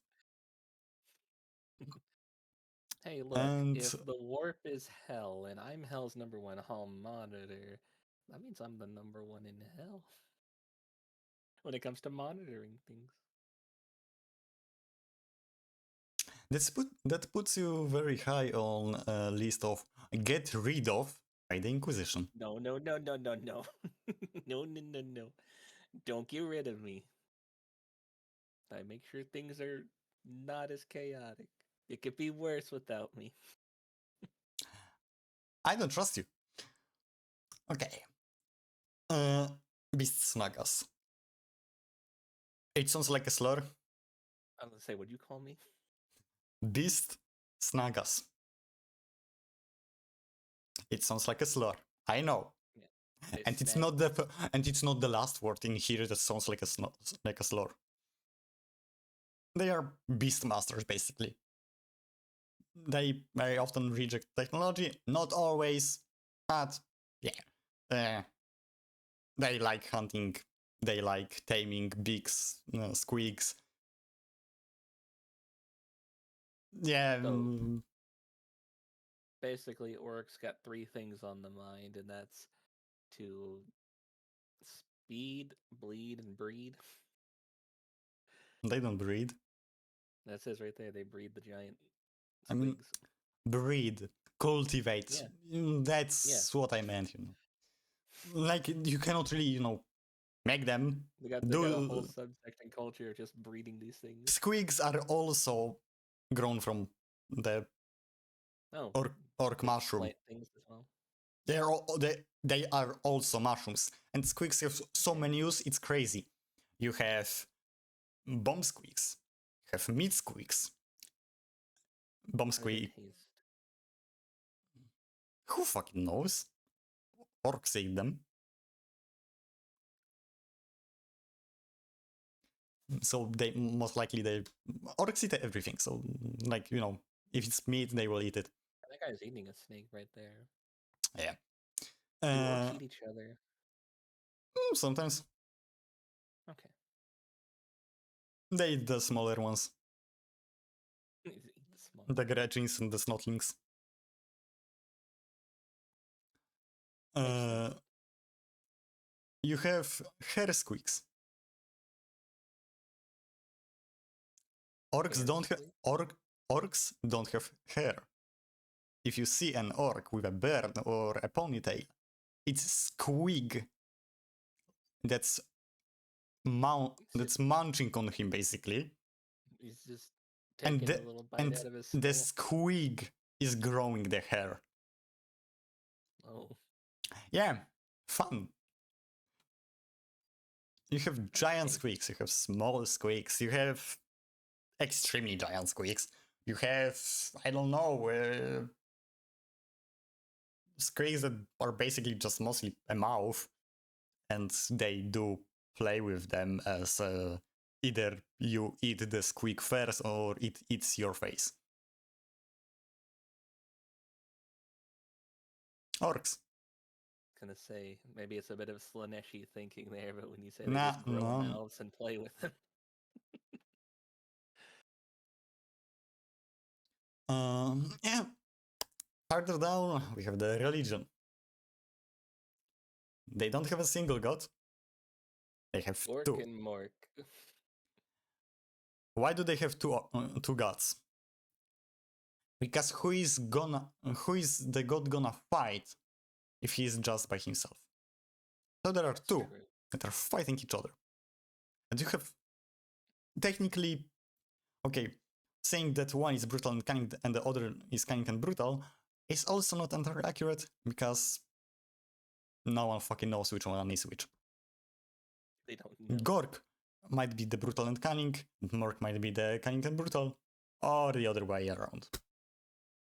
Hey, look, And if the warp is hell and I'm hell's number one hall monitor, that means I'm the number one in hell when it comes to monitoring things. that puts you very high on a list of get rid of by the Inquisition. No, no, no, no, no, no. No, no, no, no. Don't get rid of me. I make sure things are not as chaotic. It could be worse without me. I don't trust you. Okay. Uh, Beast Snagas. It sounds like a slur. I'm gonna say, would you call me? Beast Snagas. It sounds like a slur. I know. Yeah. And it's not the last word in here that sounds like a slur. They are beast masters, basically. They very often reject technology, not always, but yeah. They like hunting, they like taming big squigs. Yeah, So basically, orcs got three things on the mind, and that's to speed, bleed, and breed. they don't breed. That says right there, they breed the giant I mean, squigs. breed, cultivate. Yeah, yeah. That's what I meant. Like, you cannot really, make them They got a whole do. subsect and culture of just breeding these things. Squigs are also grown from the Oh, orc just mushroom. plant things as well. They are also mushrooms, and squigs have so many uses. It's crazy. You have bomb squigs, you have meat squigs. Bomb How do they squig. taste? Who fucking knows? Orcs ate them. So they most likely they orcs eat everything. So like if it's meat, they will eat it. That guy's eating a snake right there. Yeah. Do orcs Uh, eat each other? Sometimes Okay. they eat the smaller ones, Eat the small. the gretchins and the snotlings. Excellent. You have hair squeaks. Hair squeak? Orcs don't have hair. If you see an orc with a beard or a ponytail, it's squig that's that's munching on him basically, He's just and taking a little bite out of his the skull. squig is growing the hair. Oh. Yeah, fun. You have giant Okay. squeaks, you have small squeaks, you have extremely giant squeaks. You have, I don't know, squeaks that are basically just mostly a mouth, and they do play with them as either you eat the squeak first or it eats your face. Orcs. Gonna say maybe it's a bit of Slaneshi thinking there, but when you say they Nah, just grow no. mouths and play with them. Yeah. Farther down, we have the religion. They don't have a single god. They have Orc two. and Mork. Why do they have two gods? Because who is the god gonna fight if he is just by himself? So there are That's two true. that are fighting each other. And you have technically, okay, saying that one is brutal and cunning and the other is cunning and brutal is also not entirely accurate because no one fucking knows which one is which. They don't know. Gork might be the brutal and cunning, Mork might be the cunning and brutal, or the other way around.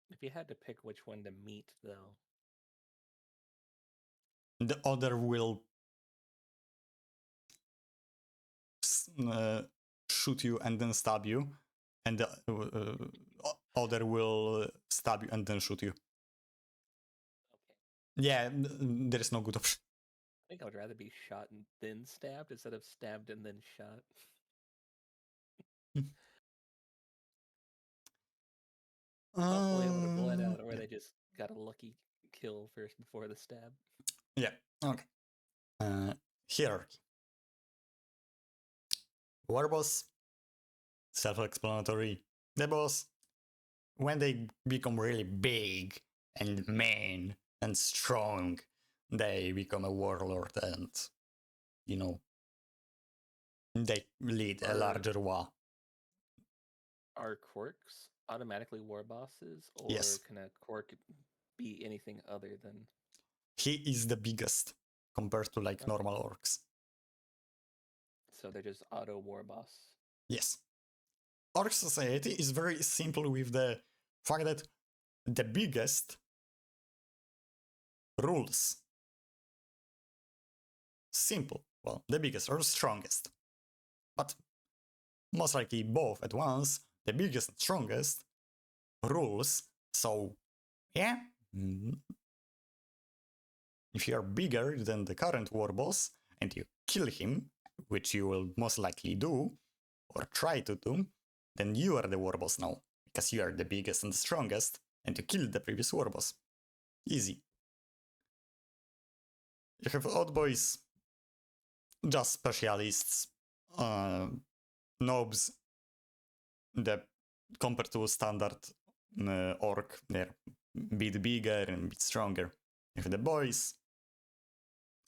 If you had to pick which one to meet, though, The other will shoot you and then stab you, and the other will stab you and then shoot you. okay. Yeah, there is no good option. I think I would rather be shot and then stabbed instead of stabbed and then shot. Hopefully, I would have bled out, or Yeah. they just got a lucky kill first before the stab. Yeah. Okay. Hierarchy. War boss, self-explanatory. The boss, when they become really big and mean and strong, they become a warlord and, you know, they lead a larger war. Are quirks automatically war bosses, or Yes, can a quirk be anything other than? he is the biggest compared to like Okay. normal orcs. So they're just auto war boss. Yes. Orc society is very simple with the fact that the biggest rules. Simple. Well, the biggest or strongest. But most likely both at once, the biggest and strongest, rules. So, yeah, if you are bigger than the current war boss and you kill him, which you will most likely do, or try to do, then you are the war boss now, because you are the biggest and strongest, and you killed the previous war boss. Easy. You have odd boys, just specialists, nobs, the compared to standard orc, they're a bit bigger and a bit stronger. You have the boys,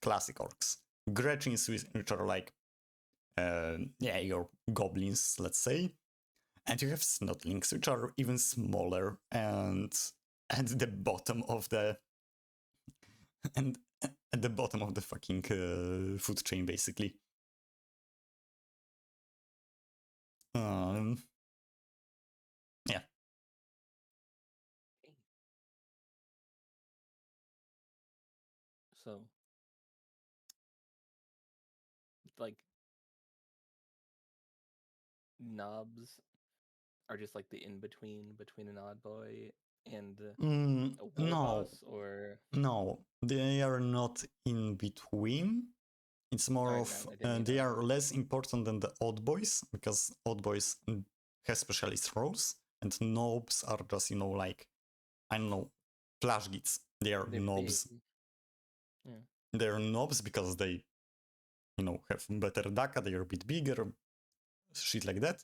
classic orcs. Gretchins, which are like, your goblins, let's say. And you have snotlings, which are even smaller and at the bottom of the and at the bottom of the fucking food chain, basically. Yeah. So, like, knobs are just like the in between an odd boy and a war No, boss, or no, they are not in between. It's more all right, of no, I didn't mean they that. are less important than the odd boys because odd boys have specialist roles and knobs are just like, I don't know, flash gits. They are They're big. knobs. Yeah. They're knobs because they have better DACA. They are a bit bigger, shit like that.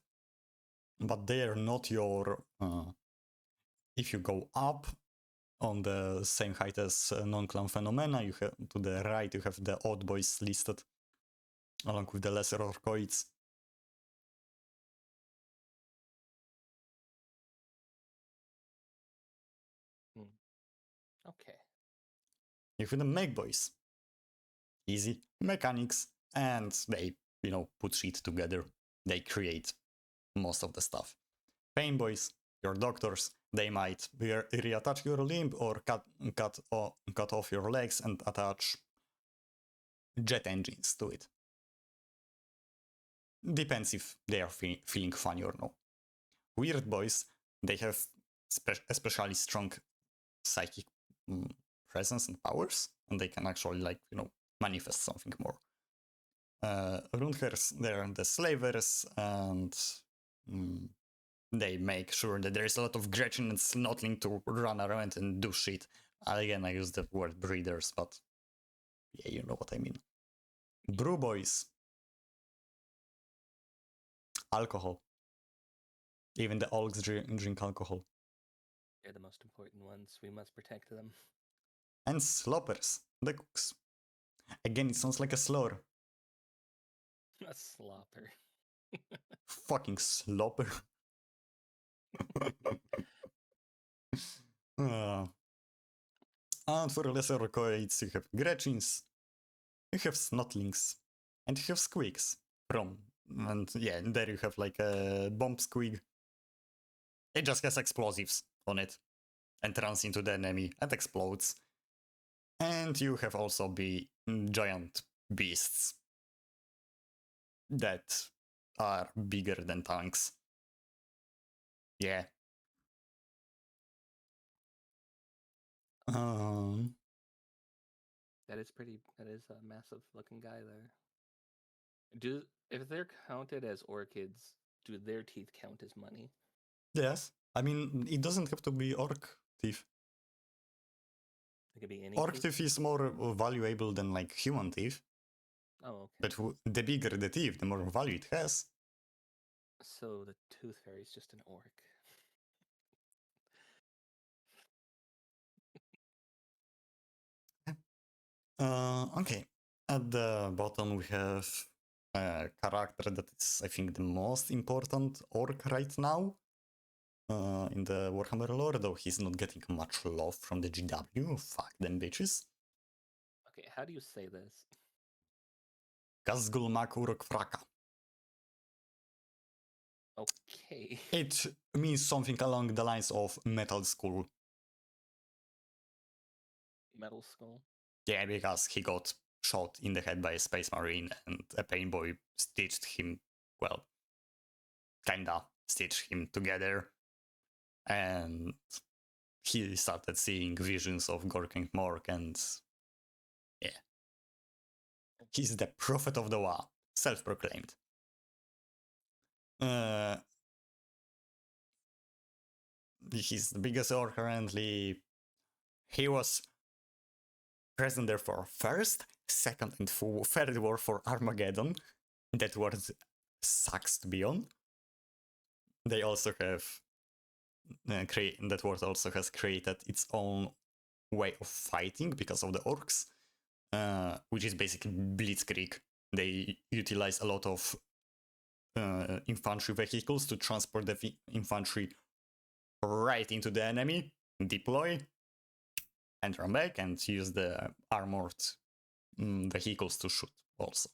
But they are not your. If you go up on the same height as non-clan phenomena, you have to the right. You have the odd boys listed along with the lesser orcoids. Okay. You have the make boys. Easy mechanics, and they put shit together. They create most of the stuff. Pain boys, your doctors, they might reattach your limb or cut off your legs and attach jet engines to it. Depends if they are feeling funny or no. Weird boys, they have especially strong psychic presence and powers, and they can actually manifest something more. Rundhairs, they're the slavers, and they make sure that there is a lot of Gretchen and Snotling to run around and do shit. Again, I use the word breeders, but yeah, you know what I mean. Brew boys. Alcohol. Even the orcs drink alcohol. They're the most important ones. We must protect them. And sloppers. The cooks. Again, it sounds like a slur. A slopper. Fucking slopper. And for lesser orcoids, you have Gretchins, you have Snotlings, and you have Squigs from. And yeah, there you have like a bomb squig. It just has explosives on it and runs into the enemy and explodes. And you have also giant beasts that are bigger than tanks. Yeah. That is pretty. That is a massive looking guy there. If they're counted as orchids, do their teeth count as money? Yes. I mean, it doesn't have to be orc teeth. It could be any Orc teeth. teeth is more valuable than like human teeth. Oh, okay. But the bigger the teeth, the more value it has. So the tooth fairy is just an orc. Okay. At the bottom we have a character that is, I think, the most important orc right now in the Warhammer lore, though he's not getting much love from the GW. Fuck them bitches. Okay, how do you say this? Gazgul Uruk Fraka. Okay. It means something along the lines of Metal Skull. Metal skull. Yeah, because he got shot in the head by a space marine and a pain boy stitched him, well, kinda stitch him together, and he started seeing visions of Gork and Mork, and yeah, he's the prophet of the Wa, self-proclaimed. He's the biggest orc currently. He was present there for first, second, and third war for Armageddon. That war sucks to be on. They also have that war also has created its own way of fighting because of the orcs, which is basically blitzkrieg. They utilize a lot of infantry vehicles to transport the infantry right into the enemy, deploy, and run back, and use the armored vehicles to shoot also.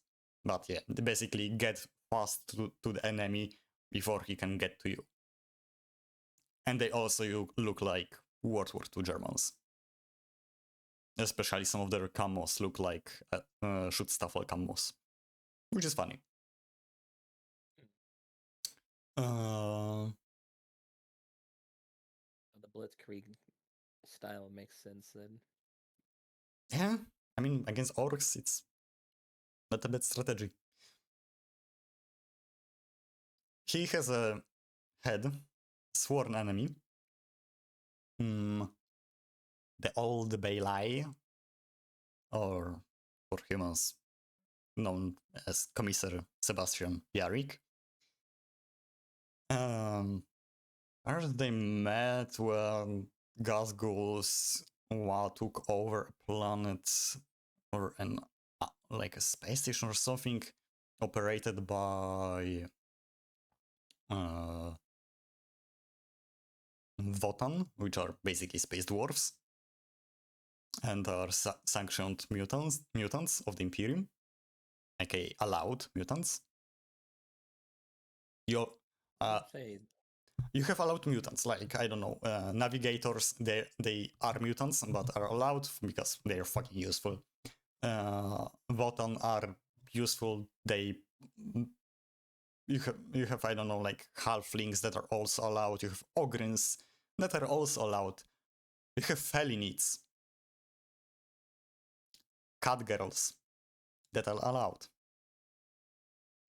But yeah, they basically get fast to the enemy before he can get to you. And they also look like World War II Germans. Especially some of their camos look like Schutzstaffel camos, which is funny. The Blitzkrieg style makes sense then. Yeah, I mean, against orcs, it's not a bad strategy. He has a head, sworn enemy. The old Bailey, or for humans, known as Commissar Sebastian Yarik. As they met when Gazgul's took over a planet or an like a space station or something operated by Votan, which are basically space dwarfs and are sanctioned mutants of the Imperium, aka allowed mutants. You have allowed mutants, like, I don't know, navigators, they are mutants, but are allowed because they're fucking useful. Votan are useful, you have, I don't know, like halflings that are also allowed, you have ogrins that are also allowed, you have felinids, cat girls that are allowed.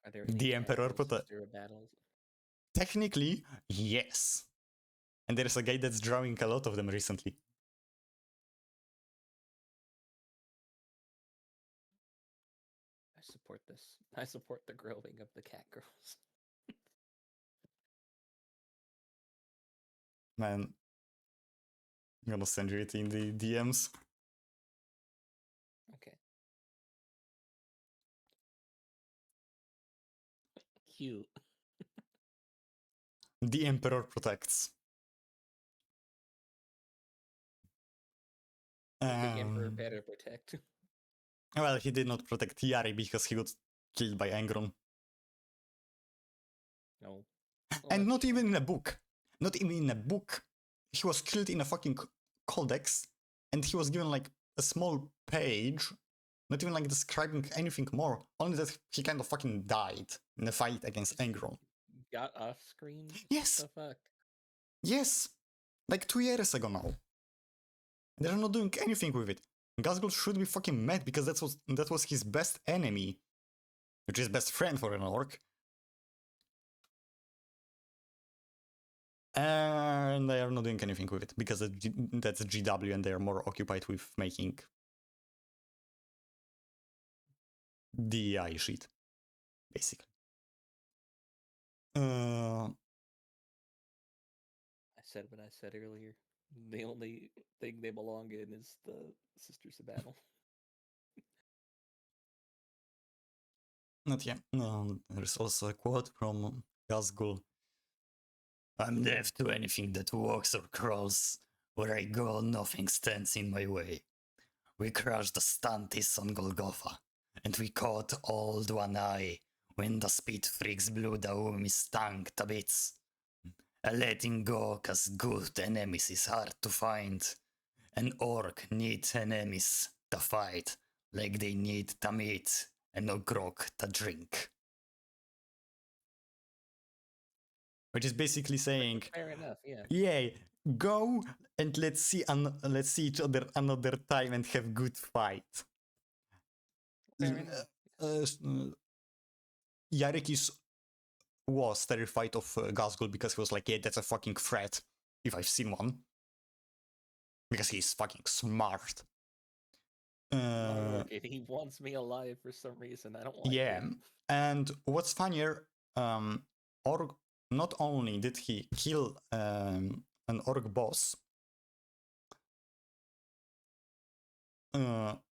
Are there the Emperor battles? Technically, yes. And there's a guy that's drawing a lot of them recently. I support this. I support the growing of the cat girls. Man, I'm gonna send you it in the DMs. Okay. Cute. The Emperor protects. The Emperor better protect. Well, he did not protect Yari because he got killed by Angron. No. Well, and not even in a book. Not even in a book. He was killed in a fucking codex, and he was given like a small page, not even like describing anything more, only that he kind of fucking died in a fight against Angron. Got off screen? Yes. What the fuck? Yes. Like 2 years ago now. They're not doing anything with it. Gazgul should be fucking mad because that was his best enemy, which is best friend for an orc. And they are not doing anything with it because that's GW and they are more occupied with making DEI shit, basically. I said what I said earlier. The only thing they belong in is the Sisters of Battle. Not yet. No, there's also a quote from Gazgul. I'm deaf to anything that walks or crawls. Where I go, nothing stands in my way. We crushed the stunties on Golgotha, and we caught Old One Eye when the speed freaks blew the Umi's tank to bits. Letting go cause good enemies is hard to find. An orc needs enemies to fight, like they need the meat and no grog to drink. which is basically saying, Fair enough. Yeah. "Yeah, go and let's see each other another time and have good fight." Fair enough. Yarek was terrified of Gazgul because he was like, "Yeah, that's a fucking threat if I've seen one." Because he's fucking smart. My orc, he wants me alive for some reason. I don't like Yeah, it. and what's funnier, Orc, not only did he kill an Orc boss,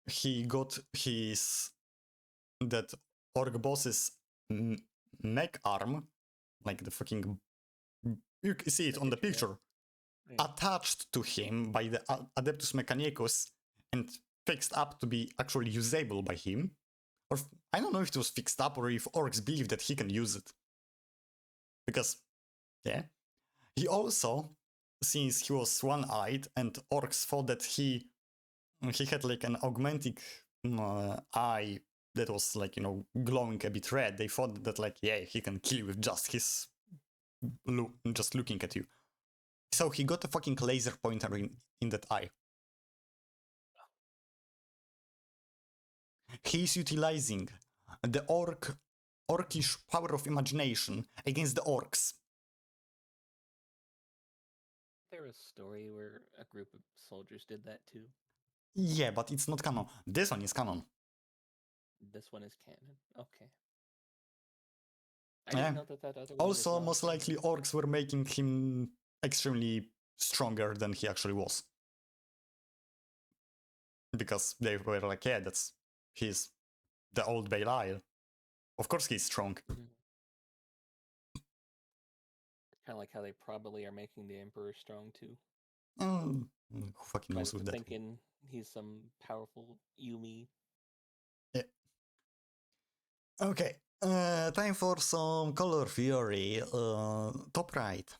he got his that Orc boss's mech arm, like the fucking, you can see it on the picture, Yeah. attached to him by the Adeptus Mechanicus and fixed up to be actually usable by him. Or I don't know if it was fixed up or if orcs believe that he can use it. Because, yeah. He also, since he was one-eyed and orcs thought that he had like an augmented eye that was like, glowing a bit red, they thought that like, yeah, he can kill you with just his just looking at you. So he got a fucking laser pointer in that eye. He's utilizing the orcish power of imagination against the orcs. There was a story where a group of soldiers did that too. Yeah, but it's not canon. This one is canon. This one is canon. Okay. I didn't know that other one Also, was most likely orcs were making him extremely stronger than he actually was. Because they were like, yeah, he's the old Belial. Of course he's strong. Mm-hmm. Kind of like how they probably are making the Emperor strong too. Who fucking knows with that? Thinking he's some powerful Yumi. Yeah. Okay. Time for some color theory. Top right.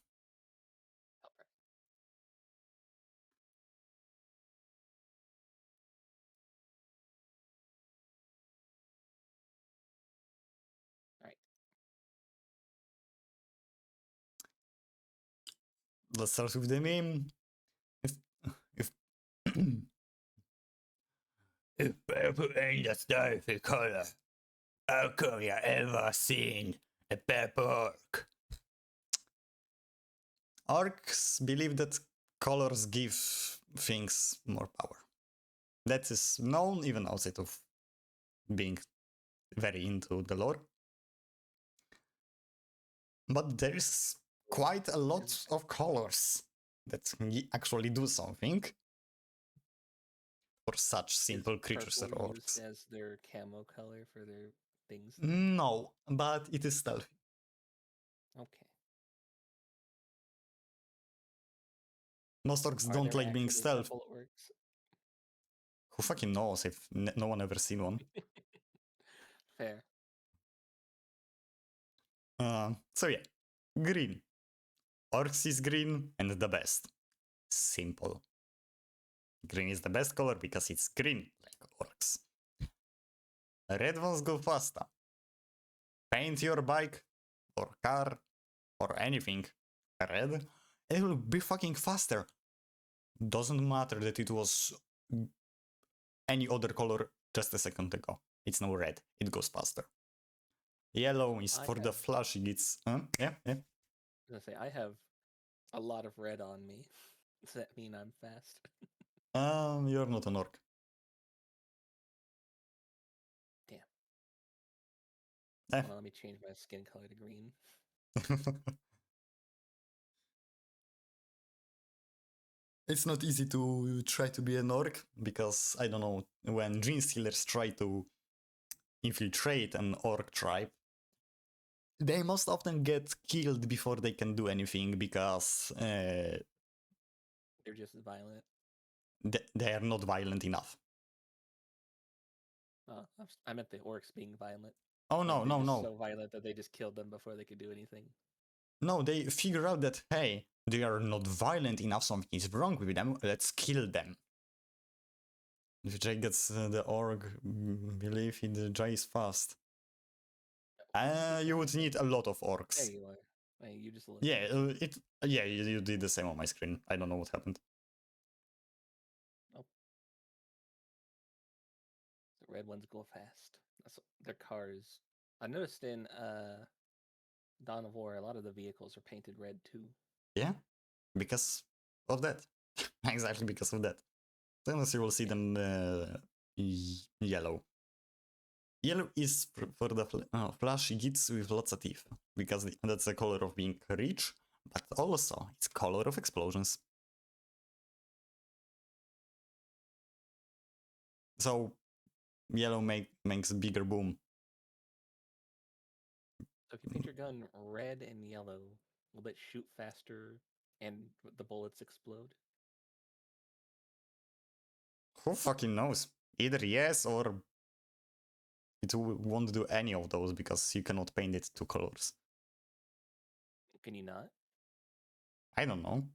Right. Let's start with the meme. If if purple ain't a starfy color, how come you ever seen a purple orc? Orcs believe that colors give things more power. That is known even outside of being very into the lore. But there is quite a lot of colors that actually do something for such simple creatures as orcs. Used as their camo color for their things. No, but it is stealthy. Okay. Most orcs don't like being stealth. Orcs? Who fucking knows if no one ever seen one? Fair. So yeah, green. Orcs is green and the best. Simple. Green is the best color because it's green, like orcs. Red ones go faster. Paint your bike or car or anything red, it will be fucking faster. Doesn't matter that it was any other color just a second ago. It's now red. It goes faster. Yellow is for the flashing. It's yeah. I was gonna say I have a lot of red on me. Does that mean I'm fast? You're not an orc. Damn. Eh. Well, let me change my skin color to green. It's not easy to try to be an orc because I don't know, when gene stealers try to infiltrate an orc tribe, they most often get killed before they can do anything because they're just violent. They are not violent enough. I meant the orcs being violent. Oh no, no, no. So violent that they just killed them before they could do anything. No, they figure out that, hey, they are not violent enough, something is wrong with them, let's kill them. If Jay gets the orc, believe he dies fast. You would need a lot of orcs. There you are. Wait, you just looked. Yeah, you did the same on my screen. I don't know what happened. Oh, the red ones go fast. That's their cars. I noticed in Dawn of War, a lot of the vehicles are painted red too. Yeah, because of that. Exactly because of that. Unless you will see Yeah. them yellow. Yellow is for the flashy kids with lots of teeth, because that's the color of being rich, but also it's color of explosions. So yellow makes bigger boom. So if you paint your gun red and yellow, will it shoot faster and the bullets explode? Who fucking knows? Either yes or it won't do any of those because you cannot paint it two colors. Can you not? I don't know.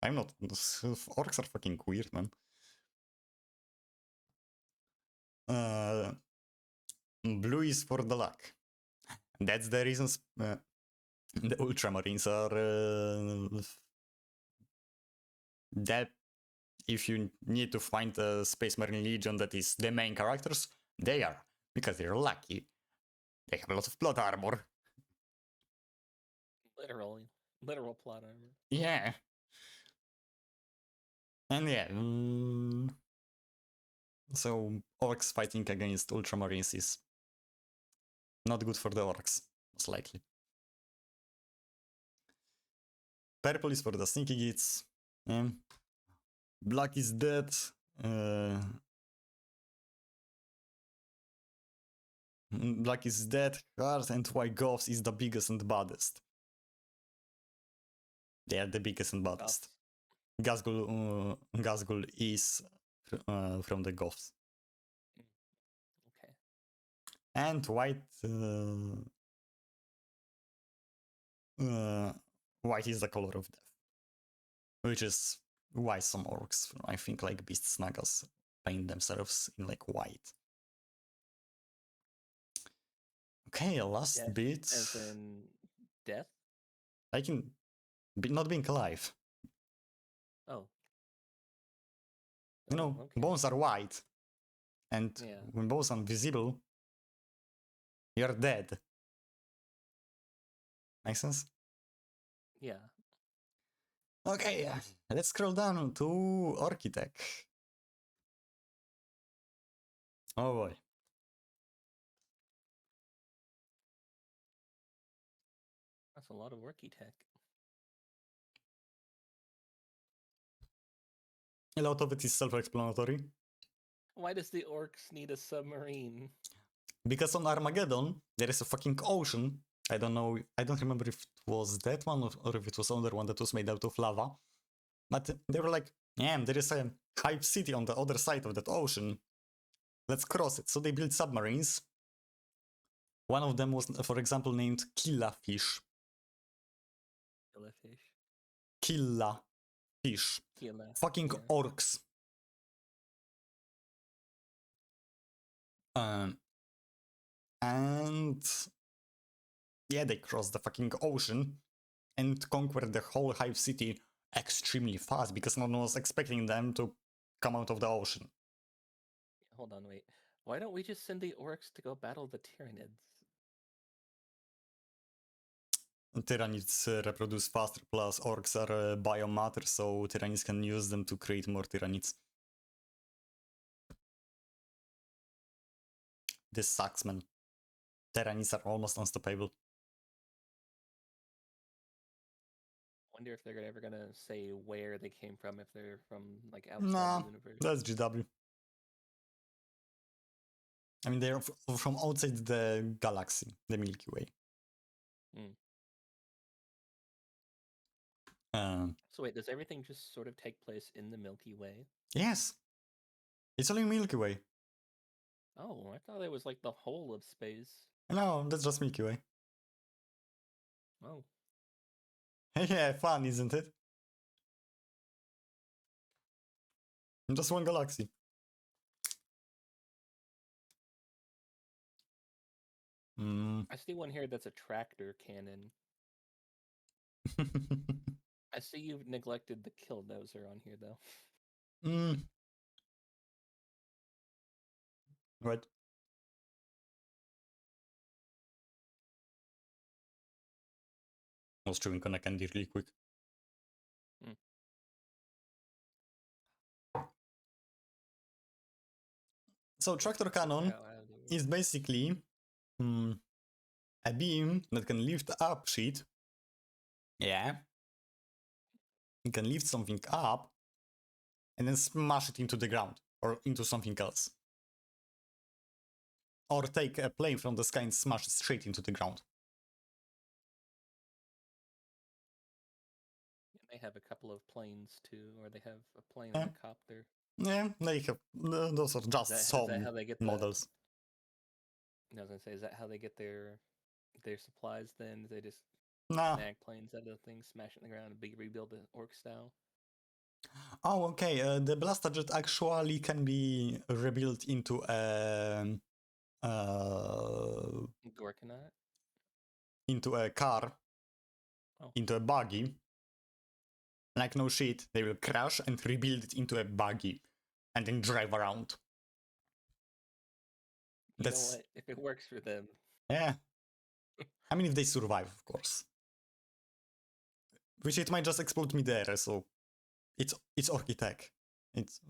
I'm not. Orcs are fucking weird, man. Uh, Blue is for the luck. That's the reasons the Ultramarines are that if you need to find a Space Marine Legion that is the main characters, they are, because they're lucky. They have a lot of plot armor. Literal plot armor. Yeah. And yeah, so orcs fighting against Ultramarines is not good for the orcs, most likely. Purple is for the sneaky gits. Black is dead. Uh, Black is dead. Hard and white Goths is the biggest and baddest. They are the biggest and baddest. Gazgul is from the Goths. Okay. And white white is the color of death, which is why some orcs, I think, like Beast Snaggers, paint themselves in like white. Okay, last Death, bit. as in death? Like in not being alive. Oh. You Oh, know, okay. bones are white, and Yeah. when bones are visible, you're dead. Make sense? Yeah. Okay, let's scroll down to Architect. Oh boy. That's a lot of worky tech. A lot of it is self-explanatory. Why does the orcs need a submarine? Because on Armageddon, there is a fucking ocean. I don't know, I don't remember if it was that one or if it was another one that was made out of lava. But they were like, yeah, there is a hype city on the other side of that ocean. Let's cross it. So they built submarines. One of them was, for example, named Killa Fish. Killer fish. Killa Fish. Killer. Fucking Yeah. orcs. And yeah, they crossed the fucking ocean and conquered the whole Hive City extremely fast because no one was expecting them to come out of the ocean. Hold on, wait. Why don't we just send the orcs to go battle the Tyranids? Tyrannids reproduce faster, plus orcs are biomatter, so Tyrannids can use them to create more Tyrannids. This sucks, man. Tyrannids are almost unstoppable. Wonder if they're ever gonna say where they came from, if they're from like outside Nah, the universe. that's GW. I mean, they're from outside the galaxy, the Milky Way. Mm. Uh, So wait, does everything just sort of take place in the Milky Way? yes, it's only Milky Way. Oh, I thought it was like the whole of space. No, that's just Milky Way. Oh, Yeah, fun, isn't it? Just one galaxy. I see one here that's a tractor cannon. I see you've neglected the kill dozer on here though. mm, right. I was chewing on a candy really quick. Hmm. So tractor Forgot cannon how they work. is basically a beam that can lift up shit. Yeah. It can lift something up and then smash it into the ground or into something else. Or take a plane from the sky and smash it straight into the ground. They have a couple of planes too, or they have a plane Yeah, and a copter. yeah, they have. Those are just Is that how some they get models. I was gonna say, is that how they get their supplies? Then they just Nah. snag planes out of things, smash it in the ground, and rebuild it orc style. Oh, okay. The blaster jet actually can be rebuilt into uh, Gorkanaut. into a car, Oh, into a buggy. Like no shit, they will crash and rebuild it into a buggy, and then drive around. you know That's what? If it works for them, yeah. I mean, if they survive, of course. Which it might just explode mid-air, so it's Orchitech. It's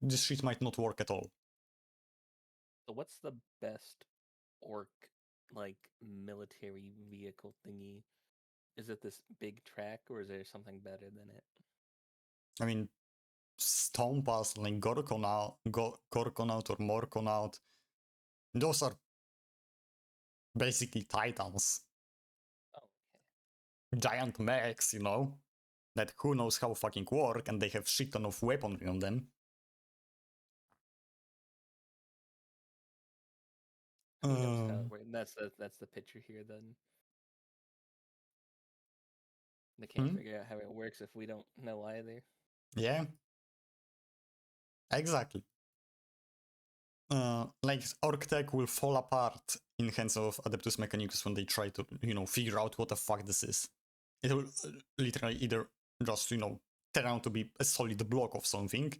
this shit might not work at all. so what's the best orc like military vehicle thingy? Is it this big track, or is there something better than it? I mean, Stompas like Gorkonaut or Morkonaut, those are basically titans, Oh, okay. giant mechs, that who knows how fucking work, and they have shit ton of weaponry on them. Who knows how it works? That's the picture here. Then they can't Hmm? figure out how it works if we don't know either. Yeah, exactly. Like Orctech will fall apart in hands of Adeptus Mechanicus when they try to, figure out what the fuck this is. It will literally either just, turn out to be a solid block of something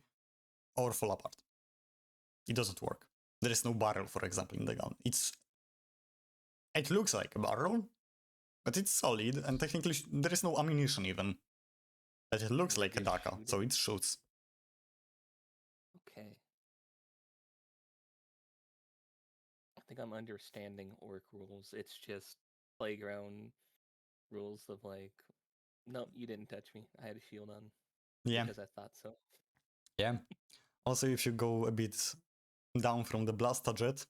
or fall apart. It doesn't work. There is no barrel, for example, in the gun. It looks like a barrel, but it's solid, and technically there is no ammunition even. But it looks You like a just DACA, shoot so it. it shoots. Okay. I think I'm understanding orc rules. It's just playground rules of like, no, you didn't touch me. I had a shield on Yeah, because I thought so. yeah. Also, if you go a bit down from the blaster jet,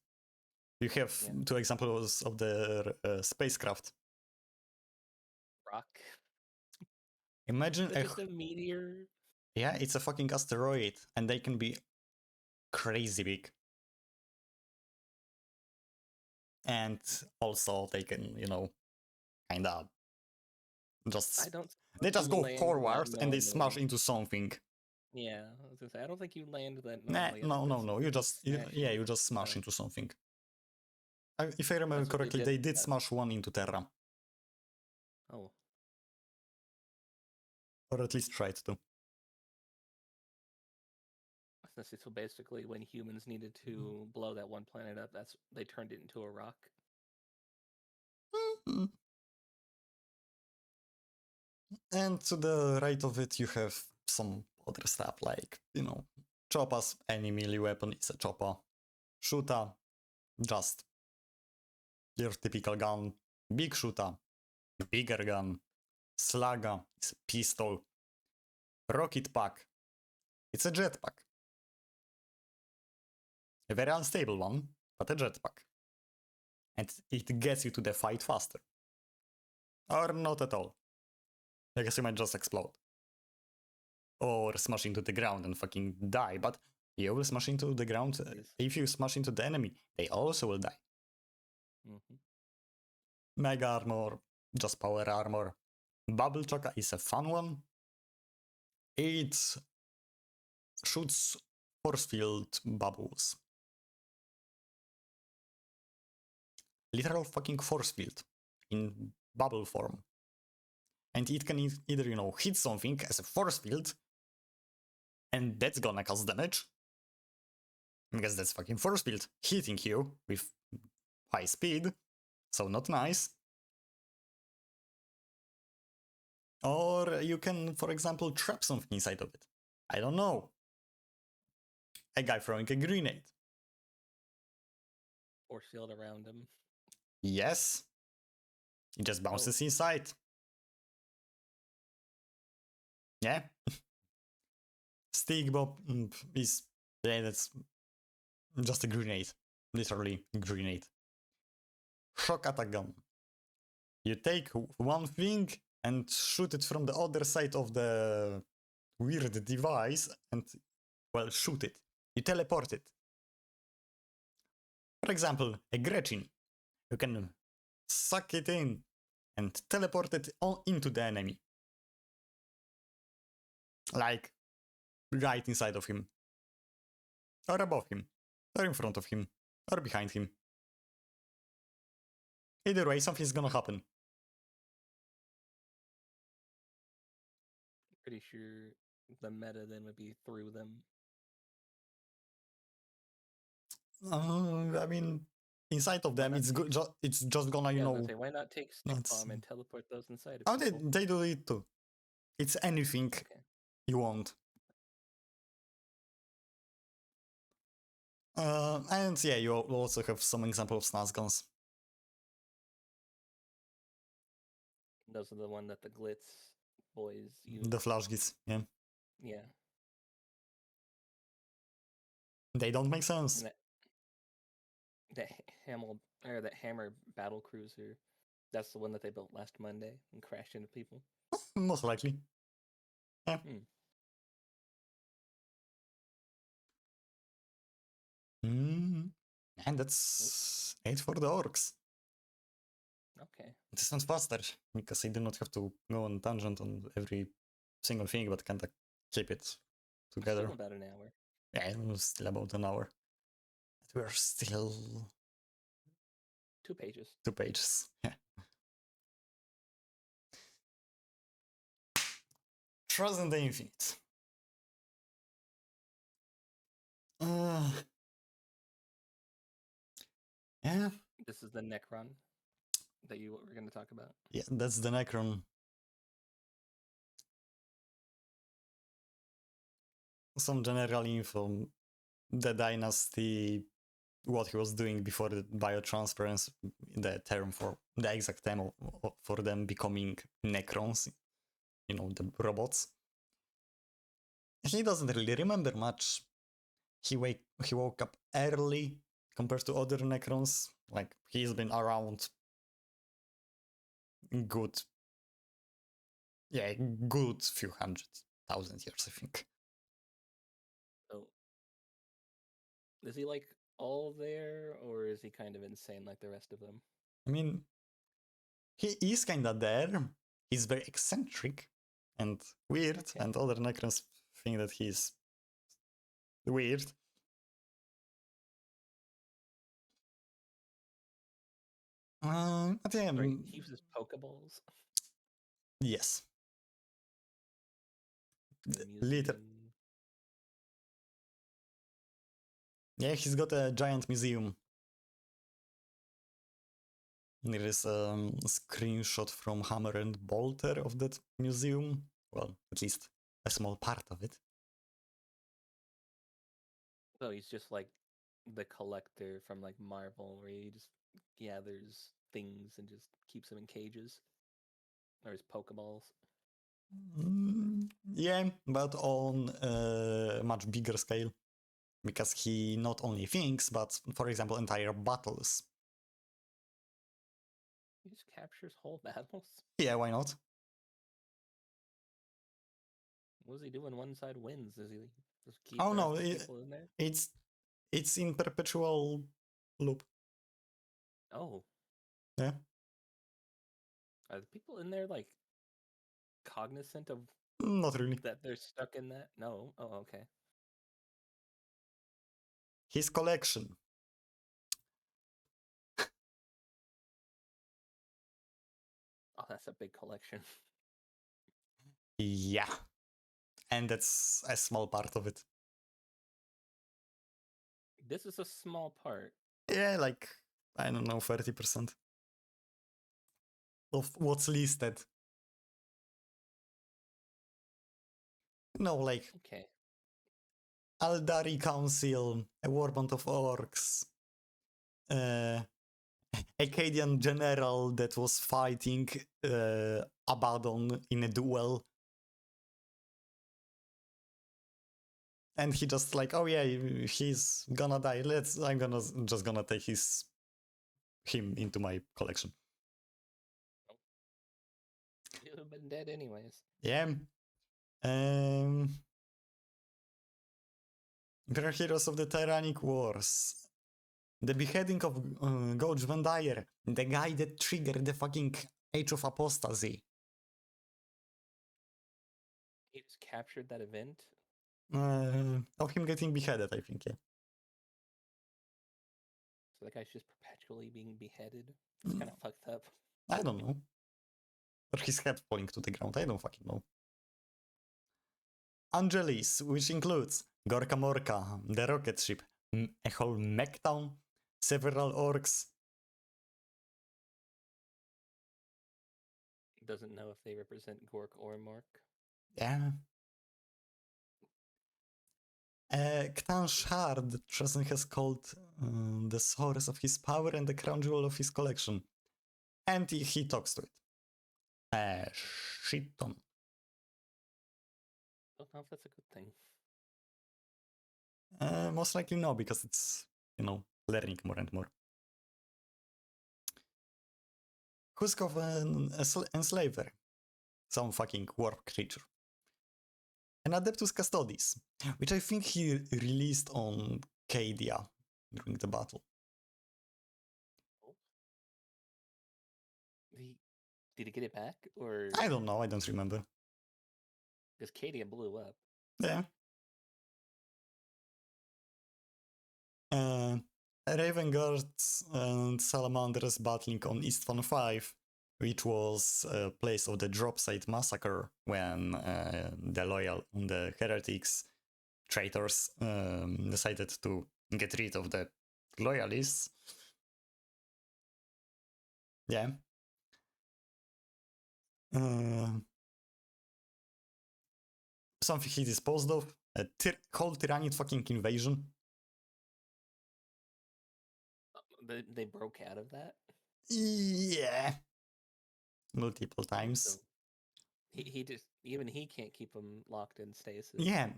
you have Yeah. 2 examples of the spacecraft. Rock. Imagine Is it just a meteor? yeah, it's a fucking asteroid, and they can be crazy big. And also they can, kind of I just don't they think just you go land that forward and they smash normally. into something. Yeah, I was gonna say I don't think you land that Nah, normally. I think no, that's no. You just smash yeah, into you just smash stuff. into something. If I remember That's what they correctly, did. they did smash one into Terra, Oh, or at least tried to. so basically, when humans needed to blow that one planet up, that's they turned it into a rock. Mm. And to the right of it, you have some other stuff like, Choppa's any melee weapon is a Choppa. Shoota, just your typical gun. Big Shoota, bigger gun. Slaga is a pistol. Rocket Pack, it's a jetpack. A very unstable one, but a jetpack. And it gets you to the fight faster. Or not at all. I guess you might just explode. Or smash into the ground and fucking die, but you will smash into the ground. If you smash into the enemy, they also will die. Mm-hmm. Mega armor, just power armor. Bubble Chaka is a fun one. It shoots force field bubbles. Literal fucking force field in bubble form. and it can either, you know, hit something as a force field, and that's gonna cause damage, because that's fucking force field hitting you with high speed, so not nice. Or you can, for example, trap something inside of it. I don't know. A guy throwing a grenade. Force field around him. Yes. It just bounces inside. Yeah. Stick bomb is, yeah, that's just a grenade. Literally a grenade. Shock attack gun. You take one thing and shoot it from the other side of the weird device and, well, shoot it. You teleport it. For example, a Gretchen. You can suck it in and teleport it into the enemy. Like, right inside of him. Or above him. Or in front of him. Or behind him. Either way, something's gonna happen. Pretty sure the meta then would be through them. I mean, inside of them, it's good. It's just gonna, you Yeah, I was know. gonna say, why not take stick That's... bomb and teleport those inside of Oh, people? they do it too. It's anything Okay. you want. And yeah, you also have some example of snaz guns. Those are the one that the Glitz boys use. The flash gits, yeah. Yeah. They don't make sense. And that Hammer battle cruiser, that's the one that they built last Monday and crashed into people. Most likely. Yeah. And that's 8 for the orcs. Okay. This one's faster, because I do not have to go on tangent on every single thing, but kind of keep it together. Still about an hour. Yeah, it was still about an hour. But we're still 2 pages. 2 pages. Yeah. Trust in the Infinite. Yeah. This is the Necron that you were going to talk about. Yeah, that's the Necron. Some general info. The dynasty, what he was doing before the biotransference, the term for the exact term for them becoming Necrons, you know, the robots. He doesn't really remember much. He woke up early compared to other Necrons. Like, he's been around good few 100,000 years, I think. So, is he like all there, or is he kind of insane like the rest of them? I mean, he is kinda there. He's very eccentric and weird, okay. And other Necrons think that he's weird. But yeah, Sorry, he uses Pokeballs. Yes. Later. Yeah, he's got a giant museum. There is a screenshot from Hammer and Bolter of that museum. Well, at least a small part of it. So he's just like the collector from like Marvel, where he just gathers things and just keeps them in cages. Or his Pokeballs. Yeah, but on a much bigger scale. Because he not only thinks, but, for example, entire battles. He just captures whole battles? Yeah, why not? What does he do when one side wins? Does he just keep people in there? It's in perpetual loop. Oh. Yeah. Are the people in there like cognizant of not really that they're stuck in that? No. Oh, okay. His collection. Oh, that's a big collection. Yeah. And that's a small part of it. This is a small part. Yeah, like, I don't know, 30% of what's listed. No, like, Okay. Aldari Council, a warband of orcs, uh, Acadian general that was fighting Abaddon in a duel. And he just like, oh yeah, he's gonna die. I'm gonna take him into my collection. He would have been dead anyways. Yeah. Um, there are heroes of the Tyrannic Wars. The beheading of Gouge Van Dyer, the guy that triggered the fucking Age of Apostasy. He just captured that event. Of him getting beheaded, I think, yeah. So that guy's just perpetually being beheaded. It's kind of fucked up. I don't know. Or his head falling to the ground, I don't fucking know. Angelis, which includes Gorka Morka, the rocket ship, a whole mech town, several orcs. Doesn't know if they represent Gork or Mork. Yeah. Ktan Shard, Chosen has called the source of his power and the crown jewel of his collection. And he talks to it. Shit ton. Don't know if that's a good thing. Most likely no, because it's, learning more and more. Huskov Enslaver. Some fucking warp creature. And Adeptus Custodes, which I think he released on Cadia during the battle. Did he get it back, or I don't know, I don't remember. because Cadia blew up? Yeah. Raven Guards and Salamanders battling on Istvan 5, which was a place of the drop site massacre when the heretics, traitors, decided to get rid of the loyalists. Yeah. Something he disposed of. A whole Tyrannid fucking invasion. They broke out of that. Yeah. Multiple times. So he just even he can't keep them locked in stasis. Yeah.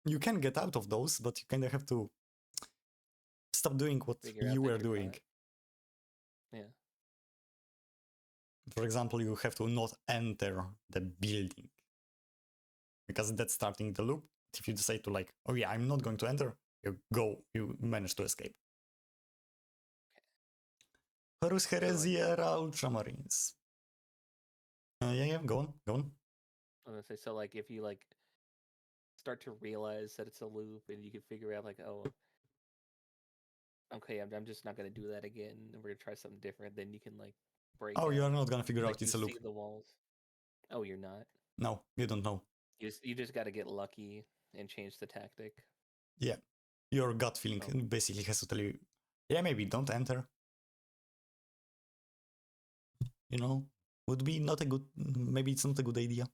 You can get out of those, but you kind of have to stop doing what you were doing. Yeah. For example, you have to not enter the building because that's starting the loop. If you decide to like, oh yeah, I'm not going to enter, you manage to escape. Horus Heresia Ultramarines. Yeah, go on. I was gonna say, so like if you like start to realize that it's a loop and you can figure out like, oh, okay, I'm just not gonna do that again, and we're gonna try something different, then you can like break out. You're not gonna figure like, out it's a loop. You see the walls. Oh, you're not? No, you don't know. You just gotta get lucky and change the tactic. Yeah. Your gut feeling basically has to tell you, yeah, maybe don't enter. Would be not a good, maybe it's not a good idea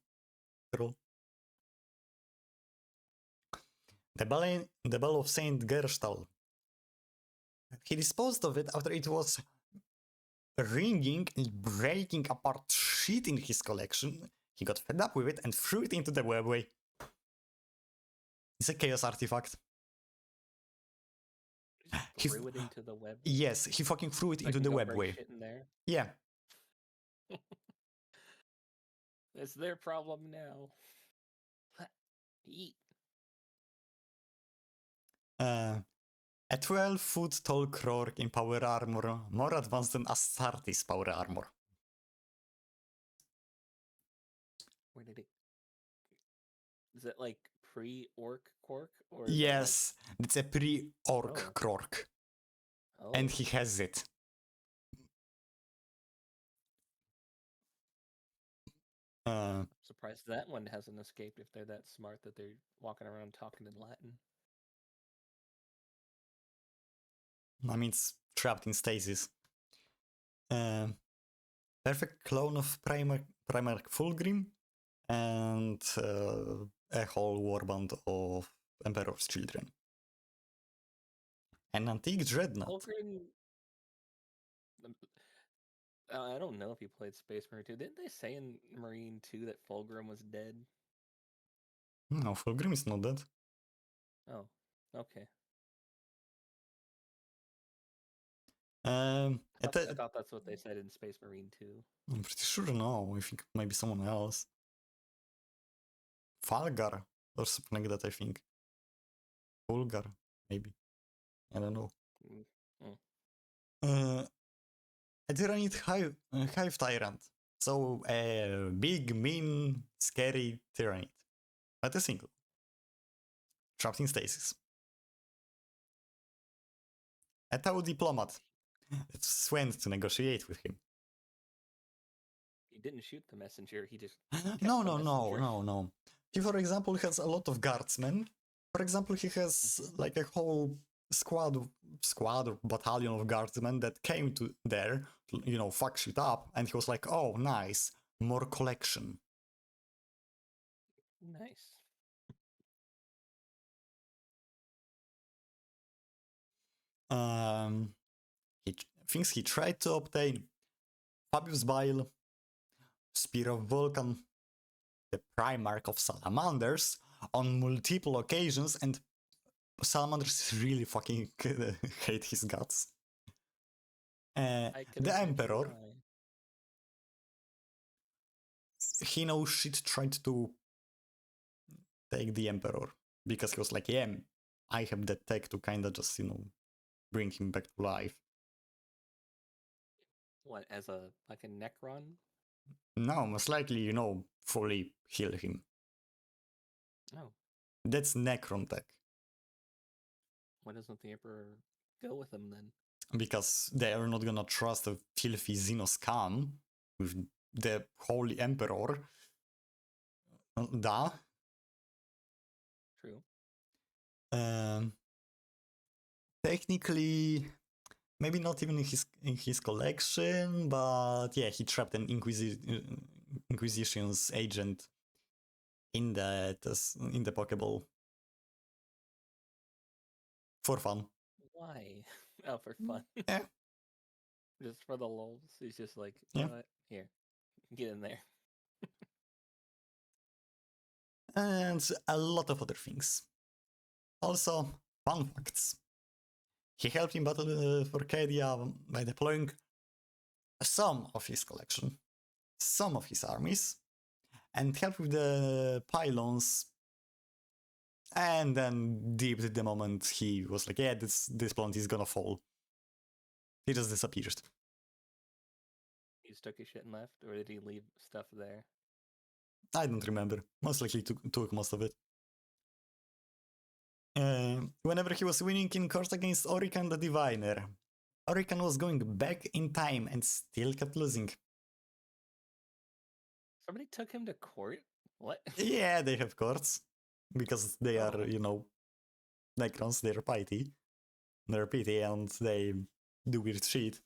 at all. The Bell of Saint Gerstal. He disposed of it after it was ringing and breaking apart shit in his collection. He got fed up with it and threw it into the webway. It's a chaos artifact. He threw it into the web. Yes, he fucking threw it into the webway. Yeah. It's their problem now. Eat. A 12-foot tall Krork in power armor, more advanced than Astartes power armor. Where did it? Is it like pre-orc Quark? Or yes, it's a pre-orc Krork. Oh. And he has it. Surprised that one hasn't escaped if they're that smart that they're walking around talking in Latin. I mean, it's trapped in stasis. Uh, Perfect clone of Primarch Fulgrim and a whole warband of Emperor's Children. An antique dreadnought. Fulgrim. I don't know if you played Space Marine 2. Didn't they say in Marine 2 that Fulgrim was dead? No, Fulgrim is not dead. Oh, okay. I thought that's what they said in Space Marine 2. I'm pretty sure no. I think maybe someone else. Falgar or something like that, I think. Fulgar, maybe. I don't know. Mm. A Tyrannid Hive Tyrant. So a big, mean, scary Tyrannid. But a single. Trapped in stasis. A Tau diplomat. It's went to negotiate with him. He didn't shoot the messenger, he just No. He, for example, has a lot of guardsmen. For example, he has like a whole squad or battalion of guardsmen that came to there, fuck shit up, and he was like, oh, nice, more collection. Nice. He thinks he tried to obtain Fabius Bile, Spear of Vulcan, the Primarch of Salamanders, on multiple occasions, and Salamanders really fucking hate his guts. The Emperor, he knows shit tried to take the Emperor because he was like, yeah, I have that tech to kind of just, bring him back to life. What, as a Necron? No, most likely, fully heal him. Oh. That's Necron tech. Why doesn't the Emperor go with him then? Because they are not gonna trust a filthy Xeno scum with the Holy Emperor. Da. True. Technically, maybe not even in his collection, but yeah, he trapped an Inquisition's agent in the Pokeball for fun. Why? Oh, for fun. Yeah. Just for the lulz. He's just like, here, get in there. And a lot of other things. Also, fun facts. He helped in battle for Cadia by deploying some of his collection, some of his armies, and helped with the pylons. And then dipped the moment he was like, yeah, this planet is gonna fall. He just disappeared. He just took his shit and left, or did he leave stuff there? I don't remember. Most likely took most of it. Whenever he was winning in court against Orican the Diviner, Orican was going back in time and still kept losing. Somebody took him to court? What? Yeah, they have courts. Because they are, Necrons, they're piety. They're pity and they do weird shit.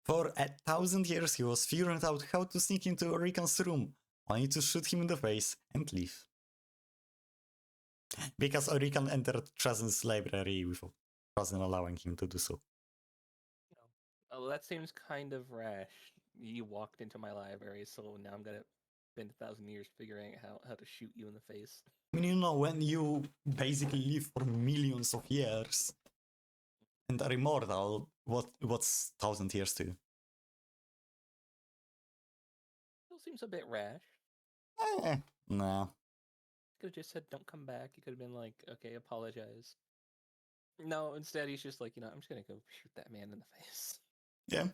For 1,000 years he was figuring out how to sneak into Orican's room, only to shoot him in the face and leave. Because Orican entered Trazen's library without Trazen allowing him to do so. Oh, that seems kind of rash. You walked into my library, so now I'm gonna spend 1,000 years figuring out how to shoot you in the face. I mean, when you basically live for millions of years and are immortal, what's 1,000 years to you? Still seems a bit rash. Nah. Could have just said, "Don't come back." You could have been like, "Okay, apologize." No, instead he's just like, I'm just gonna go shoot that man in the face. Yeah.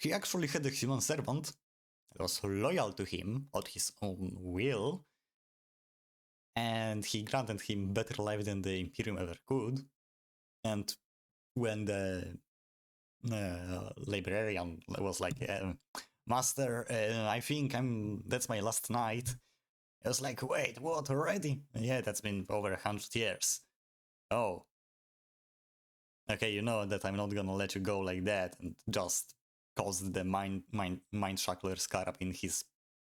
He actually had a human servant that was loyal to him on his own will, and he granted him better life than the Imperium ever could. And when the librarian was like, Master, I think that's my last night. I was like, wait, what, already? Yeah, that's been over 100 years. Oh. Okay, you know that I'm not gonna let you go like that, and just caused the mind shackler scarab in his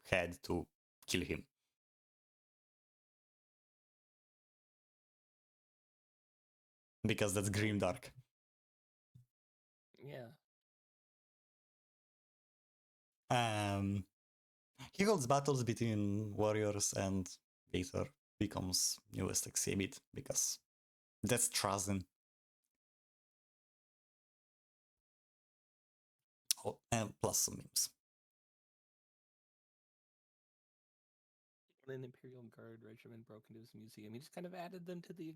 head to kill him. Because that's grimdark. Yeah. He holds battles between warriors and later becomes newest exhibit because that's Trazen. Oh, and plus some memes. When an Imperial Guard regiment broke into his museum, he just kind of added them to the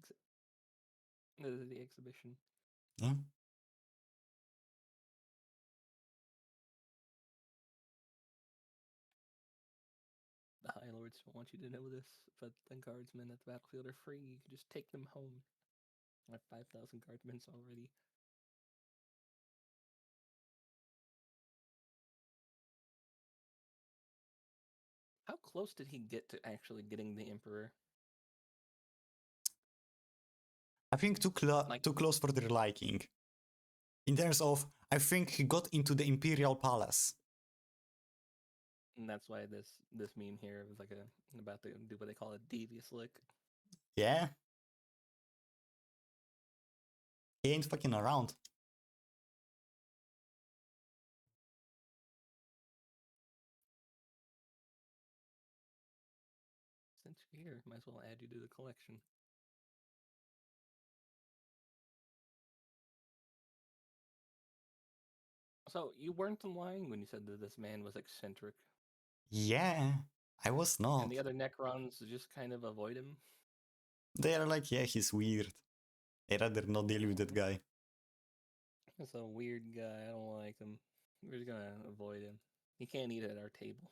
exhibition. Yeah. The High Lords don't want you to know this, but the guardsmen at the battlefield are free. You can just take them home. I have 5,000 guardsmen already. How close did he get to actually getting the Emperor? I think too close for their liking. In terms of, I think he got into the Imperial Palace. And that's why this meme here was like about to do what they call a devious lick. Yeah. He ain't fucking around. Since you're here, might as well add you to the collection. So you weren't lying when you said that this man was eccentric. Yeah, I was And not. the other Necrons just kind of avoid him. They are like, yeah, he's weird. I'd rather not deal with that guy. That's a weird guy. I don't like him. We're just gonna avoid him. He can't eat at our table.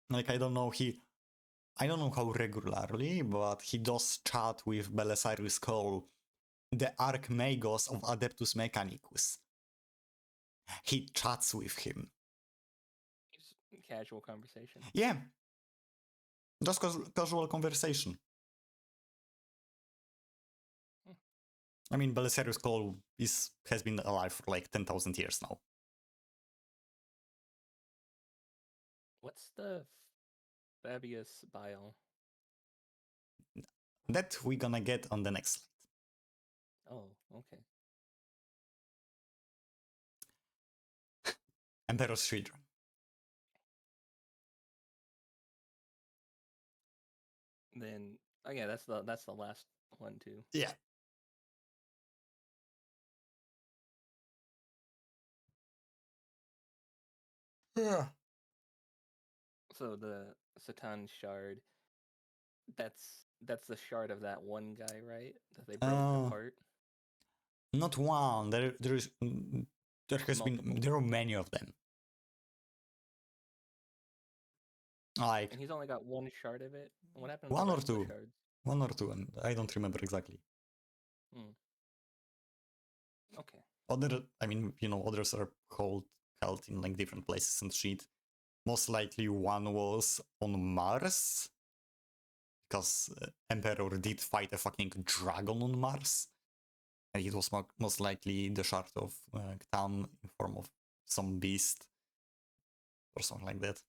Like, I don't know how regularly, but he does chat with Belisarius Cole, the Archmagos of Adeptus Mechanicus. He chats with him. Just casual conversation. Yeah. Just casual conversation. I mean, Belisarius Cole has been alive for like 10,000 years now. What's the Fabius Bile? That we're gonna get on the next slide. Oh, okay. Emperor's Children. Then yeah, that's the last one too. Yeah. Yeah. So the Satan shard, that's the shard of that one guy, right? That they broke apart. Not one. There are many of them. Like, and he's only got one shard of it. What happened to one the or rest of two. the shards? One or two, and I don't remember exactly. Okay. Others are held in like different places and shit. Most likely one was on Mars, because Emperor did fight a fucking dragon on Mars. And it was most likely the shard of Cthulhu in form of some beast or something like that.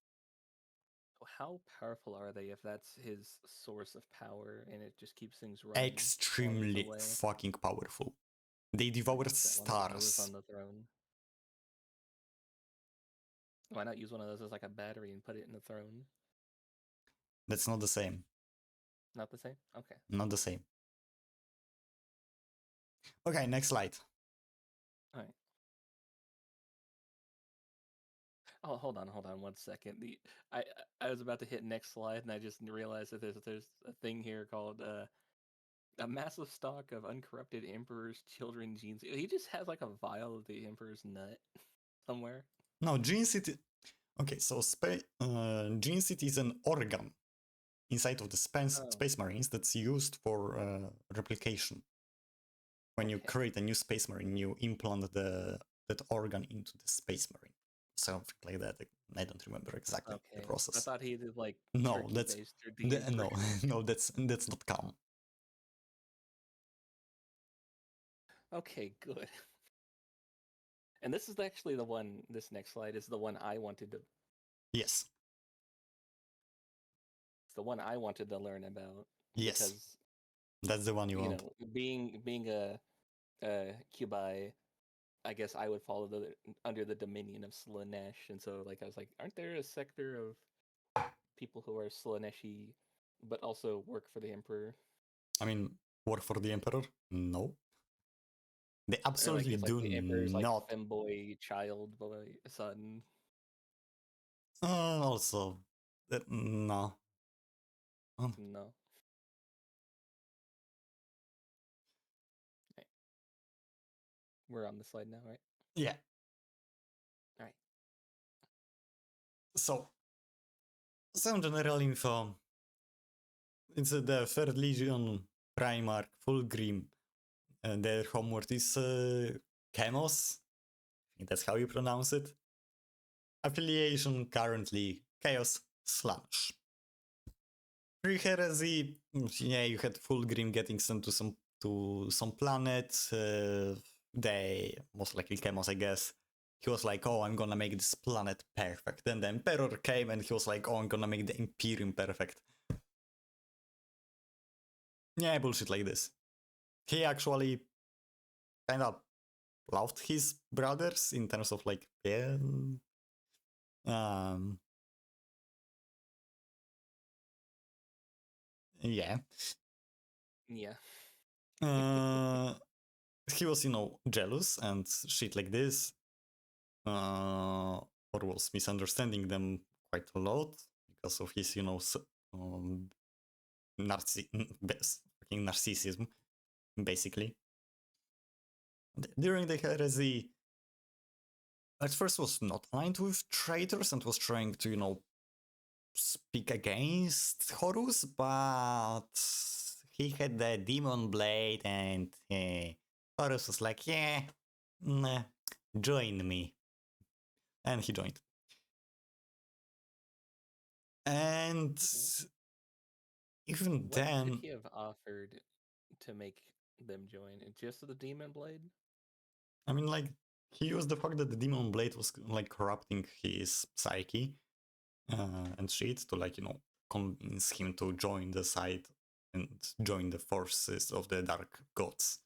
How powerful are they if that's his source of power and it just keeps things running? Extremely fucking powerful. They devour stars. On the throne. Why not use one of those as like a battery and put it in the throne? That's not the same. Not the same? Okay. Not the same. Okay, next slide. All right. Oh, hold on 1 second. I was about to hit next slide and I just realized that there's a thing here called a massive stock of uncorrupted Emperor's children genes. He just has like a vial of the Emperor's nut somewhere. No, Gene City. Okay, so Gene City is an organ inside of the space Oh, space marines that's used for replication. When you okay. create a new space marine, you implant that organ into the space marine, something like that. I don't remember exactly the Okay. I process. thought he did like No, turkey that's based or the emperor. no, no, that's not common. Okay, good. And this is actually the one. This next slide is the one I wanted to. Yes, It's the one I wanted to learn about yes, because that's the one you want. being a Cubai, I guess I would follow under the dominion of Slanesh, and so like I was like, aren't there a sector of people who are Slaneshi, but also work for the Emperor, I mean, work for the emperor? No, they or like absolutely it's like do the Emperor's like not. femboy child boy son? Also, no. No. Right. We're on the slide now, right? Yeah. All right. So, some general info. It's the Third Legion Primarch Fulgrim. Their homeworld is Chemos. I think that's how you pronounce it. Affiliation currently Chaos Slash. Pre-heresy, yeah, you had Fulgrim getting sent to some planet. They most likely Chemos, I guess. He was like, "Oh, I'm gonna make this planet perfect." Then the Emperor came and he was like, "Oh, I'm gonna make the Imperium perfect." Yeah, bullshit like this. He actually kind of loved his brothers in terms of like, yeah, um, yeah. Yeah. Uh, he was, jealous and shit like this, or was misunderstanding them quite a lot because of his, um, fucking narcissism, basically. During the heresy, at first was not aligned with traitors and was trying to, speak against Horus, but he had the demon blade, and Horus was like, "Yeah, nah, join me," and he joined. And even What could then, he have offered to make them join? Just the Demon Blade? I mean, like, he used the fact that the demon blade was like corrupting his psyche and shit to, like, convince him to join the side and join the forces of the dark gods.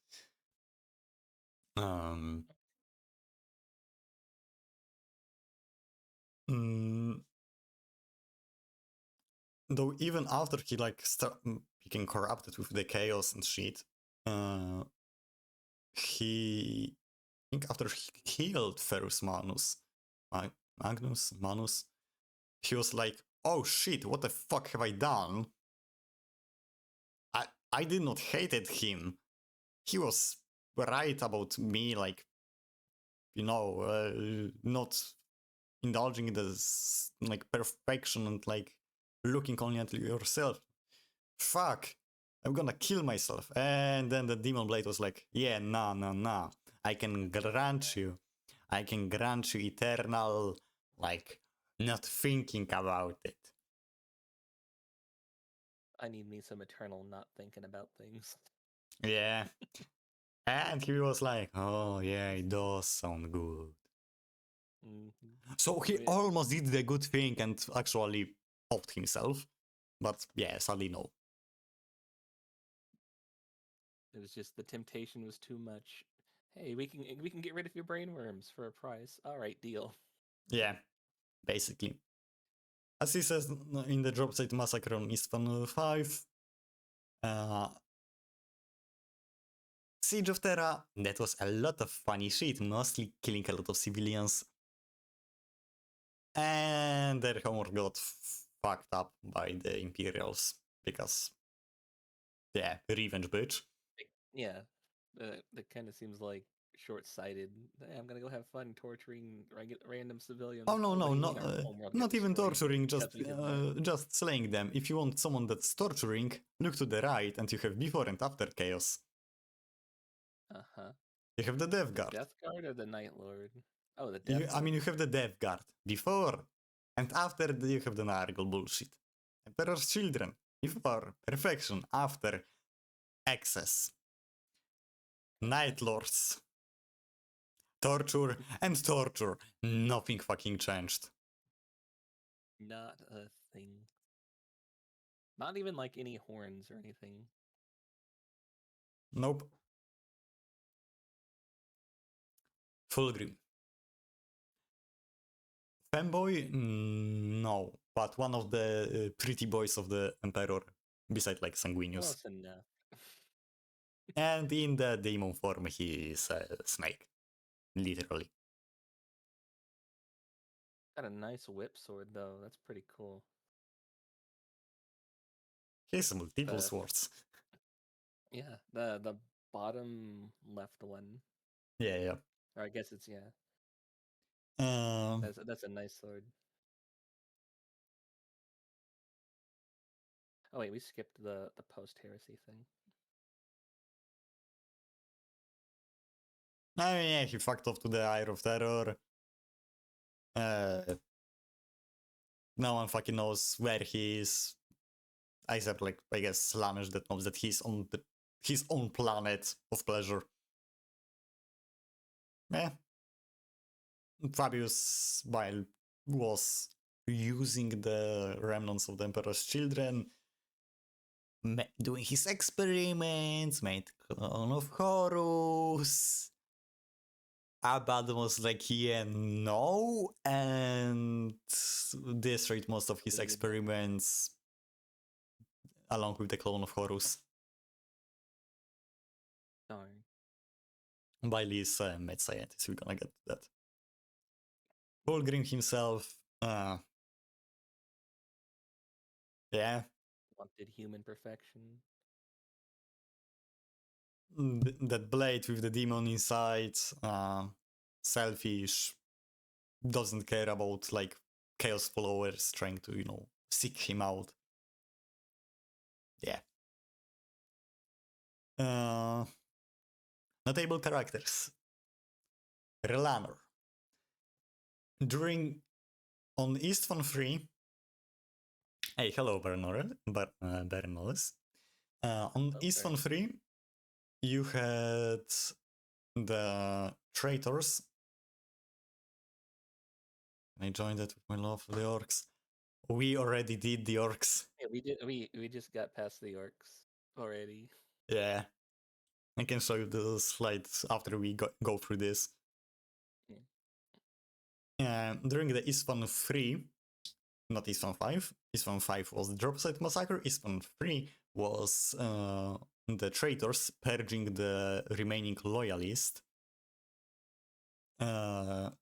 Um, mm, though even after he like became corrupted with the chaos and shit, uh, he I think after he killed Ferus Manus, he was like, "Oh shit, what the fuck have I done? I did not hated him. He was right about me, like, not indulging in this like perfection and like looking only at yourself. Fuck, I'm gonna kill myself." And then the demon blade was like, "Yeah, nah, nah, nah. I can grant you eternal, like, not thinking about it." I need me some eternal not thinking about things. Yeah. And he was like, "Oh, yeah, it does sound good." So he Yeah, almost did the good thing and actually offed himself. But yeah, sadly, no. it was just the temptation was too much. Hey, we can get rid of your brain worms for a price. All right, deal. Yeah, basically. As he says in the drop site massacre on Isfahan 5, uh, Siege of Terra, that was a lot of funny shit, mostly killing a lot of civilians. And their homework got fucked up by the Imperials because, yeah, revenge bitch. Yeah, that kind of seems like short-sighted. Hey, I'm gonna go have fun torturing random civilians. Oh no, What no, do you no, mean our homeworld got not even destroyed torturing, because we did that? just slaying them. If you want someone that's torturing, look to the right, and you have before and after chaos. Uh-huh. You have the Death The Guard. Death Guard or the Night Lord? Oh, the Death I Guard. mean, you have the Death Guard before, and after you have the Nargle bullshit. Emperor's Children before perfection, after excess. Night Lords, torture and torture. Nothing fucking changed. Not a thing. Not even like any horns or anything. Nope. Fulgrim. Femboy? No, but one of the pretty boys of the Emperor, beside like Sanguinius. Close enough. And in the demon form, he is a snake. Literally. Got a nice whip sword though. That's pretty cool. He has multiple The swords. yeah, the bottom left one. Yeah, yeah. Or I guess it's yeah. Um, That's a nice sword. Oh wait, we skipped the post heresy thing. I mean, yeah, he fucked off to the Eye of Terror. No one fucking knows where he is. Except, like, I guess, Slanish that knows that he's on his own planet of pleasure. Yeah. Fabius, while was using the remnants of the Emperor's Children, doing his experiments, made clone of Horus. Abad was like, yeah, no, and destroyed most of his Deleted that. experiments along with the clone of Horus. Darn. By this mad scientist, we're gonna get to that. Fulgrim himself, yeah, Wanted human perfection. that blade with the demon inside, selfish, doesn't care about like chaos followers trying to, seek him out. Yeah. Notable characters. Relanor. On Eastfront 3, hey, hello, Bernolis. On Eastfront 3, you had the traitors. I joined it with my love for the orcs. We already did the orcs. Yeah, we did. We just got past the orcs already. Yeah. I can show you the slides after we go through this. During the Eastfront 3, not Eastfront 5, Eastfront 5 was the Drop Site Massacre, Eastfront 3 was the traitors purging the remaining loyalists from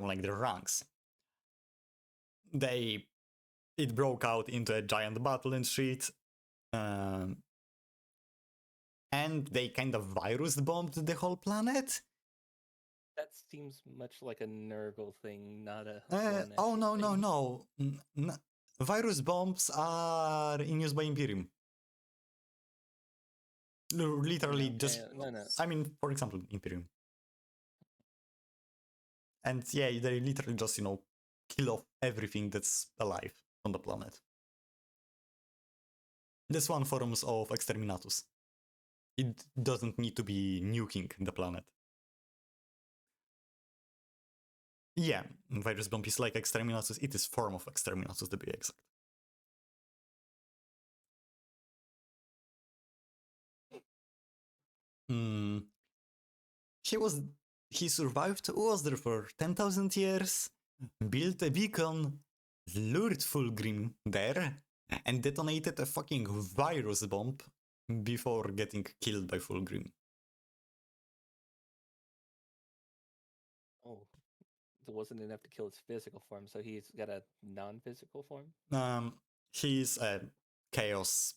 like their ranks. It broke out into a giant battle and shit, and they kind of virus bombed the whole planet. That seems much like a Nurgle thing, not a Oh Slaaneshi no thing. no! Virus bombs are in use by Imperium. Literally, No, just no. I mean, for example, Imperium. And yeah, they literally just, kill off everything that's alive on the planet. This one forms of Exterminatus. It doesn't need to be nuking the planet. Yeah, Virus Bomb is like Exterminatus. It is form of Exterminatus, to be exact. He survived, was there for 10,000 years, built a beacon, lured Fulgrim there, and detonated a fucking virus bomb before getting killed by Fulgrim. Oh, it wasn't enough to kill its physical form, so he's got a non-physical form? He's a Chaos.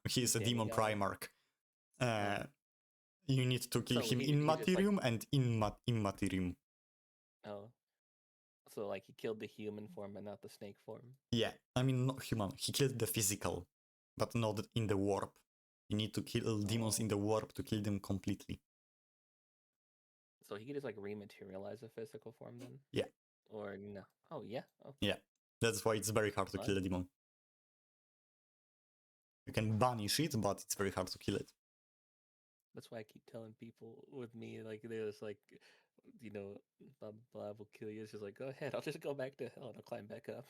He's a Demon Demigod? Primarch. You need to kill So him he in just like materium and in materium. oh, so like he killed the human form but not the snake form. Yeah, I mean not human. He killed the physical, but not in the warp. You need to kill demons in Oh, the warp to kill them completely. so he could just like rematerialize a physical form then, Yeah, or no? Oh yeah. Oh, yeah. That's why it's very hard to kill a fun. demon. You can banish it, but it's very hard to kill it. That's why I keep telling people with me like they're just like, you know, blah blah will kill you. It's just like go ahead. I'll just go back to hell and I'll climb back up.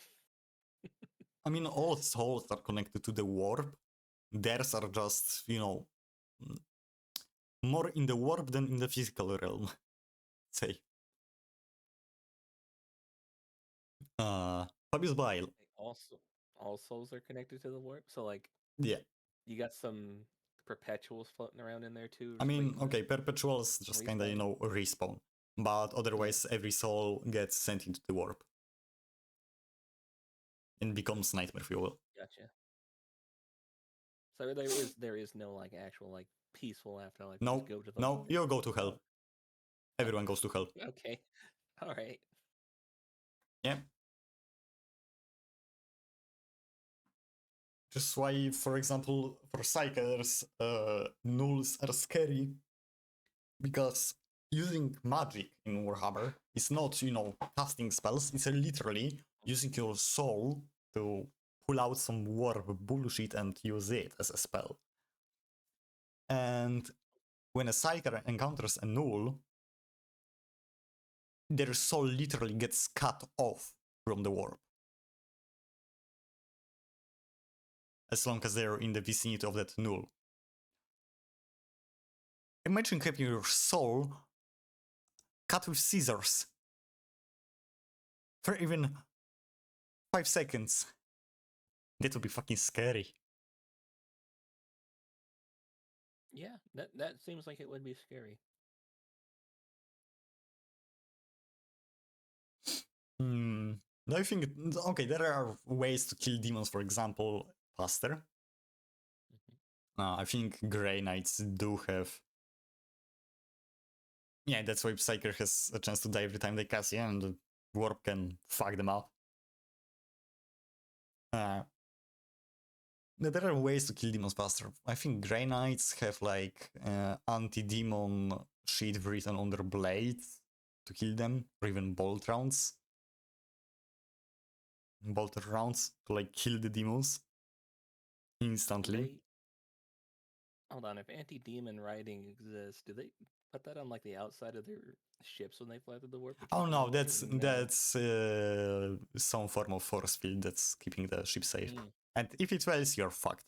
I mean, all souls are connected to the warp. Theirs are just, more in the warp than in the physical realm. Say. Fabius Bile. Like, also, all souls are connected to the warp. So like Yeah. you got some perpetuals floating around in there too, I just mean, waiting to okay, perpetuals just kinda, respawn. respawn. But Yeah, otherwise, every soul gets sent into the warp and becomes nightmare fuel. gotcha. So there is no like actual like peaceful afterlife. You just No, go to the no, you go to hell. oh, Everyone goes to hell. okay, all right. Yeah. Just why, for example, for psychers, nulls are scary because using magic in Warhammer is not, casting spells. It's literally using your soul to pull out some warp bullshit and use it as a spell. And when a psyker encounters a null, their soul literally gets cut off from the warp. As long as they're in the vicinity of that null. Imagine having your soul cut with scissors for even 5 seconds. That would be fucking scary. Yeah, that seems like it would be scary. Hmm. I think, okay, there are ways to kill demons, for example, faster. I think Grey Knights do have. Yeah, that's why Psyker has a chance to die every time they cast, yeah, and the warp can fuck them up. Uh, there are ways to kill demons faster. I think Grey Knights have like anti-demon shit written on their blades to kill them, or even bolt rounds. Bolter rounds to like kill the demons instantly. They hold on. If anti-demon writing exists, do they put that on like the outside of their ships when they fly through the warp to keep Oh them no, away? that's Or no? that's some form of force field that's keeping the ship safe. Mm, And if it fails, you're fucked.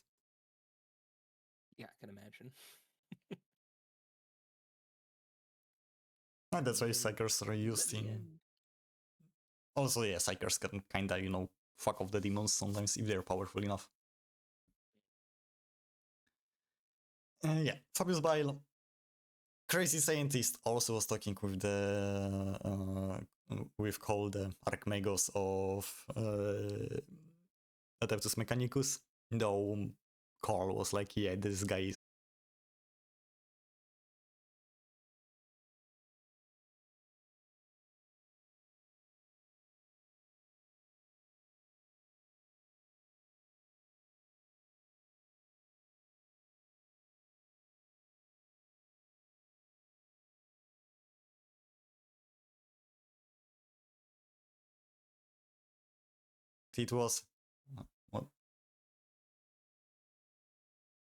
yeah, I can imagine. And that's why Then psychers are is that used the in. end? Also, yeah, psychers can kinda, fuck off the demons sometimes if they're powerful enough. Yeah, Fabius Bile, crazy scientist, also was talking with with Cole, the Archmagos of Adeptus Mechanicus. Though Carl was like, yeah, this guy is. It was. What?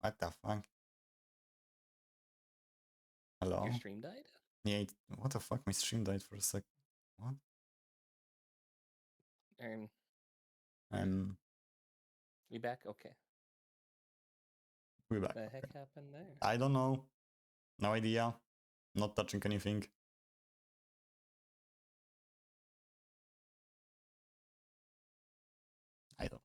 What the fuck? Your Hello? stream died? Yeah, what the fuck? My stream died for a sec. What? And Um, we back? Okay. we're What back. the heck Okay. happened there? I don't know. No idea. Not touching anything. I don't.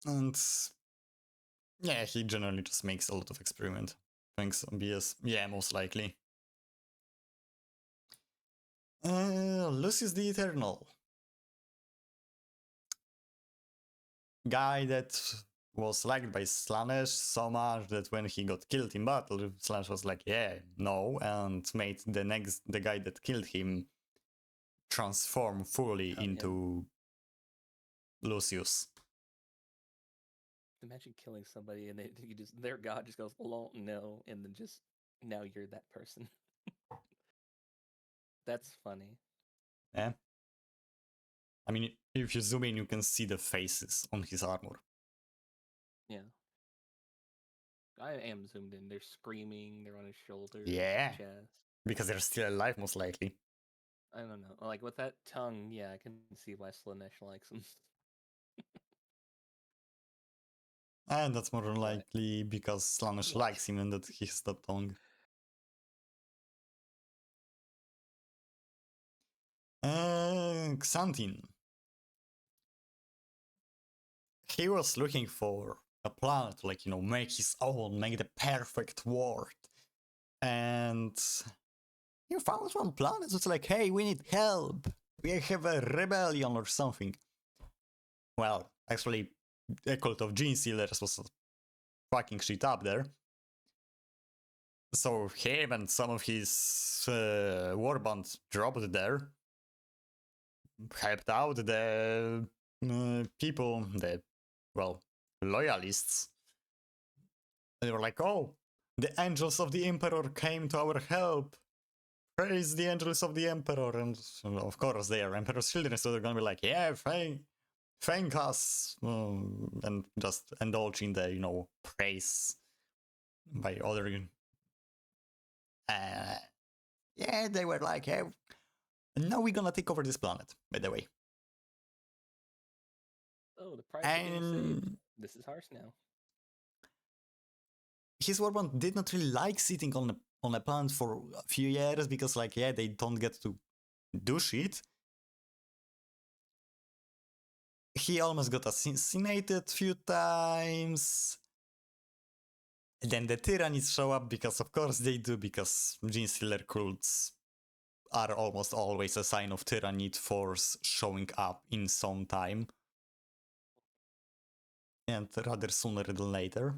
And yeah, he generally just makes a lot of experiment. Thanks on BS. Yeah, most likely. Lucius the Eternal. Guy that was liked by Slanesh so much that when he got killed in battle, Slanesh was like, yeah, no, and made the guy that killed him transform fully Oh, yeah. into Lucius. Imagine killing somebody and their god just goes, lol, no, and then just now you're that person. That's funny. Yeah. I mean, if you zoom in, you can see the faces on his armor. Yeah. I am zoomed in. They're screaming, they're on his shoulders, Yeah. chest. Because they're still alive, most likely. I don't know. Like with that tongue, yeah, I can see why Slanesh likes him. And that's more What? likely because Slanesh What? likes him and that he has that tongue. Xantin. He was looking for a planet, like, make his own, make the perfect world. And he found one planet that's like, hey, we need help. We have a rebellion or something. Well, actually, a cult of gene stealers was fucking shit up there. So him and some of his warband dropped there, helped out the people, the, well, loyalists. They were like, oh, the angels of the Emperor came to our help. Praise the angels of the Emperor. And of course, they are Emperor's children, so they're gonna be like, yeah, thank us. And just indulge in the, praise by other. Yeah, they were like, hey, now we're gonna take over this planet, by the way. Oh, the price of getting saved. And This is harsh now. his warband did not really like sitting on a planet for a few years because, like, yeah, they don't get to do shit. He almost got assassinated a few times. Then the tyrannies show up because, of course, they do, because gene stealer cults are almost always a sign of tyrannid force showing up in some time. And rather sooner than later.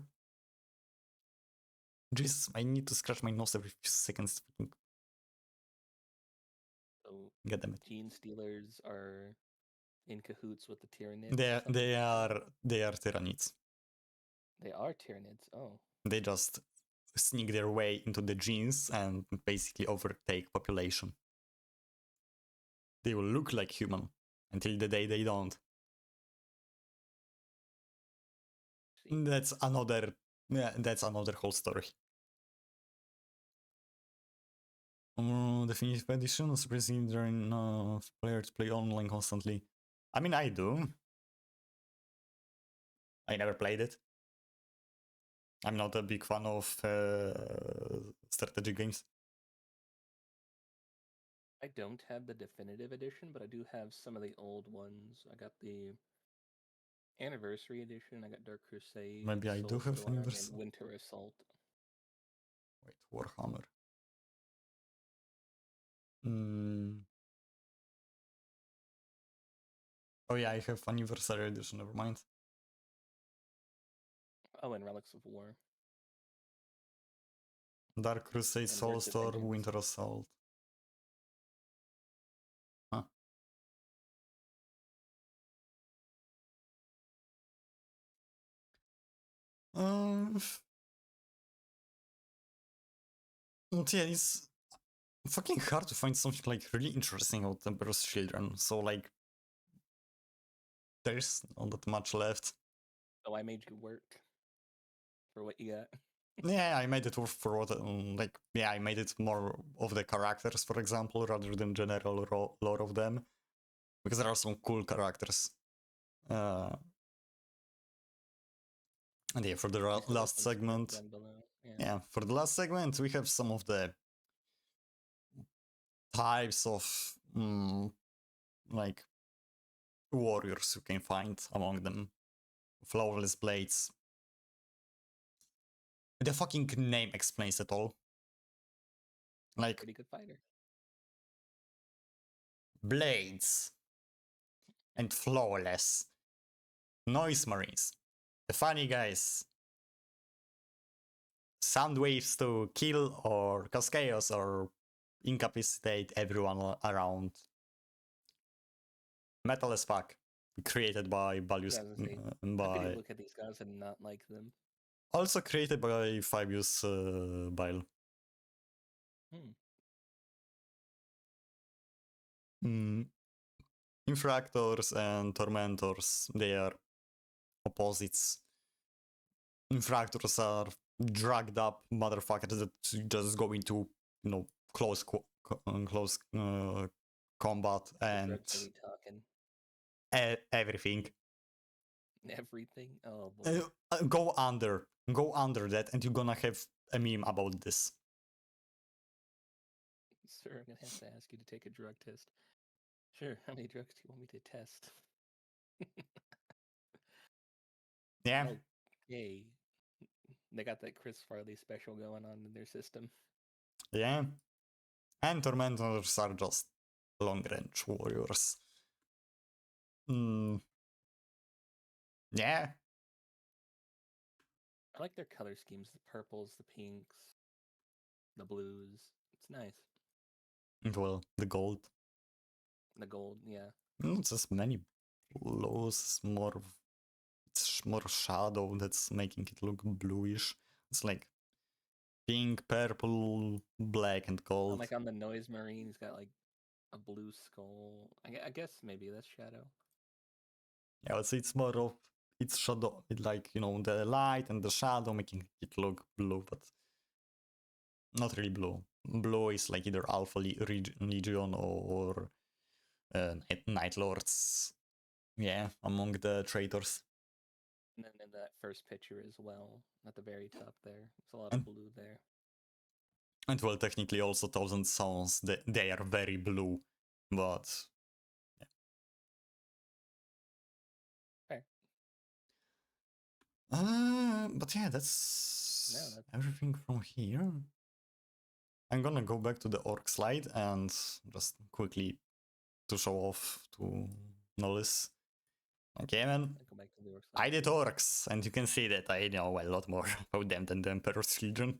Jesus, I need to scratch my nose every few seconds. So God damn it. gene stealers are in cahoots with the Tyranids They or are, something they like that? are they are tyrannids. They are Tyranids. Oh. They just sneak their way into the genes and basically overtake population. They will look like human until the day they don't. See. That's another whole story. Definitive edition, surprisingly, during players play online constantly. I mean, I do. I never played it. I'm not a big fan of strategy games. I don't have the definitive edition, but I do have some of the old ones. I got the anniversary edition. I got Dark Crusade, Maybe I do have Soulstorm, and anniversary. Winter Assault. Wait, Warhammer. Mm. Oh yeah, I have anniversary edition. Never mind. Oh, and Relics of War. Dark Crusade, And Where's the Soulstorm, Vengeance? Winter Assault. Huh. Yeah, it's fucking hard to find something like really interesting about Emperor's Children. So like, there's not that much left. So I made you work for what you got. Yeah, I made it work for what, I made it more of the characters, for example, rather than general lore of them, because there are some cool characters. And yeah, for the You still got last them split segment, down below. yeah, for the last segment, we have some of the types of like warriors you can find among them. Flawless blades. The fucking name explains it all. Like, Pretty good fighter. blades and flawless. Noise marines. the funny guys. Sound waves to kill or cause chaos or incapacitate everyone around. Metal as fuck. Created by Balius. Yeah, I was gonna say, how could you By look at these guys and not like them? also created by Fabius Bile. Hmm. Mm. Infractors and Tormentors, they are opposites. Infractors are dragged up motherfuckers that just go into, close close combat What and drugs are we talking? everything. Everything? Oh boy. Go under that, and you're gonna have a meme about this. Sir, I'm gonna have to ask you to take a drug test. Sure, how many drugs do you want me to test? Yeah, Okay. They got that Chris Farley special going on in their system. yeah. And Tormentors are just long range warriors. Yeah. I like their color schemes, the purples, the pinks, the blues. It's nice. Well, the gold. The gold, yeah. Not as many blues, it's more shadow that's making it look bluish. It's like pink, purple, black, and And gold. like on the Noise Marine, he's got like a blue skull. I guess maybe that's shadow. Yeah, it's more of it's shadow, like the light and the shadow making it look blue, but not really blue. Blue is like either Alpha Legion or Night Lords. Yeah, among the traitors. And then in that first picture as well, at the very top there, there's a lot And, of blue there. and well, technically also Thousand Sons, they are very blue, but yeah. Fair. But yeah, that's No, that's everything from here. I'm gonna go back to the orc slide and just quickly to show off to Nollis. Okay, man. go back to the orc I slide. did orcs, and you can see that I know a lot more about them than the Emperor's Legion.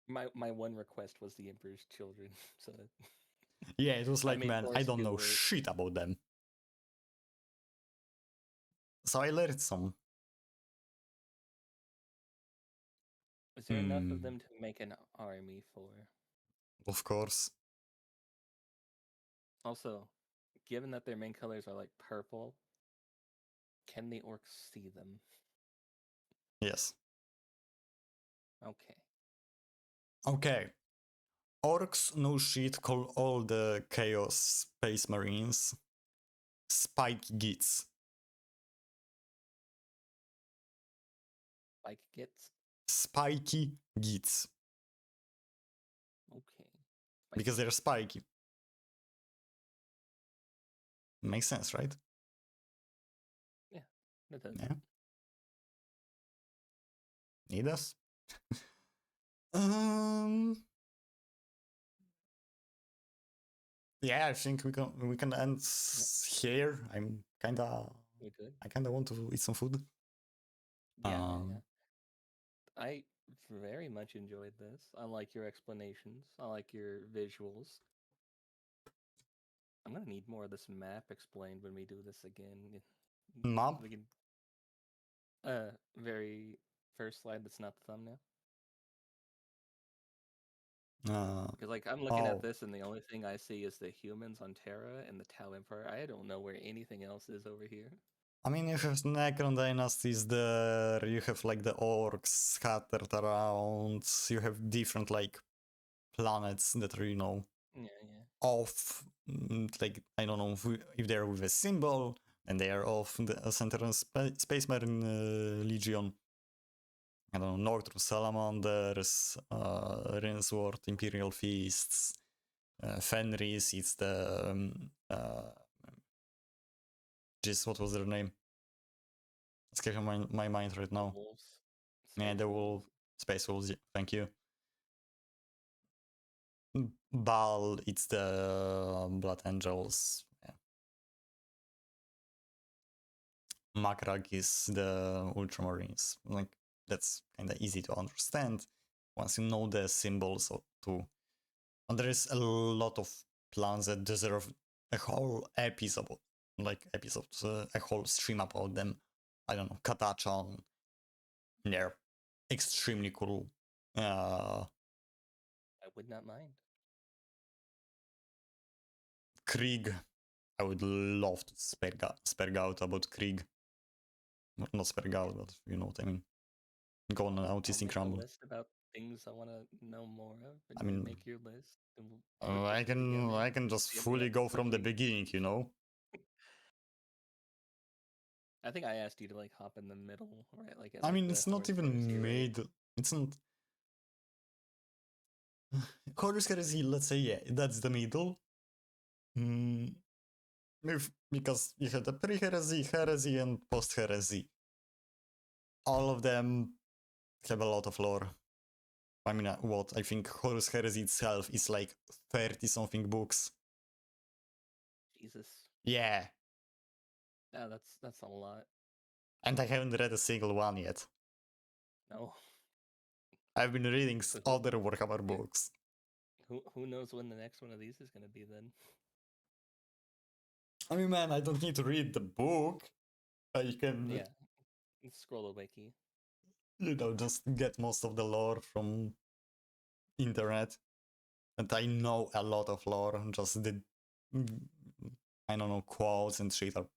My one request was the Emperor's Children, so Yeah, it was I like, made man, I Force don't do know it. shit about them. So I learned some. Is there enough of them to make an army for? Of course. Also, given that their main colors are like purple, can the orcs see them? Yes. Okay. Okay. Orcs no shit call all the Chaos Space Marines Spike Gits. Spike gets? Spiky Gits. Okay. Because they're spiky. Makes sense, right? Yeah, that does. Yeah. It does. um. Yeah, I think we can end here. We good? I kinda want to eat some food. Yeah. I very much enjoyed this. I like your explanations. I like your visuals. I'm gonna need more of this map explained when we do this again. Map. We can very first slide that's not the thumbnail. Because like I'm looking at Oh, this and the only thing I see is the humans on Terra and the Tau Empire. I don't know where anything else is over here. I mean, you have Necron dynasties there. You have like the orcs scattered around. You have different like planets that are Yeah. off. Like I don't know if they're with a symbol and they are off the Center and Space Marine Legion. I don't know, Northrop Salamanders, Rinsword, Imperial Feasts, Fenris, it's the just what was their name? Escaping my mind right now. Wolves. Yeah, Space the wolves. Space Wolves, thank you. Baal, it's the Blood Angels. Yeah. Makrak is the Ultramarines. Like, that's kind of easy to understand once you know the symbols too. And there is a lot of plans that deserve a whole episode, a whole stream about them. I don't know, Katachan. They're extremely cool. I would not mind. Krieg. I would love to spurg out about Krieg. Not spurg out, but you know what I mean. Go on an I'll autistic make a rumble. list about things I want to know more of, and I you mean, make your list, and we'll work this I thing together. can just See how many fully go episodes from the we. beginning, you know. I think I asked you to like hop in the middle, right? Like at I like mean, the it's not Horus Heresy, even right? made. It's not. Horus Heresy, let's say, yeah, that's the middle. Mm, because you had the pre-heresy, heresy, and post-heresy. All of them have a lot of lore. I mean, what? I think Horus Heresy itself is like 30 something books. Jesus. Yeah. Yeah, that's a lot. And I haven't read a single one yet. No. I've been reading So other Warhammer books. who knows when the next one of these is gonna be then? I mean, man, I don't need to read the book. I can, Yeah. Scroll a wiki. just get most of the lore from internet. And I know a lot of lore. Just the, I don't know, quotes and shit are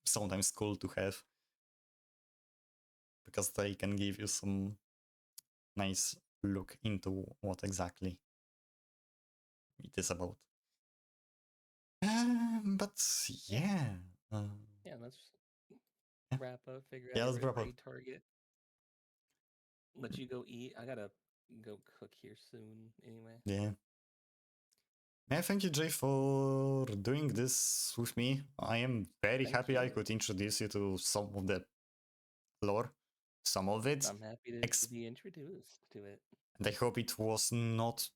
sometimes cool to have. Because they can give you some nice look into what exactly it is about. But yeah. Yeah, let's Yeah, wrap up, figure out yeah, a let's wrap up. raid target. Let you go eat. I gotta go cook here soon anyway. Yeah. Yeah, thank you, Jay, for doing this with me. I am very Thank happy I you. could introduce you to some of the lore, some of it. I'm happy to be introduced to it. And I hope it was not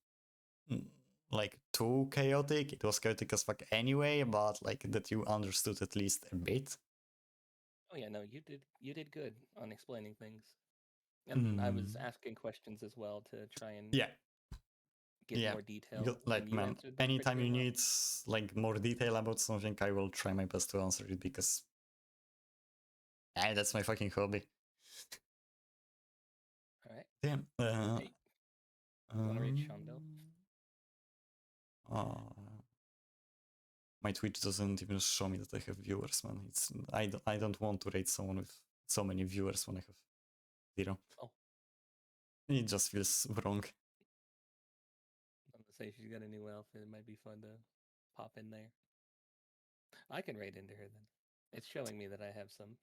mm, like too chaotic. It was chaotic as fuck anyway, but like that you understood at least a bit. Oh yeah, no, you did good on explaining things. And I was Mm, asking questions as well to try and yeah, get yeah. more detail, and Like, you man, answered them anytime pretty you well. need like more detail about something, I will try my best to answer it because that's my fucking hobby. All right. Damn. Hey, you want to read Shondo? Uh, my Twitch doesn't even show me that I have viewers, man. I don't want to rate someone with so many viewers when I have 0. Oh, It just feels wrong. I'm gonna say she's got a new outfit. It might be fun to pop in there. I can raid into her then. It's showing me that I have some.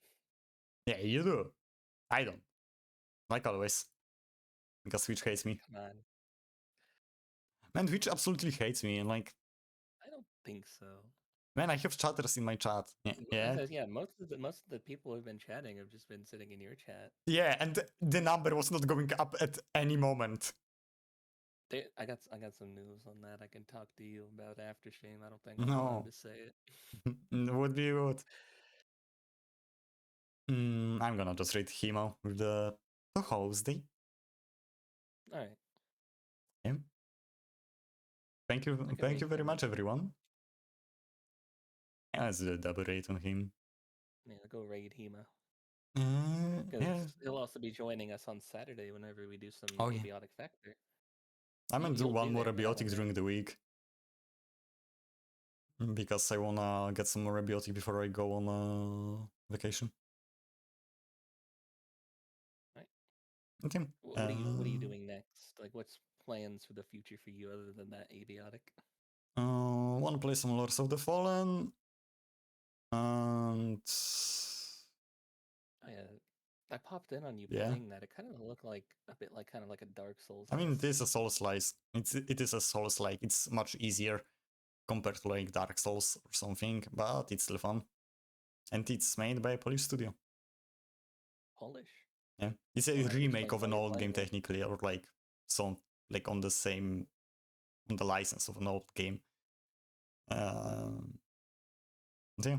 Yeah, you do. I don't. Like always. Because Twitch hates me. Come on. Man, Twitch absolutely hates me. And like, I don't think so. man, I have chatters in my chat. Yeah. It Yeah. says, yeah, most of the people who've been chatting have just been sitting in your chat. Yeah, and the number was not going up at any moment. I got some news on that. I can talk to you about after stream. I don't think I'm allowed No. to say it. Would be good. I'm gonna just read Himo with the host day. All right. Yeah. Thank you very much, Then. everyone. Yeah, let's do a double rate on him. Yeah, go raid Hema. Yeah. Because he'll also be joining us on Saturday whenever we do some Oh, yeah. abiotic factor. I'm gonna do You'll one be more there, but I abiotic won't. during the week. Because I wanna get some more abiotic before I go on vacation. Right. Okay. What are you doing next? Like, what's plans for the future for you other than that abiotic? Wanna play some Lords of the Fallen. And I popped in on you yeah. playing that. It kind of looked like a bit like kind of like a Dark Souls. I mean, it is a Souls-like. It is a Souls-like. It's much easier compared to like Dark Souls or something, but it's still fun. And it's made by a Polish studio. Polish. Yeah, it's a Well, that remake explains of why an you're old game playing it. technically, or like some like on the license of an old game. Yeah.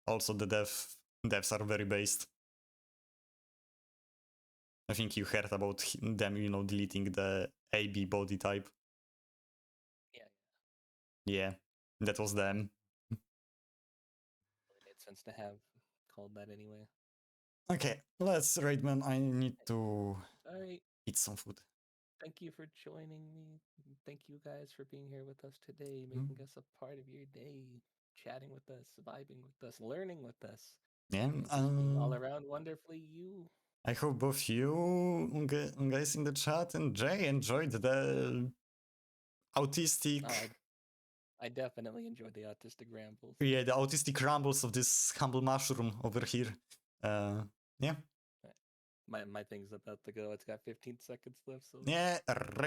Also, the dev devs are very based. I think you heard about them, deleting the AB body type. Yeah. Yeah, that was them. Really made sense to have called that anyway. Okay, let's raid, man. I need to All right. eat some food. Thank you for joining me. Thank you guys for being here with us today, making us a part of your day, chatting with us, vibing with us, learning with us, Yeah, and just being all around wonderfully you. I hope both you guys in the chat and Jay enjoyed the autistic. Oh, I definitely enjoyed the autistic rambles. Yeah, the autistic rambles of this humble mushroom over here. Yeah. My thing's about to go. It's got 15 seconds left, so Yeah, right.